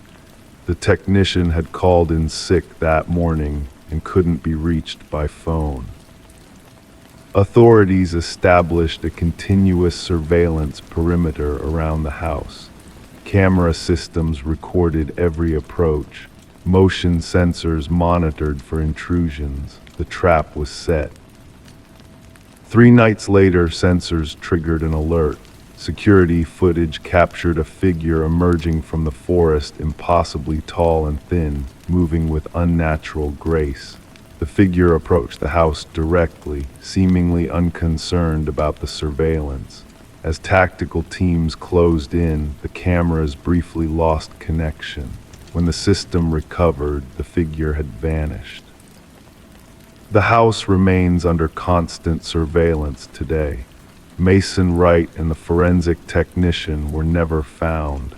Speaker 1: The technician had called in sick that morning and couldn't be reached by phone. Authorities established a continuous surveillance perimeter around the house. Camera systems recorded every approach. Motion sensors monitored for intrusions. The trap was set. 3 nights later, sensors triggered an alert. Security footage captured a figure emerging from the forest, impossibly tall and thin, moving with unnatural grace. The figure approached the house directly, seemingly unconcerned about the surveillance. As tactical teams closed in, the cameras briefly lost connection. When the system recovered, the figure had vanished. The house remains under constant surveillance today. Mason Wright and the forensic technician were never found.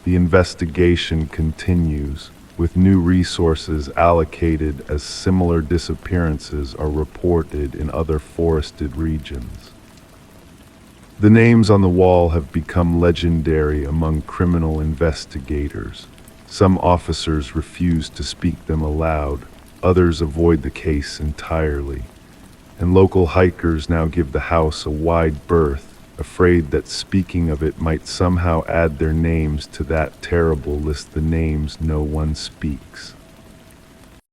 Speaker 1: The investigation continues, with new resources allocated as similar disappearances are reported in other forested regions. The names on the wall have become legendary among criminal investigators. Some officers refuse to speak them aloud, others avoid the case entirely, and local hikers now give the house a wide berth, afraid that speaking of it might somehow add their names to that terrible list, the names no one speaks.